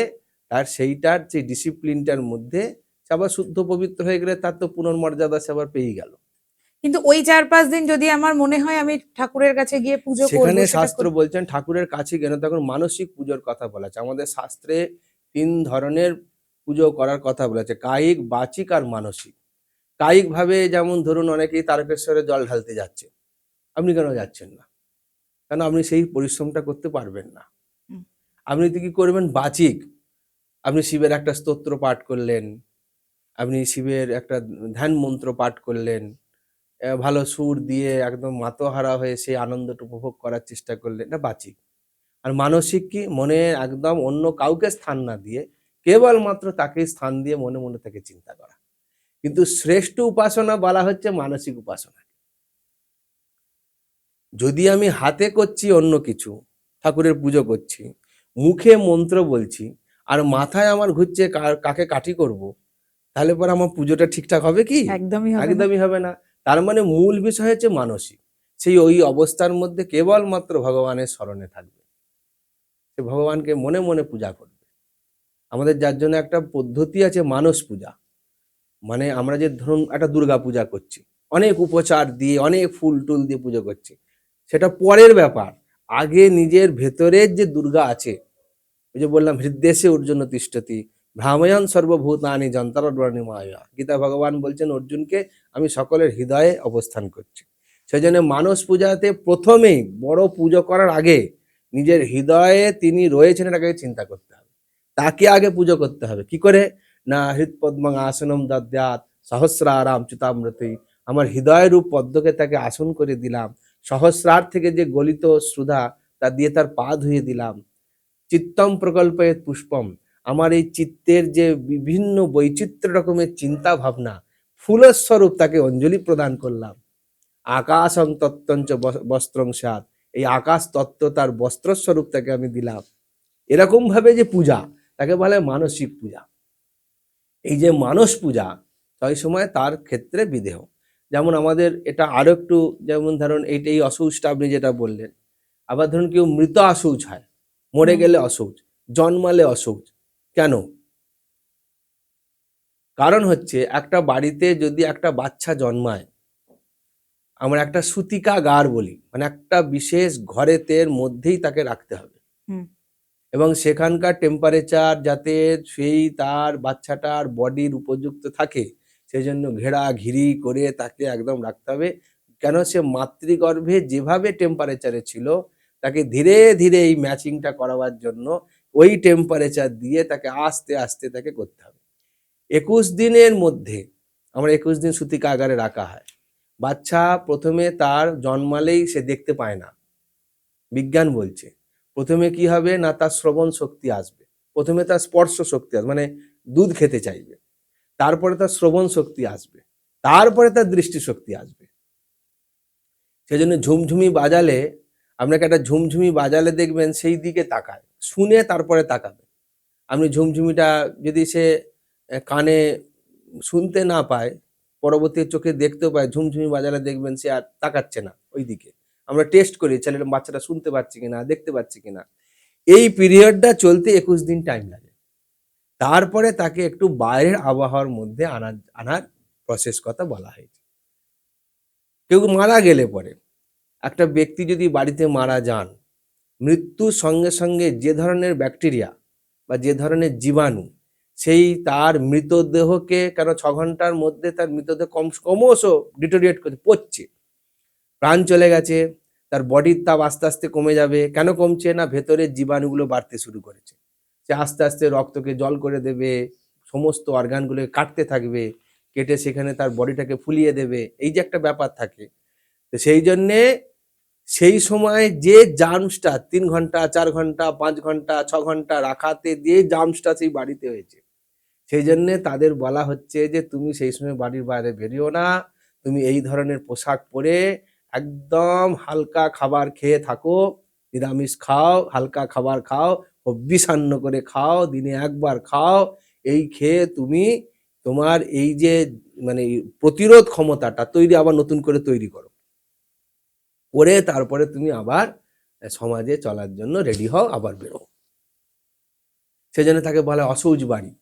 তার সেইটার যে ডিসিপ্লিনটার মধ্যে সে আবার শুদ্ধ পবিত্র হয়ে গেলে তার তো পুনর্মর্যাদা সে আবার পেয়েই গেল। কিন্তু ওই 4-5 দিন যদি আমার মনে হয় আমি ঠাকুরের কাছে গিয়ে পুজো করবো, সেখানে সেটা শাস্ত্র বলছেন ঠাকুরের কাছে গেলে তখন মানসিক পুজোর কথা বলা আছে। আমাদের শাস্ত্রে তিন ধরনের পুজো করার কথা বলেছে, কায়িক, বাচিক আর মানসিক। কায়িক ভাবে যেমন ধরুন অনেকেই তারকেশ্বরে জল ঢালতে যাচ্ছে, আপনি কেন যাচ্ছেন না? কেন আপনি সেই পরিশ্রমটা করতে পারবেন না। হুম। আপনি তো কি করবেন বাচিক, আপনি শিবের একটা স্তোত্র পাঠ করলেন, আপনি শিবের একটা ধ্যান মন্ত্র পাঠ করলেন, ভালো সুর দিয়ে একদম মাতোহারা হয়ে সেই আনন্দটা উপভোগ করার চেষ্টা করলেন, এটা বাচিক। আর মানসিক কি, মনে একদম অন্য কাউকে স্থান না দিয়ে কেবলমাত্র তাকেই স্থান দিয়ে মনে মনে তাকে চিন্তা করা। কিন্তু শ্রেষ্ঠ উপাসনা বলা হচ্ছে মানসিক উপাসনা। যদি আমি হাতে করছি অন্য কিছু, ঠাকুরের পুজো করছি, মুখে মন্ত্র বলছি, আর মাথায় আমার ঘুরছে কাকে কাঠি করব, তাহলে পরে আমার পুজোটা ঠিকঠাক হবে কি? একদমই হবে না। একদমই হবে না। তার মানে মূল বিষয় হচ্ছে মানসিক। সেই ওই অবস্থার মধ্যে কেবলমাত্র ভগবানের স্মরণে থাকবে, সে ভগবানকে মনে মনে পূজা করবে। আমাদের যার জন্য একটা পদ্ধতি আছে মানস পূজা, মানে আমরা যে ধরুন একটা দুর্গা পূজা করছি, অনেক উপচার দিয়ে অনেক ফুল টুল দিয়ে পুজো করছি, সেটা পরের ব্যাপার। আগে নিজের ভেতরের যে দুর্গা আছে, ওই যে বললাম হৃদ্দেশে অর্জুন তিষ্ঠতি ভ্রাময়ান সর্বভূতানি যন্ত্রণী মায়া, গীতা ভগবান বলছেন অর্জুনকে, আমি সকলের হৃদয়ে অবস্থান করছি। সেই জন্য মানস পূজাতে প্রথমেই বড় পুজো করার আগে নিজের হৃদয়ে তিনি রয়েছেন এটাকে চিন্তা করতে হবে, তাকে আগে পুজো করতে হবে। কি করে? না হৃৎপদ্মং আসনম দদ্যাৎ সহস্রারাম চিতামৃতি, আমার হৃদয় রূপ পদ্মকে তাকে আসন করে দিলাম, সহস্রার থেকে যে গলিত শ্রুধা তা দিয়ে তার পা ধুয়ে দিলাম, চিত্তম প্রকল্পয়েত পুষ্পম, আমার এই চিত্তের যে বিভিন্ন বৈচিত্র্য রকমের চিন্তা ভাবনা ফুলস্বরূপ তাকে অঞ্জলি প্রদান করলাম, আকাশং তত্ত্বঞ্চ বস্ত্রং স্যাৎ, এই আকাশ তত্ত্ব তার বস্ত্রস্বরূপ তাকে আমি দিলাম। এরকম ভাবে যে পূজা, তাকে বলে মানসিক পূজা। এই যে মানস পূজা সেই সময় তার ক্ষেত্রে বিদেহ। যেমন আমাদের এটা আরো একটু, যেমন ধরুন এই অসৌচটা আপনি যেটা বললেন, আবার ধরুন কেউ মৃত অসৌচ হয়, মরে গেলে অসৌচ, জন্মালে অসৌচ। কেন? কারণ হচ্ছে একটা বাড়িতে যদি একটা বাচ্চা জন্মায়, আমরা একটা সূতিকাগার বলি, মানে একটা বিশেষ ঘরেতের মধ্যেই তাকে রাখতে হবে, হুম। এবং সেখানকার টেম্পারেচার যাতে সেই তার বাচ্চাটার বডির উপযুক্ত থাকে, সেই জন্য ঘেরা ঘিরি করে তাকে একদম রাখতে হবে। কেন? সে মাতৃগর্ভে যেভাবে টেম্পারেচারে ছিল, তাকে ধীরে ধীরে এই ম্যাচিংটা করাবার জন্য ওই টেম্পারেচার দিয়ে তাকে আস্তে আস্তে তাকে করতে হবে। 21 দিনের মধ্যে, আমরা 21 দিন সূতিকাগারে রাখা হয়। বাচ্চা প্রথমে তার জন্মালেই সে দেখতে পায় না, বিজ্ঞান বলছে। প্রথমে কি হবে না, তার শ্রবণ শক্তি আসবে, প্রথমে তার স্পর্শ শক্তি আসবে, মানে দুধ খেতে চাইবে, তারপরে তার শ্রবণ শক্তি আসবে, তারপরে তার দৃষ্টি শক্তি আসবে। সেই জন্য ঝুমঝুমি বাজালে, আপনাকে একটা ঝুমঝুমি বাজালে দেখবেন সেই দিকে তাকায়, শুনে তারপরে তাকাবে। আপনি ঝুমঝুমিটা যদি সে কানে শুনতে না পায়, পরবর্তী চোখে দেখতেও পায়, ঝুমঝুমি বাজালে দেখবেন সে আর তাকাচ্ছে না ওই দিকে। আমরা টেস্ট করি ছেলেটা বাচ্চাটা শুনতে পাচ্ছে কিনা, দেখতে পাচ্ছে কিনা। এই পিরিয়ডটা চলতে 21 দিন টাইম লাগে। তারপরে তাকে একটু বাইরের আবহাওয়ার মধ্যে আনার প্রসেস কথা বলা হয়েছে। কেউ মারা গেলে পরে, একটা ব্যক্তি যদি বাড়িতে মারা যান, মৃত্যুর সঙ্গে সঙ্গে যে ধরনের ব্যাকটেরিয়া বা যে ধরনের জীবাণু সেই তার মৃতদেহকে, কেন 6 ঘন্টার মধ্যে তার মৃতদেহ ক্রমশ ডিটোরিয়েট করছে, পচছে, প্রাণ চলে গেছে, তার বডির তাপ আস্তে আস্তে কমে যাবে। কেন কমছে না? ভেতরের জীবাণুগুলো বাড়তে শুরু করেছে। সে আস্তে আস্তে রক্তকে জল করে দেবে, সমস্ত অর্গানগুলোকে কাটতে থাকবে, কেটে সেখানে তার বডিটাকে ফুলিয়ে দেবে, এই যে একটা ব্যাপার থাকে। তো সেই জন্যে সেই সময় যে জার্মসটা 3 ঘন্টা 4 ঘন্টা 5 ঘন্টা 6 ঘন্টা রাখাতে দিয়ে জার্মসটা সেই বাড়িতে হয়েছে, সেই জন্যে তাদের বলা হচ্ছে যে তুমি সেই সময় বাড়ির বাইরে বেরিও না, তুমি এই ধরনের পোশাক পরে একদম হালকা খাবার খেয়ে থাকো, নিরামিষ খাও, হালকা খাবার খাও, হব্বিসান্ন করে খাও, দিনে একবার খাও। এই খেয়ে তুমি তোমার এই যে মানে প্রতিরোধ ক্ষমতাটা আবার নতুন করে তৈরি করো, করে তারপরে তুমি আবার সমাজে চলার জন্য রেডি হও, আবার বেরো। সেজন্য তাকে বলা অসৌচ বাড়ি।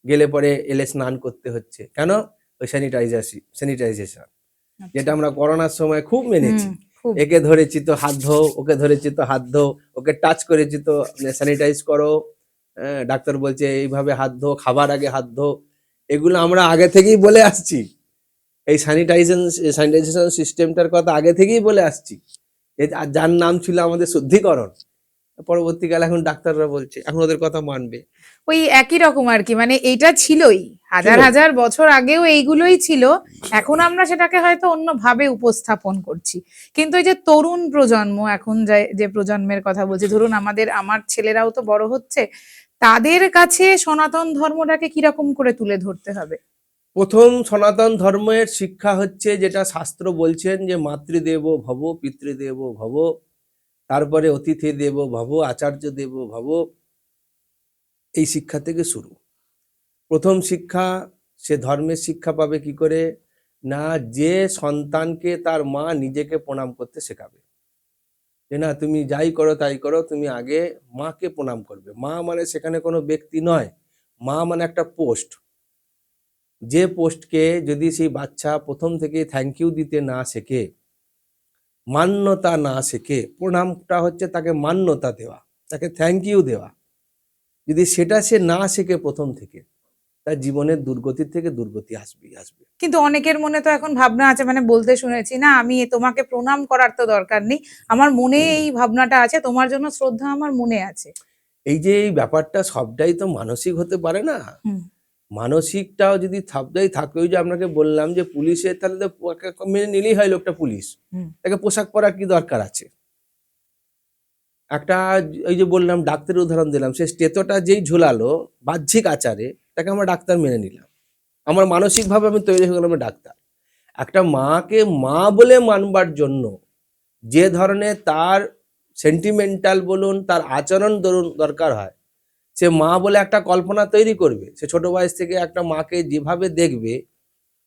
গেলে পরে এলে স্নান করতে হচ্ছে, কেন? ওই স্যানিটাইজেশন, যেটা আমরা করোনার সময় খুব মেনেছি। খুব। একে ধরেছি তো হাত ধো, ওকে ধরেছি তো হাত ধো, ওকে টাচ করেছি তো স্যানিটাইজ করো, হ্যাঁ, ডাক্তার বলছে এইভাবে হাত ধো, খাবার আগে হাত ধো, এগুলো আমরা আগে থেকেই বলে আসছি। এই স্যানিটাইজেশন সিস্টেমটার কথা আগে থেকেই বলে আসছি, যার নাম ছিল আমাদের শুদ্ধিকরণ। পরবর্তীকালে এখন ডাক্তাররা বলছে, এখন ওদের কথা মানবে। ওই একই রকম আর কি, মানে এইটা ছিলই হাজার ছিল। হাজার বছর আগেও এইগুলোই ছিল, এখন আমরা সেটাকে হয়তো অন্যভাবে উপস্থাপন করছি। কিন্তু এই যে তরুণ প্রজন্ম, এখন যে প্রজন্মের কথা বলছি, ধরুন আমার ছেলেরাও তো বড় হচ্ছে, তাদের কাছে সনাতন ধর্মটাকে কিরকম করে তুলে ধরতে হবে? প্রথম সনাতন ধর্মের শিক্ষা হচ্ছে, যেটা শাস্ত্র বলছেন যে মাতৃদেব ভব, পিতৃদেব ভব, তারপরে অতিথি দেব ভব, আচার্য দেব ভব। এই শিক্ষা থেকে শুরু। প্রথম শিক্ষা, সে ধর্মের শিক্ষা পাবে কি করে? না, যে সন্তানকে তার মা নিজেকে প্রণাম করতে শেখাবে, যে না তুমি যাই করো তাই করো, তুমি আগে মাকে প্রণাম করবে। মা মানে সেখানে কোনো ব্যক্তি নয়, মা মানে একটা পোস্ট। যে পোস্টকে যদি সেই বাচ্চা প্রথম থেকে থ্যাংক ইউ দিতে না শেখে, মান্যতা না শেখে, প্রণামটা হচ্ছে তাকে মান্যতা দেওয়া, তাকে থ্যাংক ইউ দেওয়া, যদি সেটা সে না শেখে প্রথম থেকে, তার জীবনের দুর্গতির থেকে দুর্গতি আসবেই আসবে। কিন্তু অনেকের মনে তো এখন ভাবনা আছে, মানে বলতে শুনেছি, না আমি তোমাকে প্রণাম করার তো দরকার নেই, আমার মনে এই ভাবনাটা আছে, তোমার জন্য শ্রদ্ধা আমার মনে আছে। এই যে এই ব্যাপারটা সবটাই তো মানসিক হতে পারে না। হুম। মানসিকটাও যদি সবটাই থাকে, ওই যে আপনাকে বললাম যে পুলিশের, তাহলে তো মেনে নিলেই হয় লোকটা পুলিশ, হুম। তাকে পোশাক পরার কি দরকার আছে? একটা, ওই যে বললাম ডাক্তারের উদাহরণ দিলাম, সে স্টেথোটা যেই ঝুলালো বাহ্যিক আচারে, তাকে আমরা ডাক্তার মেনে নিলাম, আমার মানসিকভাবে আমি তৈরি হয়ে গেলাম ডাক্তার। একটা মাকে মা বলে মানবার জন্য যে ধরনের তার সেন্টিমেন্টাল বলুন, তার আচরণ ধরুন দরকার হয়, সে মা বলে একটা কল্পনা তৈরি করবে। সে ছোট বয়স থেকে একটা মাকে যেভাবে দেখবে,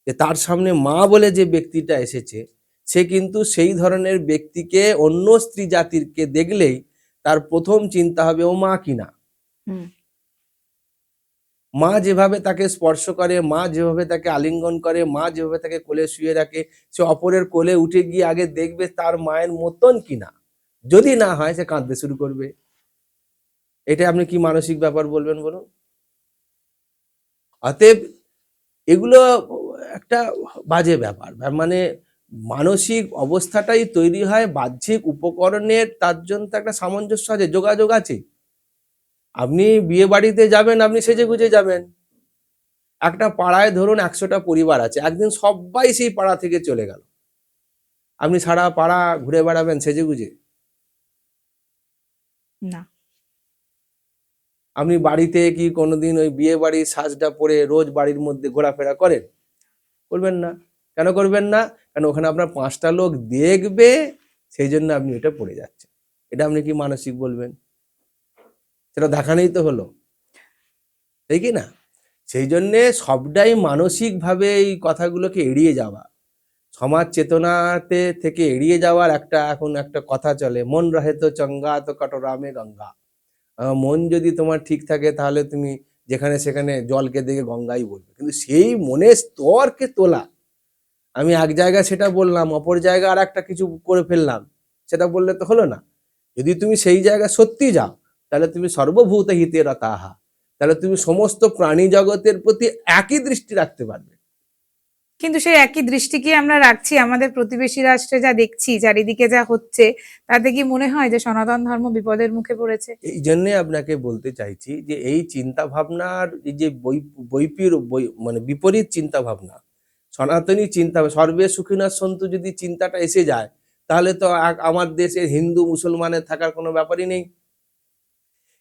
যে তার সামনে মা বলে যে ব্যক্তিটা এসেছে, সে কিন্তু সেই ধরনের ব্যক্তিকে অন্য স্ত্রী জাতিরকে দেখলেই তার প্রথম চিন্তা হবে ও মা কিনা। হুম। মা যেভাবে তাকে স্পর্শ করে, মা যেভাবে তাকে আলিঙ্গন করে, মা যেভাবে তাকে কোলে শুয়ে রাখে, সে অপরের কোলে উঠে গিয়ে আগে দেখবে তার মায়ের মতন কিনা। যদি না হয়, সে কাঁদতে শুরু করবে। এটা আপনি কি মানসিক ব্যাপার বলবেন বলুন? অতএব এগুলো একটা বাজে ব্যাপার। মানে মানসিক অবস্থাটাই তৈরি হয় বাহ্যিক উপকরণের, তার জন্য তো একটা সামঞ্জস্য আছে, যোগাযোগ আছে। আপনি বিয়ে বাড়িতে যাবেন, আপনি সেজেগুজে যাবেন। একটা পাড়ায় ধরুন ১০০টা পরিবার আছে, একদিন সবাই সেই পাড়া থেকে চলে গেল, আপনি সারা পাড়া ঘুরে বেড়াবেন সেজেগুজে? না। আপনি বাড়িতে কি কোনোদিন ওই বিয়ে বাড়ির সাজটা পরে রোজ বাড়ির মধ্যে ঘোরাফেরা করেন? করবেন না। কেন করবেন না? কারণ ওখানে আপনার ৫টা লোক দেখবে, সেই জন্য আপনি এটা পরে যাচ্ছেন। এটা আপনি কি মানসিক বলবেন? সেটা দেখানোই তো হলো, তাই কি না? সেই জন্যে সবটাই মানসিকভাবে এই কথাগুলোকে এড়িয়ে যাওয়া, সমাজ চেতনাতে থেকে এড়িয়ে যাওয়ার এখন একটা কথা চলে, মন রহে তো চঙ্গা তো কটোরামে গঙ্গা। মন যদি তোমার ঠিক থাকে, তাহলে তুমি যেখানে সেখানে জলকে দেখে গঙ্গাই বলবে। কিন্তু সেই মনের স্তরকে তোলা, আমি এক জায়গায় সেটা বললাম, অপর জায়গায় আর একটা কিছু করে ফেললাম, সেটা বললে তো হলো না। যদি তুমি সেই জায়গায় সত্যি যাও, তাহলে তুমি সর্বভূত হিতে রতাহা, তাহলে তুমি সমস্ত প্রাণী জগতের প্রতি একই দৃষ্টি রাখতে পারবে। কিন্তু সেই একই দৃষ্টি কি আমরা রাখছি? আমাদের প্রতিবেশী রাষ্ট্রে যা দেখছি, চারিদিকে যা হচ্ছে, তাতে কি মনে হয় যে সনাতন ধর্ম বিপদের মুখে পড়েছে? এই জন্যে আপনাকে বলতে চাইছি যে এই চিন্তা ভাবনার, এই যে মানে বিপরীত চিন্তা ভাবনা, সনাতনী চিন্তা, সর্বে সুখিনঃ সন্তু যদি চিন্তাটা এসে যায়, তাহলে তো আমার দেশে হিন্দু মুসলমানের থাকার কোনো ব্যাপারই নেই।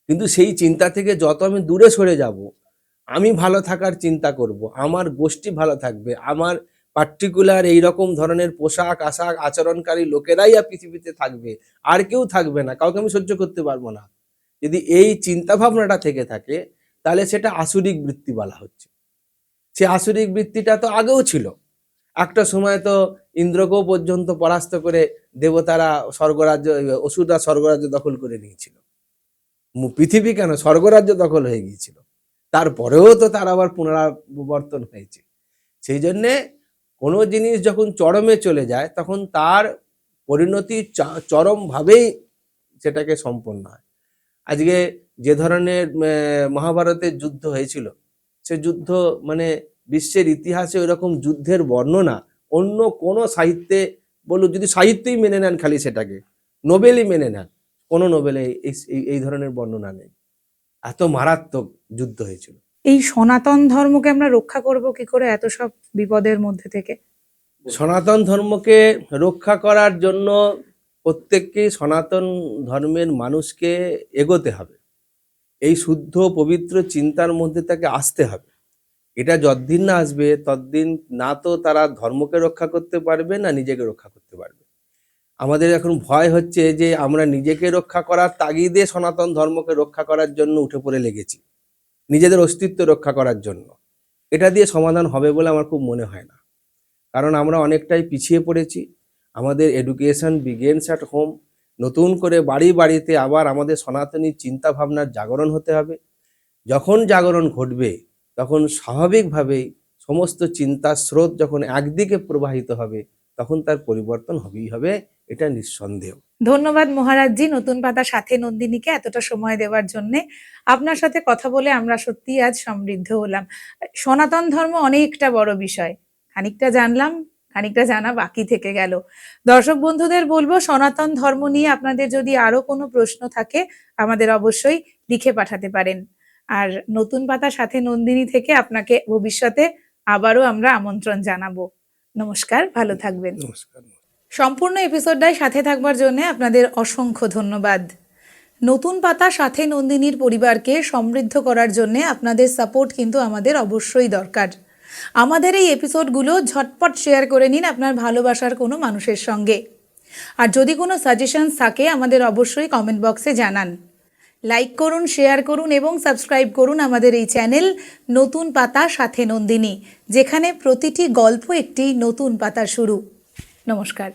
কিন্তু সেই চিন্তা থেকে যত আমি দূরে সরে যাব, আমি ভালো থাকার চিন্তা করব, আমার গোষ্ঠী ভালো থাকবে, আমার পার্টিকুলার এইরকম ধরনের পোশাক আশাক আচরণকারী লোকেরাই পৃথিবীতে থাকবে, আর কেউ থাকবে না, কাউকে আমি সহ্য করতে পারবো না। যদি এই চিন্তা ভাবনাটা থেকে থাকে, তাহলে সেটা আসুরিক বৃত্তি বলা হচ্ছে। সে আসুরিক বৃত্তিটা তো আগেও ছিল। একটা সময় তো ইন্দ্রকেও পর্যন্ত পরাস্ত করে দেবতারা স্বর্গরাজ্য, অসুররা স্বর্গরাজ্য দখল করে নিয়েছিল। পৃথিবী কেন, স্বর্গরাজ্য দখল হয়ে গিয়েছিল। তারপরেও তো তার আবার পুনরাবর্তন হয়েছে। সেই জন্যে কোনো জিনিস যখন চরমে চলে যায়, তখন তার পরিণতি চরমভাবেই সেটাকে সম্পন্ন হয়। আজকে যে ধরনের মহাভারতের যুদ্ধ হয়েছিল, সে যুদ্ধ মানে বিশ্বের ইতিহাসে ওইরকম যুদ্ধের বর্ণনা অন্য কোনো সাহিত্যে বলুন, যদি সাহিত্যই মেনে নেন খালি সেটাকে, নোবেলই মেনে নেন, কোনো নোবেলে এই ধরনের বর্ণনা নেই। এত মারাত্মক যুদ্ধ হয়েছিল। এই সনাতন ধর্মকে আমরা রক্ষা করব কি করে এত সব বিপদের মধ্যে থেকে? সনাতন ধর্মকে রক্ষা করার জন্য প্রত্যেককেই সনাতন ধর্মের মানুষকে এগোতে হবে, এই শুদ্ধ পবিত্র চিন্তার মধ্যে তাকে আসতে হবে। এটা যতদিন না আসবে ততদিন না তো তারা ধর্মকে রক্ষা করতে পারবে, না নিজেকে রক্ষা করতে পারবে। আমাদের এখন ভয় হচ্ছে যে আমরা নিজেকে রক্ষা করার তাগিদে সনাতন ধর্মকে রক্ষা করার জন্য উঠে পড়ে লেগেছি, নিজেদের অস্তিত্ব রক্ষা করার জন্য। এটা দিয়ে সমাধান হবে বলে আমার খুব মনে হয় না, কারণ আমরা অনেকটাই পিছিয়ে পড়েছি। আমাদের এডুকেশন বিগিনস অ্যাট হোম। নতুন করে বাড়ি বাড়িতে আবার আমাদের সনাতনী চিন্তা ভাবনার জাগরণ হতে হবে। যখন জাগরণ ঘটবে তখন স্বাভাবিকভাবেই সমস্ত চিন্তার স্রোত যখন একদিকে প্রবাহিত হবে তখন তার পরিবর্তন হবেই হবে, এটা নিঃসন্দেহ। ধন্যবাদ মহারাজজি, নতুন পাতা সাথে নন্দিনীকে এতটা সময় দেওয়ার জন্য। আপনার সাথে কথা বলে আমরা সত্যি আজ সমৃদ্ধ হলাম। সনাতন ধর্ম অনেকটা বড় বিষয়, খানিকটা জানলাম, খানিকটা জানা বাকি থেকে গেল। দর্শক বন্ধুদের বলবো, সনাতন ধর্ম নিয়ে আপনাদের যদি আরো কোনো প্রশ্ন থাকে আমাদের অবশ্যই লিখে পাঠাতে পারেন। আর নতুন পাতা সাথে নন্দিনী থেকে আপনাকে ভবিষ্যতে আবারও আমরা আমন্ত্রণ জানাবো। নমস্কার, ভালো থাকবেন। নমস্কার। সম্পূর্ণ এপিসোডটায় সাথে থাকবার জন্য আপনাদের অসংখ্য ধন্যবাদ। নতুন পাতা সাথে নন্দিনীর পরিবারকে সমৃদ্ধ করার জন্য আপনাদের সাপোর্ট কিন্তু আমাদের অবশ্যই দরকার। আমাদের এই এপিসোডগুলো ঝটপট শেয়ার করে নিন আপনার ভালোবাসার কোনো মানুষের সঙ্গে। আর যদি কোনো সাজেশনস থাকে আমাদের অবশ্যই কমেন্ট বক্সে জানান। লাইক করুন, শেয়ার করুন এবং সাবস্ক্রাইব করুন আমাদের এই চ্যানেল নতুন পাতা সাথে নন্দিনী, যেখানে প্রতিটি গল্প একটি নতুন পাতার শুরু। নমস্কার।